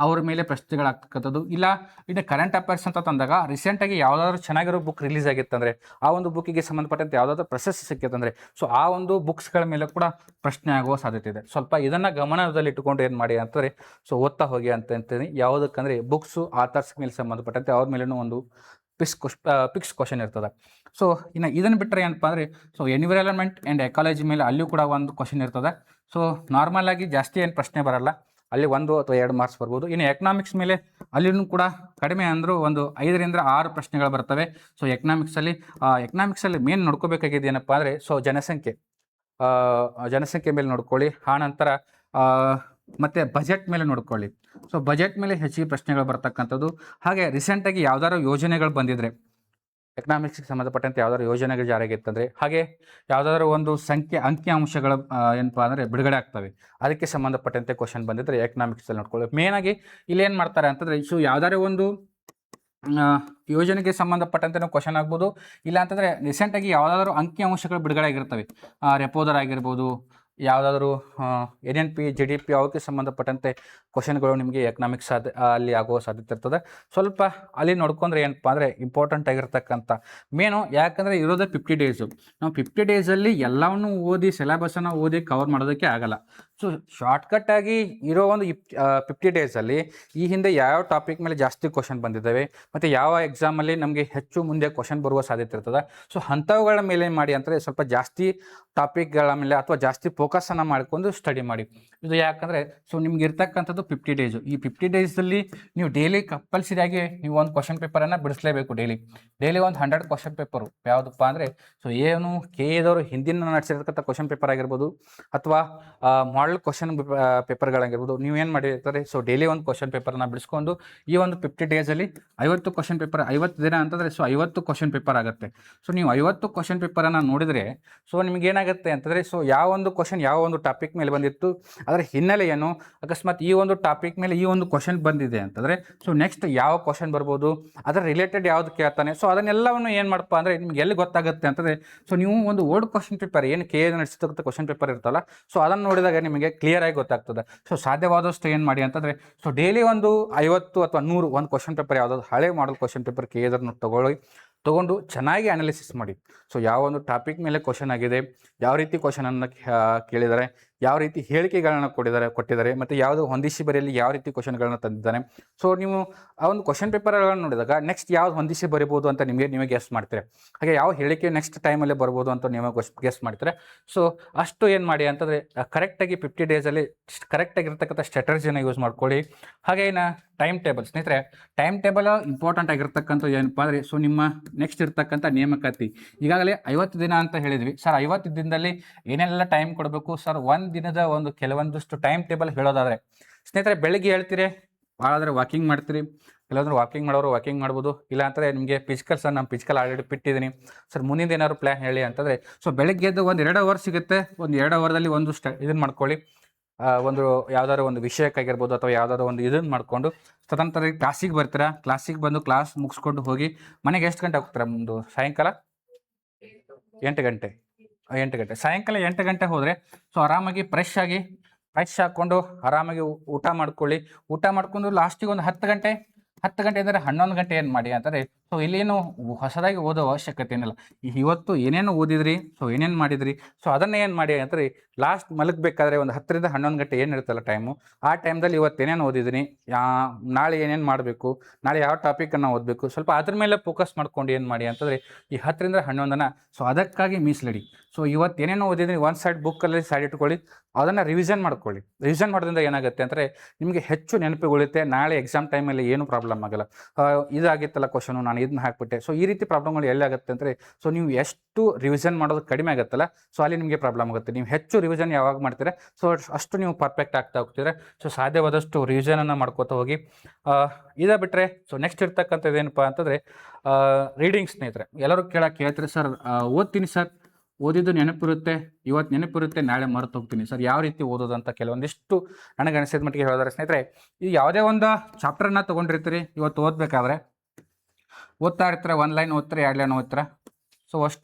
ಅವ್ರ ಮೇಲೆ ಪ್ರಶ್ನೆಗಳಾಗ್ತಕ್ಕಂಥದ್ದು. ಇಲ್ಲ ಇನ್ನು ಕರೆಂಟ್ ಅಫೇರ್ಸ್ ಅಂತ ತಂದಾಗ ರೀಸೆಂಟಾಗಿ ಯಾವುದಾದ್ರೂ ಚೆನ್ನಾಗಿರೋ ಬುಕ್ ರಿಲೀಸ್ ಆಗಿತ್ತಂದರೆ ಆ ಒಂದು ಬುಕ್ಕಿಗೆ ಸಂಬಂಧಪಟ್ಟಂತೆ ಯಾವುದಾದ್ರೂ ಪ್ರಶಸ್ತಿ ಸಿಕ್ಕಿತ್ತಂದರೆ ಆ ಒಂದು ಬುಕ್ಸ್ಗಳ ಮೇಲೆ ಕೂಡ ಪ್ರಶ್ನೆ ಆಗುವ ಸಾಧ್ಯತೆ ಇದೆ. ಸ್ವಲ್ಪ ಇದನ್ನು ಗಮನದಲ್ಲಿ ಇಟ್ಟುಕೊಂಡು ಏನು ಮಾಡಿ ಅಂತಂದರೆ ಓದ್ತಾ ಹೋಗಿ ಅಂತೀನಿ. ಯಾವುದಕ್ಕಂದರೆ ಬುಕ್ಸು, ಆಥರ್ಸ್ ಮೇಲೆ ಸಂಬಂಧಪಟ್ಟಂತೆ ಅವ್ರ ಮೇಲೂ ಒಂದು ಪಿಕ್ಸ್ ಕ್ವಶನ್ ಇರ್ತದೆ. ಇನ್ನು ಇದನ್ನು ಬಿಟ್ಟರೆ ಏನಪ್ಪ ಅಂದರೆ ಎನ್ವಿರಾನ್ಮೆಂಟ್ ಆ್ಯಂಡ್ ಎಕಾಲಜಿ ಮೇಲೆ ಅಲ್ಲಿಯೂ ಕೂಡ ಒಂದು ಕ್ವಶನ್ ಇರ್ತದೆ. ನಾರ್ಮಲ್ ಆಗಿ ಜಾಸ್ತಿ ಏನು ಪ್ರಶ್ನೆ ಬರಲ್ಲ, ಅಲ್ಲಿ 1 ಅಥವಾ 2 ಮಾರ್ಕ್ಸ್ ಬರ್ಬೋದು. ಇನ್ನು ಎಕನಾಮಿಕ್ಸ್ ಮೇಲೆ ಅಲ್ಲಿನೂ ಕೂಡ ಕಡಿಮೆ ಅಂದರೂ ಒಂದು 5 ರಿಂದ 6 ಪ್ರಶ್ನೆಗಳು ಬರ್ತವೆ. ಎಕನಾಮಿಕ್ಸಲ್ಲಿ ಮೇನ್ ನೋಡ್ಕೋಬೇಕಾಗಿದೆ ಏನಪ್ಪ ಅಂದರೆ ಜನಸಂಖ್ಯೆ ಮೇಲೆ ನೋಡ್ಕೊಳ್ಳಿ. ಆನಂತರ ಮತ್ತು ಬಜೆಟ್ ಮೇಲೆ ನೋಡ್ಕೊಳ್ಳಿ. ಬಜೆಟ್ ಮೇಲೆ ಹೆಚ್ಚಿಗೆ ಪ್ರಶ್ನೆಗಳು ಬರ್ತಕ್ಕಂಥದ್ದು. ಹಾಗೆ ರೀಸೆಂಟಾಗಿ ಯಾವ್ದಾದ್ರು ಯೋಜನೆಗಳು ಬಂದಿದ್ರೆ ಎಕನಾಮಿಕ್ಸ್ಗೆ ಸಂಬಂಧಪಟ್ಟಂತೆ ಯಾವ್ದಾದ್ರು ಯೋಜನೆಗಳು ಜಾರಿಗೆ ಇತ್ತಂದರೆ, ಹಾಗೆ ಯಾವುದಾದ್ರೂ ಒಂದು ಅಂಕಿಅಂಶಗಳ ಏನಪ್ಪ ಅಂದರೆ ಬಿಡುಗಡೆ ಆಗ್ತವೆ, ಅದಕ್ಕೆ ಸಂಬಂಧಪಟ್ಟಂತೆ ಕ್ವಶನ್ ಬಂದಿದ್ದರೆ ಎಕನಾಮಿಕ್ಸಲ್ಲಿ ನೋಡ್ಕೊಳ್ಳಿ. ಮೇನಾಗಿ ಇಲ್ಲಿ ಏನು ಮಾಡ್ತಾರೆ ಅಂತಂದರೆ, ಸೊ ಯಾವುದಾದ್ರೂ ಒಂದು ಯೋಜನೆಗೆ ಸಂಬಂಧಪಟ್ಟಂತೆ ಕ್ವಶನ್ ಆಗ್ಬೋದು, ಇಲ್ಲ ಅಂತಂದರೆ ರೀಸೆಂಟಾಗಿ ಯಾವುದಾದ್ರೂ ಅಂಕಿಅಂಶಗಳು ಬಿಡುಗಡೆ ಆಗಿರ್ತವೆ, ರೆಪೋ ದರ ಆಗಿರ್ಬೋದು, ಯಾವುದಾದ್ರೂ NNP GDP ಅವಕ್ಕೆ ಸಂಬಂಧಪಟ್ಟಂತೆ ಕ್ವಶನ್ಗಳು ನಿಮಗೆ ಎಕನಾಮಿಕ್ಸ್ ಅಲ್ಲಿ ಆಗೋ ಸಾಧ್ಯತೆ ಇರ್ತದೆ. ಸ್ವಲ್ಪ ಅಲ್ಲಿ ನೋಡ್ಕೊಂಡ್ರೆ ಏನಪ್ಪ ಅಂದರೆ ಇಂಪಾರ್ಟೆಂಟ್ ಆಗಿರ್ತಕ್ಕಂಥ ಮೇನು, ಯಾಕಂದರೆ ಇರೋದೇ 50 ಡೇಸು. ನಾವು 50 ಡೇಸಲ್ಲಿ ಎಲ್ಲವನ್ನು ಓದಿ ಸಿಲೆಬಸನ್ನು ಓದಿ ಕವರ್ ಮಾಡೋದಕ್ಕೆ ಆಗಲ್ಲ. ಸೊ ಶಾರ್ಟ್ಕಟ್ಟಾಗಿ ಇರೋ ಒಂದು 50 ಡೇಸಲ್ಲಿ ಈ ಹಿಂದೆ ಯಾವ ಟಾಪಿಕ್ ಮೇಲೆ ಜಾಸ್ತಿ ಕ್ವಶನ್ ಬಂದಿದ್ದಾವೆ ಮತ್ತು ಯಾವ ಎಕ್ಸಾಮಲ್ಲಿ ನಮಗೆ ಹೆಚ್ಚು ಮುಂದೆ ಕ್ವಶನ್ ಬರುವ ಸಾಧ್ಯತೆ ಇರ್ತದೆ, ಸೊ ಅಂಥವುಗಳ ಮೇಲೆ ಮಾಡಿ ಅಂದರೆ ಸ್ವಲ್ಪ ಜಾಸ್ತಿ ಟಾಪಿಕ್ಗಳ ಮೇಲೆ ಅಥವಾ ಜಾಸ್ತಿ ಫೋಕಸನ್ನು ಮಾಡಿಕೊಂಡು ಸ್ಟಡಿ ಮಾಡಿ. ಇದು ಯಾಕಂದರೆ ಸೊ ನಿಮ್ಗೆ ಇರ್ತಕ್ಕಂಥದ್ದು 50 ಡೇಸು. ಈ 50 ಡೇಸಲ್ಲಿ ನೀವು ಡೈಲಿ ಕಂಪಲ್ಸರಿಯಾಗಿ ನೀವು ಒಂದು ಕ್ವಶನ್ ಪೇಪರನ್ನು ಬಿಡಿಸಲೇಬೇಕು. ಡೈಲಿ ಒಂದು 100 ಕ್ವಶನ್ ಪೇಪರು ಯಾವುದಪ್ಪ ಅಂದರೆ, ಸೊ ಏನು KA ಹಿಂದಿನ ನಡೆಸಿರ್ತಕ್ಕಂಥ ಕ್ವಶನ್ ಪೇಪರ್ ಆಗಿರ್ಬೋದು ಅಥವಾ ಮಾಡಲ್ ಕ್ವಶನ್ ಪೇಪರ್ಗಳಾಗಿರ್ಬೋದು, ನೀವೇನು ಮಾಡಿರ್ತಾರೆ, ಸೊ ಡೈಲಿ ಒಂದು ಕ್ವಶನ್ ಪೇಪರ್ನ ಬಿಡಿಸ್ಕೊಂಡು ಈ ಒಂದು 50 ಡೇಸಲ್ಲಿ 50 ಕ್ವಶನ್ ಪೇಪರ್, 50 ದಿನ ಅಂತಂದರೆ ಸೊ 50 ಕ್ವಶನ್ ಪೇಪರ್ ಆಗುತ್ತೆ. ಸೊ ನೀವು 50 ಕ್ವಶನ್ ಪೇಪರನ್ನು ನೋಡಿದರೆ ಸೊ ನಿಮಗೇನಾಗುತ್ತೆ ಅಂತಂದರೆ, ಸೊ ಯಾವ ಒಂದು ಕ್ವಶನ್ ಯಾವ ಒಂದು ಟಾಪಿಕ್ ಮೇಲೆ ಬಂದಿತ್ತು, ಅದರ ಹಿನ್ನೆಲೆ ಏನು, ಅಕಸ್ಮಾತ್ ಈ ಒಂದು ಟಾಪಿಕ್ ಮೇಲೆ ಈ ಒಂದು ಕ್ವಶನ್ ಬಂದಿದೆ ಅಂತಂದರೆ ಸೊ ನೆಕ್ಸ್ಟ್ ಯಾವ ಕ್ವಶನ್ ಬರ್ಬೋದು, ಅದರ ರಿಲೇಟೆಡ್ ಯಾವ್ದು ಕೇಳ್ತಾನೆ, ಸೊ ಅದನ್ನೆಲ್ಲವನ್ನು ಏನು ಮಾಡಪ್ಪ ಅಂದರೆ ನಿಮ್ಗೆ ಎಲ್ಲಿ ಗೊತ್ತಾಗುತ್ತೆ ಅಂತಂದರೆ, ಸೊ ನೀವು ಒಂದು ಓಲ್ಡ್ ಕ್ವಶನ್ ಪೇಪರ್ ಏನು KA ನಡೆಸಿರ್ತಕ್ಕಂಥ ಕ್ವಶನ್ ಪೇಪರ್ ಇರ್ತಲ್ಲ, ಸೊ ಅದನ್ನು ನೋಡಿದಾಗ ನಿಮಗೆ ಕ್ಲಿಯರ್ ಆಗಿ ಗೊತ್ತಾಗ್ತದೆ. ಸೊ ಸಾಧ್ಯವಾದಷ್ಟು ಏನು ಮಾಡಿ ಅಂತಂದರೆ, ಸೊ ಡೈಲಿ ಒಂದು 50 ಅಥವಾ 100 ಒಂದು ಕ್ವಶನ್ ಪೇಪರ್ ಯಾವುದಾದ್ರು ಹಳೆ ಮಾಡಲ್ ಕ್ವಶನ್ ಪೇಪರ್ KA ತೊಗೊಂಡು ಚೆನ್ನಾಗಿ ಅನಾಲಿಸಿಸ್ ಮಾಡಿ. ಸೊ ಯಾವ ಒಂದು ಟಾಪಿಕ್ ಮೇಲೆ ಕ್ವಶನ್ ಆಗಿದೆ, ಯಾವ ರೀತಿ ಕ್ವಶನನ್ನು ಕೇಳಿದ್ದಾರೆ, ಯಾವ ರೀತಿ ಹೇಳಿಕೆಗಳನ್ನ ಕೊಟ್ಟಿದ್ದಾರೆ ಮತ್ತು ಯಾವುದು ಹೊಂದಿಸಿ ಬರೆಯಲ್ಲಿ ಯಾವ ರೀತಿ ಕ್ವಶನ್ಗಳನ್ನ ತಂದಿದ್ದಾನೆ. ಸೊ ನೀವು ಆ ಒಂದು ಕ್ವಶನ್ ಪೇಪರ್ಗಳನ್ನು ನೋಡಿದಾಗ ನೆಕ್ಸ್ಟ್ ಯಾವ್ದು ಹೊಂದಿಸಿ ಬರಿಬೋದು ಅಂತ ನೀವೇ ಗೆಸ್ ಮಾಡ್ತೀರಿ. ಹಾಗೆ ಯಾವ ಹೇಳಿಕೆ ನೆಕ್ಸ್ಟ್ ಟೈಮಲ್ಲೇ ಬರ್ಬೋದು ಅಂತ ನೀವು ಗೆಸ್ ಮಾಡ್ತೀರಾ. ಸೊ ಅಷ್ಟು ಏನು ಮಾಡಿ ಅಂತಂದರೆ ಕರೆಕ್ಟಾಗಿ 50 ಡೇಸಲ್ಲಿ ಕರೆಕ್ಟಾಗಿರ್ತಕ್ಕಂಥ ಸ್ಟ್ರಾಟಜಿನ ಯೂಸ್ ಮಾಡ್ಕೊಳ್ಳಿ. ಹಾಗೆ ಟೈಮ್ ಟೇಬಲ್ ಸ್ನೇಹಿತರೆ, ಟೈಮ್ ಟೇಬಲ್ ಇಂಪಾರ್ಟೆಂಟ್ ಆಗಿರ್ತಕ್ಕಂಥ ಏನಪ್ಪ ಅಂದರೆ, ಸೊ ನಿಮ್ಮ ನೆಕ್ಸ್ಟ್ ಇರ್ತಕ್ಕಂಥ ನೇಮಕಾತಿ ಈಗಾಗಲೇ 50 ದಿನ ಅಂತ ಹೇಳಿದ್ವಿ ಸರ್. 50 ದಿನದಲ್ಲಿ ಏನೆಲ್ಲ ಟೈಮ್ ಕೊಡಬೇಕು ಸರ್, ಒಂದು ದಿನದ ಒಂದು ಕೆಲವೊಂದಷ್ಟು ಟೈಮ್ ಟೇಬಲ್ ಹೇಳೋದಾದರೆ ಸ್ನೇಹಿತರೆ, ಬೆಳಗ್ಗೆ ಹೇಳ್ತೀರಿ, ಭಾಳಾದರೆ ವಾಕಿಂಗ್ ಮಾಡ್ತೀರಿ, ಕೆಲವೊಂದು ವಾಕಿಂಗ್ ಮಾಡೋರು ವಾಕಿಂಗ್ ಮಾಡ್ಬೋದು, ಇಲ್ಲ ಅಂದರೆ ನಿಮಗೆ ಫಿಸಿಕಲ್ ಸರ್ ನಾನು ಫಿಸಿಕಲ್ ಆಲ್ರೆಡಿ ಬಿಟ್ಟಿದ್ದೀನಿ ಸರ್, ಮುಂದಿನ ಏನಾದ್ರು ಪ್ಲ್ಯಾನ್ ಹೇಳಿ ಅಂತಂದರೆ, ಸೊ ಬೆಳಗ್ಗೆದ್ದು ಒಂದು 2 ಅವರ್ ಸಿಗುತ್ತೆ, ಒಂದು 2 ಅವರ್ದಲ್ಲಿ ಒಂದು ಇದನ್ನು ಮಾಡ್ಕೊಳ್ಳಿ, ಒಂದು ಯಾವುದಾದ್ರು ಒಂದು ವಿಷಯಕ್ಕಾಗಿರ್ಬೋದು ಅಥವಾ ಯಾವುದಾದ್ರು ಒಂದು ಇದನ್ನು ಮಾಡಿಕೊಂಡು ತದನಂತರ ಕ್ಲಾಸಿಗೆ ಬರ್ತೀರಾ. ಕ್ಲಾಸಿಗೆ ಬಂದು ಕ್ಲಾಸ್ ಮುಗಿಸ್ಕೊಂಡು ಹೋಗಿ ಮನೆಗೆ ಎಷ್ಟು ಗಂಟೆ ಹೋಗ್ತೀರಾ? ಒಂದು ಸಾಯಂಕಾಲ 8 ಗಂಟೆ ಸಾಯಂಕಾಲ 8 ಗಂಟೆ ಹೋದರೆ ಸೊ ಆರಾಮಾಗಿ ಫ್ರೆಶ್ ಹಾಕ್ಕೊಂಡು ಆರಾಮಾಗಿ ಊಟ ಮಾಡ್ಕೊಂಡು ಲಾಸ್ಟಿಗೆ ಒಂದು 10 ಗಂಟೆ ಅಂದರೆ 11 ಗಂಟೆ ಏನು ಮಾಡಿ ಅಂತಾರೆ. ಸೊ ಇಲ್ಲೇನು ಹೊಸದಾಗಿ ಓದೋ ಅವಶ್ಯಕತೆ ಏನಿಲ್ಲ. ಇವತ್ತು ಏನೇನು ಓದಿದ್ರಿ, ಸೊ ಏನೇನು ಮಾಡಿದ್ರಿ, ಸೊ ಅದನ್ನೇ ಏನು ಮಾಡಿ ಅಂತಾರೆ, ಲಾಸ್ಟ್ ಮಲಗಬೇಕಾದ್ರೆ ಒಂದು 10 ರಿಂದ 11 ಗಂಟೆ ಏನು ಇರುತ್ತಲ್ಲ ಟೈಮು, ಆ ಟೈಮ್ದಲ್ಲಿ ಇವತ್ತು ಏನೇನು ಓದಿದ್ದೀನಿ, ನಾಳೆ ಏನೇನು ಮಾಡಬೇಕು, ನಾಳೆ ಯಾವ ಟಾಪಿಕನ್ನು ಓದಬೇಕು, ಸ್ವಲ್ಪ ಅದ್ರ ಮೇಲೆ ಫೋಕಸ್ ಮಾಡ್ಕೊಂಡು ಏನು ಮಾಡಿ ಅಂತಂದರೆ ಈ 10 ರಿಂದ 11 ಸೊ ಅದಕ್ಕಾಗಿ ಮೀಸಲಿಡಿ. ಸೊ ಇವತ್ತು ಏನೇನೋ ಓದಿದ್ದೀನಿ ಒಂದು ಸೈಡ್ ಬುಕ್ಕಲ್ಲಿ ಸೈಡ್ ಇಟ್ಕೊಳ್ಳಿ, ಅದನ್ನು ರಿವಿಷನ್ ಮಾಡ್ಕೊಳ್ಳಿ. ರಿವಿಷನ್ ಮಾಡೋದ್ರಿಂದ ಏನಾಗುತ್ತೆ ಅಂದರೆ ನಿಮಗೆ ಹೆಚ್ಚು ನೆನಪುಗೊಳ್ಳುತ್ತೆ, ನಾಳೆ ಎಕ್ಸಾಮ್ ಟೈಮಲ್ಲಿ ಏನೂ ಪ್ರಾಬ್ಲಮ್ ಆಗಲ್ಲ. ಇದಾಗಿತ್ತಲ್ಲ ಕ್ವಶನು, ನಾನು ಇದನ್ನ ಹಾಕ್ಬಿಟ್ಟೆ, ಸೊ ಈ ರೀತಿ ಪ್ರಾಬ್ಲಮ್ಗಳು ಎಲ್ಲಿ ಆಗುತ್ತೆ ಅಂದರೆ, ಸೊ ನೀವು ಎಷ್ಟು ರಿವಿಷನ್ ಮಾಡೋದು ಕಡಿಮೆ ಆಗುತ್ತಲ್ಲ, ಸೊ ಅಲ್ಲಿ ನಿಮಗೆ ಪ್ರಾಬ್ಲಮ್ ಆಗುತ್ತೆ. ನೀವು ಹೆಚ್ಚು ರಿವಿಷನ್ ಯಾವಾಗ ಮಾಡ್ತೀರಾ, ಸೊ ಅಷ್ಟು ನೀವು ಪರ್ಫೆಕ್ಟ್ ಆಗ್ತಾ ಹೋಗ್ತೀರಾ. ಸೊ ಸಾಧ್ಯವಾದಷ್ಟು ರಿವಿಷನನ್ನು ಮಾಡ್ಕೋತಾ ಹೋಗಿ. ಇದೇ ಬಿಟ್ಟರೆ ಸೊ ನೆಕ್ಸ್ಟ್ ಇರ್ತಕ್ಕಂಥದ್ದು ಏನಪ್ಪ ಅಂತಂದರೆ ರೀಡಿಂಗ್. ಸ್ನೇಹಿತರೆ, ಎಲ್ಲರೂ ಕೇಳ್ತೀರಿ ಸರ್, ಓದ್ತೀನಿ ಸರ್, ಓದಿದ್ದು ನೆನಪಿರುತ್ತೆ, ಇವತ್ತು ನೆನಪಿರುತ್ತೆ, ನಾಳೆ ಮರೆತು ಹೋಗ್ತೀನಿ ಸರ್, ಯಾವ ರೀತಿ ಓದೋದು ಅಂತ ಕೆಲವೊಂದಿಷ್ಟು ನನಗೆ ಅನಿಸಿದ ಮಟ್ಟಿಗೆ ಹೇಳಿದಾರೆ. ಸ್ನೇಹಿತರೆ, ಈ ಯಾವುದೇ ಒಂದು ಚಾಪ್ಟರ್ನ ತೊಗೊಂಡಿರ್ತೀರಿ, ಇವತ್ತು ಓದಬೇಕಾದ್ರೆ ಓದ್ತಾ ಇರ್ತಾರೆ, 1 ಲೈನ್ ಓದ್ತಾರೆ, 2 ಲೈನ್ ಓದ್ತಾರೆ, ಸೊ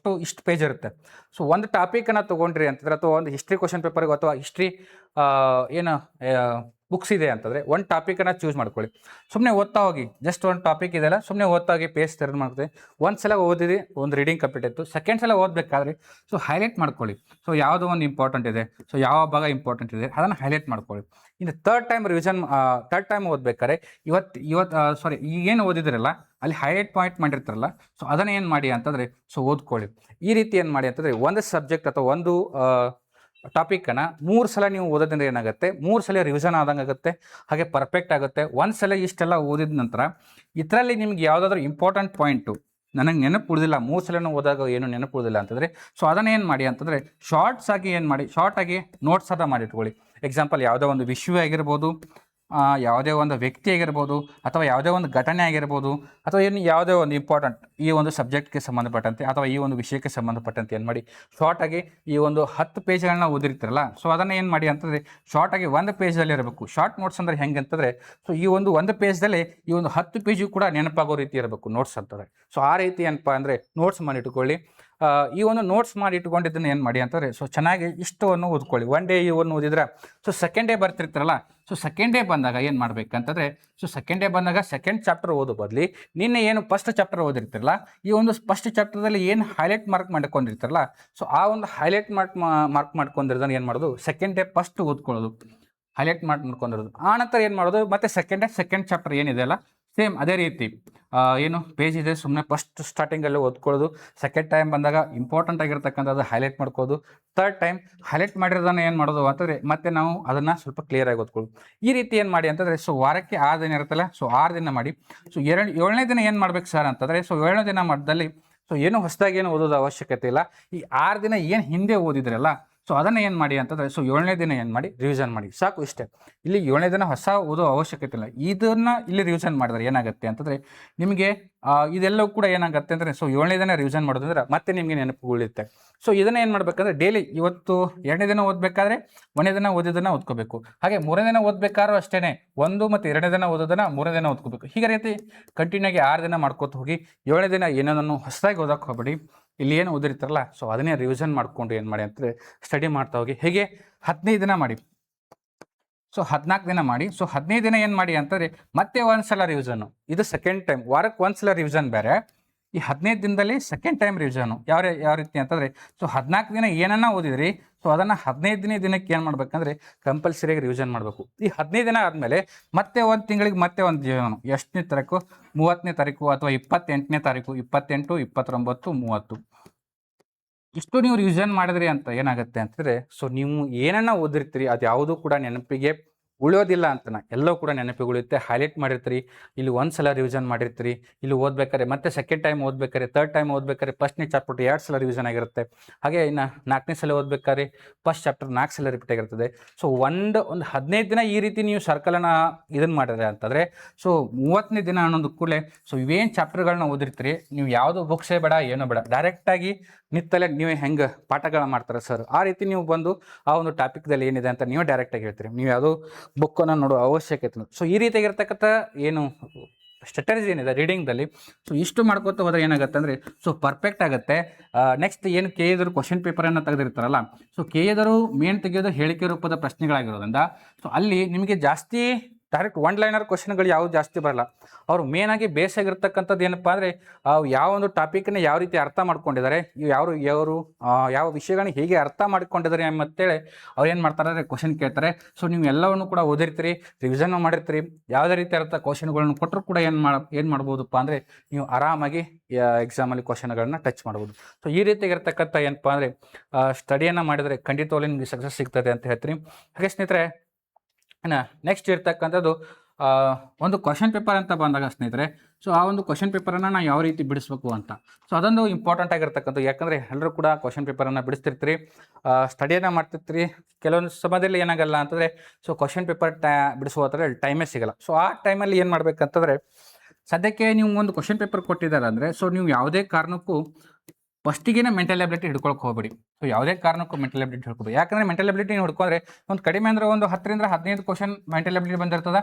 ಇಷ್ಟು ಪೇಜ್ ಇರುತ್ತೆ. ಸೊ ಒಂದು ಟಾಪಿಕನ್ನು ತೊಗೊಂಡ್ರಿ ಅಂತಂದರೆ, ಅಥವಾ ಒಂದು ಹಿಸ್ಟ್ರಿ ಕ್ವಶನ್ ಪೇಪರ್ಗೆ ಅಥವಾ ಹಿಸ್ಟ್ರಿ ಏನು ಬುಕ್ಸ್ ಇದೆ ಅಂತಂದರೆ ಒಂದು ಟಾಪಿಕನ್ನು ಚೂಸ್ ಮಾಡ್ಕೊಳ್ಳಿ. ಸುಮ್ಮನೆ ಓದ್ತಾ ಹೋಗಿ, ಜಸ್ಟ್ ಒಂದು ಟಾಪಿಕ್ ಇದೆಯಲ್ಲ, ಸುಮ್ಮನೆ ಓದ್ತಾ ಹೋಗಿ, ಪೇಜ್ ತೆರೆದು ಮಾಡ್ತೀವಿ. ಒಂದು ಸಲ ಓದಿರಿ, ಒಂದು ರೀಡಿಂಗ್ ಕಂಪ್ಲೀಟ್ ಆಯಿತು. ಸೆಕೆಂಡ್ ಸಲ ಓದಬೇಕಾದ್ರೆ ಸೊ ಹೈಲೈಟ್ ಮಾಡ್ಕೊಳ್ಳಿ. ಸೊ ಯಾವುದೋ ಒಂದು ಇಂಪಾರ್ಟೆಂಟ್ ಇದೆ, ಸೊ ಯಾವ ಭಾಗ ಇಂಪಾರ್ಟೆಂಟ್ ಇದೆ ಅದನ್ನು ಹೈಲೈಟ್ ಮಾಡ್ಕೊಳ್ಳಿ. ಇನ್ನು ಥರ್ಡ್ ಟೈಮ್ ಓದಬೇಕಾದ್ರೆ ಈಗೇನು ಓದಿದ್ರಲ್ಲ ಅಲ್ಲಿ ಹೈಲೈಟ್ ಪಾಯಿಂಟ್ ಮಾಡಿರ್ತಾರಲ್ಲ, ಸೊ ಅದನ್ನು ಏನು ಮಾಡಿ ಅಂತಂದರೆ ಸೊ ಓದ್ಕೊಳ್ಳಿ. ಈ ರೀತಿ ಏನು ಮಾಡಿ ಅಂತಂದರೆ ಒಂದು ಸಬ್ಜೆಕ್ಟ್ ಅಥವಾ ಒಂದು ಟಾಪಿಕನ್ನು 3 ಸಲ ನೀವು ಓದೋದ್ರಿಂದ ಏನಾಗುತ್ತೆ, 3 ಸಲ ರಿವಿಷನ್ ಆದಂಗೆ ಆಗುತ್ತೆ, ಹಾಗೆ ಪರ್ಫೆಕ್ಟ್ ಆಗುತ್ತೆ. ಒಂದು ಸಲ ಇಷ್ಟೆಲ್ಲ ಓದಿದ ನಂತರ ಇದರಲ್ಲಿ ನಿಮ್ಗೆ ಯಾವುದಾದ್ರೂ ಇಂಪಾರ್ಟೆಂಟ್ ಪಾಯಿಂಟು ನನಗೆ ನೆನಪು ಉಳಿದಿಲ್ಲ, 3 ಸಲನೂ ಓದಾಗ ಏನು ನೆನಪು ಉಳಿದಿಲ್ಲ ಅಂತಂದರೆ, ಸೊ ಅದನ್ನು ಏನು ಮಾಡಿ ಅಂತಂದರೆ ಶಾರ್ಟಾಗಿ ನೋಟ್ಸನ್ನು ಮಾಡಿಟ್ಕೊಳ್ಳಿ. ಎಕ್ಸಾಂಪಲ್ ಯಾವುದೋ ಒಂದು ವಿಷಯ ಆಗಿರ್ಬೋದು, ಯಾವುದೇ ಒಂದು ವ್ಯಕ್ತಿ ಆಗಿರ್ಬೋದು ಅಥವಾ ಯಾವುದೇ ಒಂದು ಘಟನೆ ಆಗಿರ್ಬೋದು ಅಥವಾ ಏನು ಯಾವುದೇ ಒಂದು ಇಂಪಾರ್ಟೆಂಟ್ ಈ ಒಂದು ಸಬ್ಜೆಕ್ಟ್ಗೆ ಸಂಬಂಧಪಟ್ಟಂತೆ ಅಥವಾ ಈ ಒಂದು ವಿಷಯಕ್ಕೆ ಸಂಬಂಧಪಟ್ಟಂತೆ ಏನು ಮಾಡಿ ಶಾರ್ಟಾಗಿ ಈ ಒಂದು 10 ಪೇಜ್ಗಳನ್ನ ಓದಿರ್ತಿರಲ್ಲ, ಸೊ ಅದನ್ನು ಏನು ಮಾಡಿ ಅಂತಂದರೆ ಶಾರ್ಟಾಗಿ ಒಂದು ಪೇಜಲ್ಲಿ ಇರಬೇಕು. ಶಾರ್ಟ್ ನೋಟ್ಸ್ ಅಂದರೆ ಹೆಂಗೆ ಅಂತಂದರೆ, ಸೊ ಈ ಒಂದು ಪೇಜ್ದಲ್ಲಿ ಈ ಒಂದು 10 ಪೇಜು ಕೂಡ ನೆನಪಾಗೋ ರೀತಿ ಇರಬೇಕು ನೋಟ್ಸ್ ಅಂತಂದರೆ. ಸೊ ಆ ರೀತಿ ಏನಪ್ಪ ಅಂದರೆ ನೋಟ್ಸ್ ಮಾಡಿ ಇಟ್ಕೊಳ್ಳಿ. ಈ ಒಂದು ನೋಟ್ಸ್ ಮಾಡಿ ಇಟ್ಕೊಂಡಿದ್ದನ್ನು ಏನು ಮಾಡಿ ಅಂತಂದರೆ, ಸೊ ಚೆನ್ನಾಗಿ ಇಷ್ಟವನ್ನು ಓದ್ಕೊಳ್ಳಿ. ಒನ್ ಡೇ ಇವನ್ನು ಓದಿದ್ರೆ ಸೊ ಸೆಕೆಂಡ್ ಡೇ ಬರ್ತಿರ್ತಾರಲ್ಲ, ಸೊ ಸೆಕೆಂಡ್ ಡೇ ಬಂದಾಗ ಏನು ಮಾಡ್ಬೇಕಂತಂದರೆ, ಸೊ ಸೆಕೆಂಡ್ ಡೇ ಬಂದಾಗ ಸೆಕೆಂಡ್ ಚಾಪ್ಟರ್ ಓದೋ ಬದಲಿ ನಿನ್ನೆ ಏನು ಫಸ್ಟ್ ಚಾಪ್ಟರ್ ಓದಿರ್ತಿರಲ್ಲ, ಈ ಒಂದು ಫಸ್ಟ್ ಚಾಪ್ಟರ್ದಲ್ಲಿ ಏನು ಹೈಲೈಟ್ ಮಾರ್ಕ್ ಮಾಡ್ಕೊಂಡಿರ್ತಾರಲ್ಲ, ಸೊ ಆ ಒಂದು ಹೈಲೈಟ್ ಮಾರ್ಕ್ ಮಾಡ್ಕೊಂಡಿರೋದನ್ನು ಏನು ಮಾಡೋದು, ಸೆಕೆಂಡ್ ಡೇ ಫಸ್ಟ್ ಓದ್ಕೊಳ್ಳೋದು, ಹೈಲೈಟ್ ಮಾಡ್ಕೊಂಡಿರೋದು. ಆ ನಂತರ ಏನು ಮಾಡೋದು, ಮತ್ತೆ ಸೆಕೆಂಡ್ ಚಾಪ್ಟರ್ ಏನಿದೆ ಅಲ್ಲ, ಸೇಮ್ ಅದೇ ರೀತಿ ಏನು ಪೇಜ್ ಇದೆ ಸುಮ್ಮನೆ ಫಸ್ಟ್ ಸ್ಟಾರ್ಟಿಂಗಲ್ಲಿ ಓದ್ಕೊಳ್ಳೋದು. ಸೆಕೆಂಡ್ ಟೈಮ್ ಬಂದಾಗ ಇಂಪಾರ್ಟೆಂಟ್ ಆಗಿರ್ತಕ್ಕಂಥದ್ದು ಹೈಲೈಟ್ ಮಾಡ್ಕೋದು. ಥರ್ಡ್ ಟೈಮ್ ಹೈಲೈಟ್ ಮಾಡಿರೋದನ್ನು ಏನು ಮಾಡೋದು ಅಂತಂದರೆ ಮತ್ತೆ ನಾವು ಅದನ್ನು ಸ್ವಲ್ಪ ಕ್ಲಿಯರಾಗಿ ಓದ್ಕೊಳ್ಳೋದು. ಈ ರೀತಿ ಏನು ಮಾಡಿ ಅಂತಂದರೆ, ಸೊ ವಾರಕ್ಕೆ 6 ದಿನ ಇರುತ್ತಲ್ಲ, ಸೊ 6 ದಿನ ಮಾಡಿ. ಸೊ 7ನೇ ದಿನ ಏನು ಮಾಡ್ಬೇಕು ಸರ್ ಅಂತಂದರೆ, ಸೊ 7ನೇ ದಿನ ಮಟ್ಟದಲ್ಲಿ ಸೊ ಏನು ಹೊಸದಾಗಿ ಏನು ಓದೋದು ಅವಶ್ಯಕತೆ ಇಲ್ಲ. ಈ 6 ದಿನ ಏನು ಹಿಂದೆ ಓದಿದ್ರಲ್ಲ, ಸೊ ಅದನ್ನು ಏನು ಮಾಡಿ ಅಂತಂದರೆ, ಸೊ 7ನೇ ದಿನ ಏನು ಮಾಡಿ ರಿವಿಷನ್ ಮಾಡಿ ಸಾಕು, ಇಷ್ಟೇ. ಇಲ್ಲಿ 7ನೇ ದಿನ ಹೊಸ ಓದೋ ಅವಶ್ಯಕತೆ ಇಲ್ಲ. ಇದನ್ನು ಇಲ್ಲಿ ರಿವಿಷನ್ ಮಾಡಿದ್ರೆ ಏನಾಗುತ್ತೆ ಅಂತಂದರೆ, ನಿಮಗೆ ಇದೆಲ್ಲವೂ ಕೂಡ ಏನಾಗುತ್ತೆ ಅಂದರೆ, ಸೊ 7ನೇ ದಿನ ರಿವಿಷನ್ ಮಾಡೋದಂದ್ರೆ ಮತ್ತೆ ನಿಮಗೆ ನೆನಪು ಉಳಿಯುತ್ತೆ. ಸೊ ಇದನ್ನು ಏನು ಮಾಡಬೇಕಂದ್ರೆ, ಡೈಲಿ ಇವತ್ತು 2ನೇ ದಿನ ಓದಬೇಕಾದ್ರೆ 1ನೇ ದಿನ ಓದಿದ್ದನ್ನು ಓದ್ಕೋಬೇಕು. ಹಾಗೆ 3ನೇ ದಿನ ಓದಬೇಕಾದ್ರೂ ಅಷ್ಟೇ, 1 ಮತ್ತು 2ನೇ ದಿನ ಓದೋದನ್ನು 3ನೇ ದಿನ ಓದ್ಕೋಬೇಕು. ಹೀಗೆ ರೀತಿ ಕಂಟಿನ್ಯೂ ಆಗಿ 6 ದಿನ ಮಾಡ್ಕೋತ ಹೋಗಿ. 7ನೇ ದಿನ ಏನೋ ಹೊಸದಾಗಿ ಓದೋಕ್ಕೆ ಹೋಗ್ಬೇಡಿ. ಇಲ್ಲಿ ಏನು ಓದಿರ್ತಾರಲ್ಲ, ಸೊ ಅದನ್ನೇ ರಿವಿಷನ್ ಮಾಡಿಕೊಂಡು ಏನು ಮಾಡಿ ಅಂತಂದರೆ ಸ್ಟಡಿ ಮಾಡ್ತಾ ಹೋಗಿ. ಹೇಗೆ 15 ದಿನ ಮಾಡಿ, ಸೊ 14 ದಿನ ಮಾಡಿ. ಸೊ 15 ದಿನ ಏನು ಮಾಡಿ ಅಂತಂದರೆ ಮತ್ತೆ ಒಂದು ಸಲ ರಿವಿಷನ್ನು. ಇದು ಸೆಕೆಂಡ್ ಟೈಮ್, ವಾರಕ್ಕೆ ಒಂದು ಸಲ ರಿವಿಷನ್ ಬೇರೆ, ಈ 15 ದಿನದಲ್ಲಿ ಸೆಕೆಂಡ್ ಟೈಮ್ ರಿವಿಷನು. ಯಾವ ರೀತಿ ಅಂತಂದರೆ, ಸೊ 14 ದಿನ ಏನನ್ನ ಓದಿದ್ರಿ, ಸೊ ಅದನ್ನು 15ನೇ ದಿನಕ್ಕೆ ಏನು ಮಾಡ್ಬೇಕಂದ್ರೆ ಕಂಪಲ್ಸರಿಯಾಗಿ ರಿವಿಷನ್ ಮಾಡಬೇಕು. ಈ 15 ದಿನ ಆದಮೇಲೆ ಮತ್ತೆ ಒಂದು ತಿಂಗಳಿಗೆ ಮತ್ತೆ ಒಂದು ರಿವಿಷನು. ಎಷ್ಟನೇ ತಾರೀಕು, 30ನೇ ತಾರೀಕು ಅಥವಾ 28ನೇ ತಾರೀಕು, 28, 29, 30 ಇಷ್ಟು ನೀವು ರಿವಿಷನ್ ಮಾಡಿದ್ರಿ ಅಂತ ಏನಾಗುತ್ತೆ ಅಂತಂದರೆ, ಸೊ ನೀವು ಏನನ್ನ ಓದಿರ್ತೀರಿ ಅದು ಯಾವುದೂ ಕೂಡ ನೆನಪಿಗೆ ಉಳಿಯೋದಿಲ್ಲ ಅಂತನ, ಎಲ್ಲವೂ ಕೂಡ ನೆನಪಿಗೆ ಉಳಿಯುತ್ತೆ. ಹೈಲೈಟ್ ಮಾಡಿರ್ತೀರಿ, ಇಲ್ಲಿ ಒಂದು ಸಲ ರಿವಿಷನ್ ಮಾಡಿರ್ತೀರಿ, ಇಲ್ಲಿ ಓದ್ಬೇಕಾರೆ ಮತ್ತೆ ಸೆಕೆಂಡ್ ಟೈಮ್ ಓದ್ಬೇಕಾರೆ, ಥರ್ಡ್ ಟೈಮ್ ಓದ್ಬೇಕಾರೆ ಫಸ್ಟ್ನೇ ಚಾಪ್ಟರ್ 2 ಸಲ ರಿವಿಷನ್ ಆಗಿರುತ್ತೆ. ಹಾಗೆ ಇನ್ನು 4ನೇ ಸಲ ಓದ್ಬೇಕಾದ್ರೆ ಫಸ್ಟ್ ಚಾಪ್ಟರ್ 4 ಸಲ ರಿಪೀಟ್ ಆಗಿರ್ತದೆ. ಸೊ ಒಂದು 15 ದಿನ ಈ ರೀತಿ ನೀವು ಸರ್ಕಲನ್ನು ಇದನ್ನು ಮಾಡಿದ್ರೆ ಅಂತಂದರೆ, ಸೊ 30ನೇ ದಿನ ಅನ್ನೋದು ಕೂಡಲೇ ಸೊ ಇವೇನು ಚಾಪ್ಟರ್ಗಳನ್ನ ಓದಿರ್ತೀರಿ, ನೀವು ಯಾವುದು ಬುಕ್ಸೇ ಬೇಡ, ಏನೂ ಬೇಡ, ಡೈರೆಕ್ಟಾಗಿ ನಿತ್ತಲೆ ನೀವೇ ಹೆಂಗೆ ಪಾಠಗಳನ್ನ ಮಾಡ್ತಾರೆ ಸರ್, ಆ ರೀತಿ ನೀವು ಬಂದು ಆ ಒಂದು ಟಾಪಿಕ್ದಲ್ಲಿ ಏನಿದೆ ಅಂತ ನೀವು ಡೈರೆಕ್ಟಾಗಿ ಹೇಳ್ತೀರಿ. ನೀವು ಯಾವುದೋ ಬುಕ್ಕನ್ನು ನೋಡೋ ಅವಶ್ಯಕತೆ. ಸೊ ಈ ರೀತಿಯಾಗಿರ್ತಕ್ಕಂಥ ಏನು ಸ್ಟ್ರಾಟಜಿ ಏನಿದೆ ರೀಡಿಂಗ್ದಲ್ಲಿ, ಸೊ ಇಷ್ಟು ಮಾಡ್ಕೊತ ಹೋದ್ರೆ ಏನಾಗುತ್ತೆ ಅಂದರೆ, ಸೊ ಪರ್ಫೆಕ್ಟ್ ಆಗುತ್ತೆ. ನೆಕ್ಸ್ಟ್ ಏನು ಕೆ ಎದರು ಕ್ವಶನ್ ಪೇಪರನ್ನು ತೆಗೆದಿರ್ತಾರಲ್ಲ, ಸೊ ಕೆ ಎದರು ಮೇನ್ ತೆಗೆಯೋದು ಹೇಳಿಕೆ ರೂಪದ ಪ್ರಶ್ನೆಗಳಾಗಿರೋದ್ರಿಂದ, ಸೊ ಅಲ್ಲಿ ನಿಮಗೆ ಜಾಸ್ತಿ ಡೈರೆಕ್ಟ್ 1 ಲೈನರ್ ಕ್ವಶನ್ಗಳು ಯಾವುದು ಜಾಸ್ತಿ ಬರಲ್ಲ. ಅವರು ಮೇನಾಗಿ ಬೇಸಾಗಿರ್ತಕ್ಕಂಥದ್ದು ಏನಪ್ಪ ಅಂದರೆ, ಯಾವ ಒಂದು ಟಾಪಿಕ್ನ ಯಾವ ರೀತಿ ಅರ್ಥ ಮಾಡ್ಕೊಂಡಿದ್ದಾರೆ, ಯಾವ ವಿಷಯಗಳನ್ನ ಹೇಗೆ ಅರ್ಥ ಮಾಡ್ಕೊಂಡಿದ್ದಾರೆ ಅಂತೇಳಿ ಅವ್ರು ಏನು ಮಾಡ್ತಾರೆ ಅಂದರೆ ಕ್ವಶನ್ ಕೇಳ್ತಾರೆ. ಸೊ ನೀವು ಎಲ್ಲವನ್ನು ಕೂಡ ಓದಿರ್ತೀರಿ, ರಿವಿಷನ್ ಮಾಡಿರ್ತೀರಿ, ಯಾವುದೇ ರೀತಿ ಅರ್ಥ ಕ್ವಶನ್ಗಳನ್ನು ಕೊಟ್ಟರು ಕೂಡ ಏನು ಮಾಡ್ಬೋದಪ್ಪ ಅಂದರೆ ನೀವು ಆರಾಮಾಗಿ ಎಕ್ಸಾಮಲ್ಲಿ ಕ್ವಶನ್ಗಳನ್ನ ಟಚ್ ಮಾಡ್ಬೋದು. ಸೊ ಈ ರೀತಿಯಾಗಿರ್ತಕ್ಕಂಥ ಏನಪ್ಪ ಅಂದರೆ ಸ್ಟಡಿಯನ್ನು ಮಾಡಿದರೆ ಖಂಡಿತವಾಗ್ಲೂ ನಿಮಗೆ ಸಕ್ಸಸ್ ಸಿಗ್ತದೆ ಅಂತ ಹೇಳ್ತೀನಿ. ಹಾಗೆ ಸ್ನೇಹಿತರೆ, ನೆಕ್ಸ್ಟ್ ಇರ್ತಕ್ಕಂಥದ್ದು ಒಂದು ಕ್ವಶನ್ ಪೇಪರ್ ಅಂತ ಬಂದಾಗ ಸ್ನೇಹಿತರೆ, ಸೊ ಆ ಒಂದು ಕ್ವಶನ್ ಪೇಪರನ್ನು ನಾವು ಯಾವ ರೀತಿ ಬಿಡಿಸ್ಬೇಕು ಅಂತ, ಸೊ ಅದೊಂದು ಇಂಪಾರ್ಟೆಂಟ್ ಆಗಿರ್ತಕ್ಕಂಥದ್ದು. ಯಾಕಂದರೆ ಎಲ್ಲರೂ ಕೂಡ ಕ್ವಶನ್ ಪೇಪರನ್ನು ಬಿಡಿಸ್ತಿರ್ತೀರಿ, ಸ್ಟಡಿಯನ್ನು ಮಾಡ್ತಿರ್ತೀರಿ. ಕೆಲವೊಂದು ಸಮಯದಲ್ಲಿ ಏನಾಗಲ್ಲ ಅಂತಂದರೆ, ಸೊ ಕ್ವಶನ್ ಪೇಪರ್ ಬಿಡಿಸುವ ಥರ ಟೈಮೇ ಸಿಗಲ್ಲ. ಸೊ ಆ ಟೈಮಲ್ಲಿ ಏನು ಮಾಡ್ಬೇಕಂತಂದರೆ, ಸದ್ಯಕ್ಕೆ ನೀವು ಒಂದು ಕ್ವಶನ್ ಪೇಪರ್ ಕೊಟ್ಟಿದ್ದಾರೆ ಅಂದರೆ, ಸೊ ನೀವು ಯಾವುದೇ ಕಾರಣಕ್ಕೂ ಫಸ್ಟಿಗೆ ಮೆಂಟಲ್ ಎಬಿಲಿಟಿ ಹಿಡ್ಕೊಳಕ್ಕೆ ಹೋಗ್ಬೇಡಿ. ಸೊ ಯಾವುದೇ ಕಾರಣಕ್ಕೂ ಮೆಂಟಲ್ ಎಬಿಲಿಟಿ ಹಿಡ್ಕೋಬೇಡಿ. ಯಾಕಂದರೆ ಮೆಂಟಲ್ ಎಬಿಲಿಟಿ ಹಿಡ್ಕೊಂಡ್ರೆ ಒಂದು ಕಡಿಮೆ ಅಂದರೆ ಒಂದು 10ರಿಂದ 15 ಕ್ವಶನ್ ಮೆಂಟಲ್ ಎಬಿಲಿಟಿ ಬಂದಿರ್ತದೆ.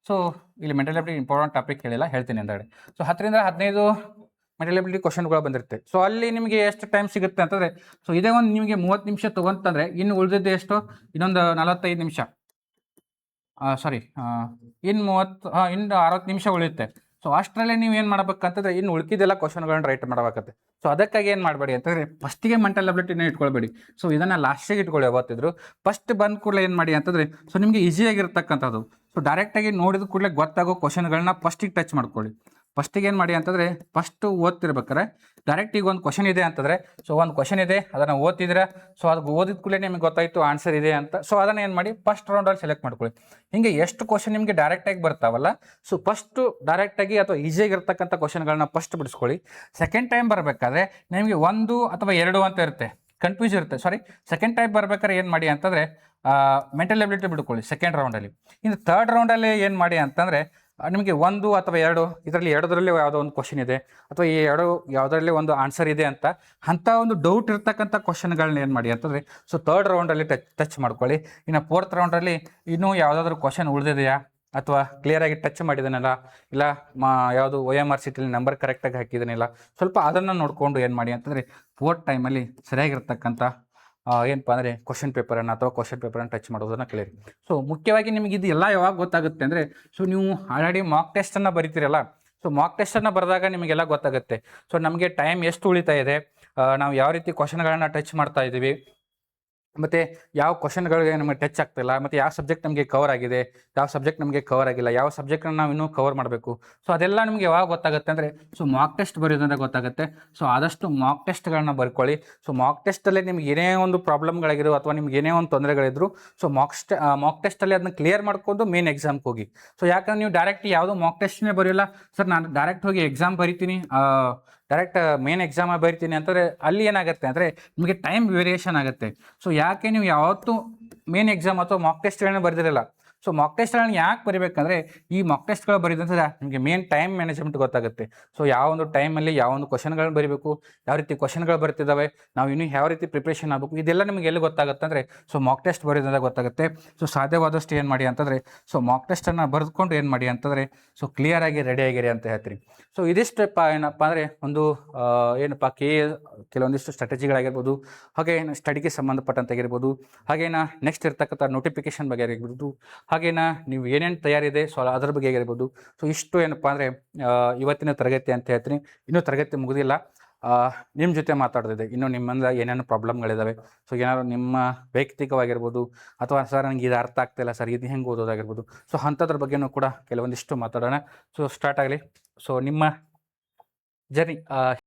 ಸೊ ಇಲ್ಲಿ ಮೆಂಟಲ್ ಎಬಿಲಿಟಿ ಇಂಪಾರ್ಟೆಂಟ್ ಟಾಪಿಕ್ ಹೇಳಿಲ್ಲ, ಹೇಳ್ತೀನಿ ಅಂದೇಳಿ. ಸೊ 10ರಿಂದ 15 ಮೆಂಟಲ್ ಎಬಿಲಿಟಿ ಕ್ವಶನ್ಗಳು ಬಂದಿರುತ್ತೆ. ಸೊ ಅಲ್ಲಿ ನಿಮಗೆ ಎಷ್ಟು ಟೈಮ್ ಸಿಗುತ್ತೆ ಅಂತಂದರೆ, ಸೊ ಇದೇ ಒಂದು ನಿಮಗೆ 30 ನಿಮಿಷ ತೊಗೊಂತಂದರೆ ಇನ್ನು ಉಳಿದಿದ್ದು ಎಷ್ಟು, ಇನ್ನೊಂದು 45 ನಿಮಿಷ, ಇನ್ನು 60 ನಿಮಿಷ ಉಳಿಯುತ್ತೆ. ಸೊ ಅಷ್ಟರಲ್ಲೇ ನೀವು ಏನು ಮಾಡ್ಬೇಕಂತಂದರೆ ಇನ್ನು ಉಳ್ಕಿದೆಲ್ಲ ಕ್ವಶನ್ಗಳನ್ನ ರೈಟ್ ಮಾಡಬೇಕಂತೆ. ಸೊ ಅದಕ್ಕಾಗಿ ಏನು ಮಾಡಬೇಡಿ ಅಂತಂದರೆ, ಫಸ್ಟಿಗೆ ಮೆಂಟಲ್ ಎಬಿಲಿಟಿನ ಇಟ್ಕೊಳ್ಬೇಡಿ. ಸೊ ಇದನ್ನು ಲಾಸ್ಟಿಗೆ ಇಟ್ಕೊಳ್ಳಿ ಯಾವತ್ತಿದ್ರು. ಫಸ್ಟ್ ಬಂದ ಕೂಡಲೇ ಏನು ಮಾಡಿ ಅಂತಂದರೆ, ಸೊ ನಿಮಗೆ ಈಸಿಯಾಗಿರ್ತಕ್ಕಂಥದ್ದು, ಸೊ ಡೈರೆಕ್ಟಾಗಿ ನೋಡಿದ ಕೂಡಲೇ ಗೊತ್ತಾಗೋ ಕ್ವಶನ್ಗಳನ್ನ ಫಸ್ಟಿಗೆ ಟಚ್ ಮಾಡ್ಕೊಳ್ಳಿ. ಫಸ್ಟಿಗೆ ಏನು ಮಾಡಿ ಅಂತಂದರೆ, ಫಸ್ಟು ಓದ್ತಿರ್ಬೇಕಾರೆ ಡೈರೆಕ್ಟ್ ಈಗ ಒಂದು ಕ್ವಶನ್ ಇದೆ ಅಂತಂದರೆ, ಸೊ ಒಂದು ಕ್ವಶನ್ ಇದೆ ಅದನ್ನು ಓದ್ತಿದ್ರೆ, ಸೊ ಅದು ಓದಿದ ಕೂಡಲೇ ನಿಮಗೆ ಗೊತ್ತಾಯಿತು ಆನ್ಸರ್ ಇದೆ ಅಂತ, ಸೊ ಅದನ್ನು ಏನು ಮಾಡಿ ಫಸ್ಟ್ ರೌಂಡಲ್ಲಿ ಸೆಲೆಕ್ಟ್ ಮಾಡ್ಕೊಳ್ಳಿ. ಹೀಗೆ ಎಷ್ಟು ಕ್ವಶನ್ ನಿಮಗೆ ಡೈರೆಕ್ಟಾಗಿ ಬರ್ತಾವಲ್ಲ, ಸೊ ಫಸ್ಟು ಡೈರೆಕ್ಟಾಗಿ ಅಥವಾ ಈಸಿಯಾಗಿರ್ತಕ್ಕಂಥ ಕ್ವಶನ್ಗಳನ್ನ ಫಸ್ಟ್ ಬಿಡಿಸ್ಕೊಳ್ಳಿ. ಸೆಕೆಂಡ್ ಟೈಮ್ ಬರಬೇಕಾದ್ರೆ ನಿಮಗೆ 1 ಅಥವಾ 2 ಅಂತ ಇರುತ್ತೆ. ಕನ್ಫ್ಯೂಸ್ ಇರುತ್ತೆ. ಸಾರಿ, ಸೆಕೆಂಡ್ ಟೈಪ್ ಬರ್ಬೇಕಾದ್ರೆ ಏನು ಮಾಡಿ ಅಂತಂದರೆ ಮೆಂಟಲ್ ಎಬಿಲಿಟಿ ಬಿಡ್ಕೊಳ್ಳಿ ಸೆಕೆಂಡ್ ರೌಂಡಲ್ಲಿ. ಇನ್ನು ಥರ್ಡ್ ರೌಂಡಲ್ಲಿ ಏನು ಮಾಡಿ ಅಂತಂದರೆ ನಿಮಗೆ 1 ಅಥವಾ 2 ಇದರಲ್ಲಿ ಎರಡರಲ್ಲಿ ಯಾವುದೋ ಒಂದು ಕ್ವಶನ್ ಇದೆ ಅಥವಾ ಈ ಎರಡು ಯಾವುದರಲ್ಲಿ ಒಂದು ಆನ್ಸರ್ ಇದೆ ಅಂಥ ಒಂದು ಡೌಟ್ ಇರ್ತಕ್ಕಂಥ ಕ್ವಶನ್ಗಳನ್ನ ಏನು ಮಾಡಿ ಅಂತಂದರೆ ಸೊ ಥರ್ಡ್ ರೌಂಡಲ್ಲಿ ಟಚ್ ಮಾಡ್ಕೊಳ್ಳಿ. ಇನ್ನು ಫೋರ್ತ್ ರೌಂಡಲ್ಲಿ ಇನ್ನೂ ಯಾವುದಾದ್ರೂ ಕ್ವಶನ್ ಉಳಿದಿದೆಯಾ ಅಥವಾ ಕ್ಲಿಯರಾಗಿ ಟಚ್ ಮಾಡಿದ್ದಾನಲ್ಲ, ಇಲ್ಲ ಯಾವುದು OMR ಶೀಟಲ್ಲಿ ನಂಬರ್ ಕರೆಕ್ಟಾಗಿ ಹಾಕಿದ್ದಾನಿಲ್ಲ, ಸ್ವಲ್ಪ ಅದನ್ನು ನೋಡಿಕೊಂಡು ಏನು ಮಾಡಿ ಅಂತಂದರೆ ಫೋರ್ತ್ ಟೈಮಲ್ಲಿ ಸರಿಯಾಗಿರ್ತಕ್ಕಂಥ ಏನಪ್ಪ ಅಂದರೆ ಕ್ವಶನ್ ಪೇಪರನ್ನು ಅಥವಾ ಕ್ವಶನ್ ಪೇಪರನ್ನು ಟಚ್ ಮಾಡೋದನ್ನು ಕಲಿಯಿರಿ. ಸೊ ಮುಖ್ಯವಾಗಿ ನಿಮಗೆ ಇದು ಎಲ್ಲ ಯಾವಾಗ ಗೊತ್ತಾಗುತ್ತೆ ಅಂದರೆ ಸೊ ನೀವು ಆಲ್ರೆಡಿ ಮಾಕ್ ಟೆಸ್ಟನ್ನು ಬರಿತೀರಲ್ಲ, ಸೊ ಮಾಕ್ ಟೆಸ್ಟನ್ನು ಬರೆದಾಗ ನಿಮಗೆಲ್ಲ ಗೊತ್ತಾಗುತ್ತೆ. ಸೊ ನಮಗೆ ಟೈಮ್ ಎಷ್ಟು ಉಳಿತಾ ಇದೆ, ನಾವು ಯಾವ ರೀತಿ ಕ್ವಶನ್ಗಳನ್ನು ಟಚ್ ಮಾಡ್ತಾ ಇದ್ದೀವಿ, ಮತ್ತು ಯಾವ ಕ್ವಶನ್ಗಳಿಗೆ ನಮಗೆ ಟಚ್ ಆಗ್ತಿಲ್ಲ, ಮತ್ತು ಯಾವ ಸಬ್ಜೆಕ್ಟ್ ನಮಗೆ ಕವರ್ ಆಗಿದೆ, ಯಾವ ಸಬ್ಜೆಕ್ಟ್ ನಮಗೆ ಕವರ್ ಆಗಿಲ್ಲ, ಯಾವ ಸಬ್ಜೆಕ್ಟನ್ನು ನಾವು ಇನ್ನೂ ಕವರ್ ಮಾಡಬೇಕು. ಸೊ ಅದೆಲ್ಲ ನಿಮಗೆ ಯಾವಾಗ ಗೊತ್ತಾಗುತ್ತೆ ಅಂದರೆ ಸೊ ಮಾಕ್ ಟೆಸ್ಟ್ ಬರೆಯೋದ್ರಿಂದ ಗೊತ್ತಾಗುತ್ತೆ. ಸೊ ಆದಷ್ಟು ಮಾಕ್ ಟೆಸ್ಟ್ಗಳನ್ನ ಬರ್ಕೊಳ್ಳಿ. ಸೊ ಮಾಕ್ ಟೆಸ್ಟಲ್ಲಿ ನಿಮ್ಗೆ ಏನೇ ಒಂದು ಪ್ರಾಬ್ಲಮ್ಗಳಾಗಿರೋ ಅಥವಾ ನಿಮ್ಗೆ ಏನೇ ಒಂದು ತೊಂದರೆಗಳಿದ್ರು ಸೊ ಮಾಕ್ ಟೆಸ್ಟಲ್ಲಿ ಅದನ್ನ ಕ್ಲಿಯರ್ ಮಾಡ್ಕೊಂಡು ಮೇನ್ ಎಕ್ಸಾಮ್ಗೆ ಹೋಗಿ. ಸೊ ಯಾಕಂದ್ರೆ ನೀವು ಡೈರೆಕ್ಟ್ ಯಾವುದೋ ಮಾಕ್ ಟೆಸ್ಟ್ನೇ ಬರೆಯೋಲ್ಲ, ಸರ್ ನಾನು ಡೈರೆಕ್ಟ್ ಹೋಗಿ ಎಕ್ಸಾಮ್ ಬರಿತೀನಿ, ಡೈರೆಕ್ಟ್ ಮೇನ್ ಎಕ್ಸಾಮ ಬರಿತೀನಿ ಅಂತಂದರೆ ಅಲ್ಲಿ ಏನಾಗುತ್ತೆ ಅಂದರೆ ನಿಮಗೆ ಟೈಮ್ ವೇರಿಯೇಷನ್ ಆಗುತ್ತೆ. ಸೊ ಯಾಕೆ ನೀವು ಯಾವತ್ತೂ ಮೇನ್ ಎಕ್ಸಾಮ್ ಅಥವಾ ಮಾಕ್ ಟೆಸ್ಟ್ಗಳನ್ನ ಬರೆದಿರಲ್ಲ. ಸೊ ಮಾಕ್ ಟೆಸ್ಟ್ಗಳನ್ನ ಯಾಕೆ ಬರೀಬೇಕಂದ್ರೆ ಈ ಮಾಕ್ ಟೆಸ್ಟ್ಗಳು ಬರೀದಂದ್ರೆ ನಿಮಗೆ ಮೇನ್ ಟೈಮ್ ಮ್ಯಾನೇಜ್ಮೆಂಟ್ ಗೊತ್ತಾಗುತ್ತೆ. ಸೊ ಯಾವ ಒಂದು ಟೈಮಲ್ಲಿ ಯಾವ ಒಂದು ಕ್ವಶನ್ಗಳನ್ನ ಬರೀಬೇಕು, ಯಾವ ರೀತಿ ಕ್ವಶನ್ಗಳು ಬರ್ತಿದ್ದಾವೆ, ನಾವು ಇನ್ನೂ ಯಾವ ರೀತಿ ಪ್ರಿಪ್ರೇಷನ್ ಆಗಬೇಕು, ಇದೆಲ್ಲ ನಿಮಗೆ ಎಲ್ಲಿ ಗೊತ್ತಾಗುತ್ತೆ ಅಂದರೆ ಸೊ ಮಾಕ್ ಟೆಸ್ಟ್ ಬರೋದ್ರಿಂದ ಗೊತ್ತಾಗುತ್ತೆ. ಸೊ ಸಾಧ್ಯವಾದಷ್ಟು ಏನು ಮಾಡಿ ಅಂತಂದರೆ ಸೊ ಮಾಕ್ ಟೆಸ್ಟನ್ನು ಬರೆದುಕೊಂಡು ಏನು ಮಾಡಿ ಅಂತಂದರೆ ಸೊ ಕ್ಲಿಯರಾಗಿ ರೆಡಿ ಆಗಿರಿ ಅಂತ ಹೇಳ್ತೀನಿ. ಸೊ ಇದಿಷ್ಟಪ್ಪ ಏನಪ್ಪ ಅಂದರೆ ಒಂದು ಏನಪ್ಪ ಕೆಲವೊಂದಿಷ್ಟು ಸ್ಟ್ರಾಟಜಿಗಳಾಗಿರ್ಬೋದು, ಹಾಗೆ ಸ್ಟಡಿಗೆ ಸಂಬಂಧಪಟ್ಟಂತಾಗಿರ್ಬೋದು, ಹಾಗೇನ ನೆಕ್ಸ್ಟ್ ಇರ್ತಕ್ಕಂಥ ನೋಟಿಫಿಕೇಶನ್ ಬಗ್ಗೆ ಆಗಿರ್ಬೋದು, ಹಾಗೇನ ನೀವು ಏನೇನು ತಯಾರಿದೆ ಸೊ ಅದ್ರ ಬಗ್ಗೆ ಆಗಿರ್ಬೋದು. ಸೊ ಇಷ್ಟು ಏನಪ್ಪ ಅಂದರೆ ಇವತ್ತಿನ ತರಗತಿ ಅಂತ ಹೇಳ್ತೀನಿ. ಇನ್ನೂ ತರಗತಿ ಮುಗಿದಿಲ್ಲ, ನಿಮ್ಮ ಜೊತೆ ಮಾತಾಡ್ತಿದ್ದೆ. ಇನ್ನೂ ನಿಮ್ಮಿಂದ ಏನೇನು ಪ್ರಾಬ್ಲಮ್ಗಳಿದ್ದಾವೆ, ಸೊ ಏನಾದ್ರು ನಿಮ್ಮ ವೈಯಕ್ತಿಕವಾಗಿರ್ಬೋದು ಅಥವಾ ಸರ್ ನನಗೆ ಇದು ಅರ್ಥ ಆಗ್ತಾಯಿಲ್ಲ ಸರ್, ಇದು ಹೆಂಗೆ ಓದೋದಾಗಿರ್ಬೋದು, ಸೊ ಅಂಥದ್ರ ಬಗ್ಗೆನೂ ಕೂಡ ಕೆಲವೊಂದಿಷ್ಟು ಮಾತಾಡೋಣ. ಸೊ ಸ್ಟಾರ್ಟ್ ಆಗಲಿ. ಸೊ ನಿಮ್ಮ ಜರ್ನಿ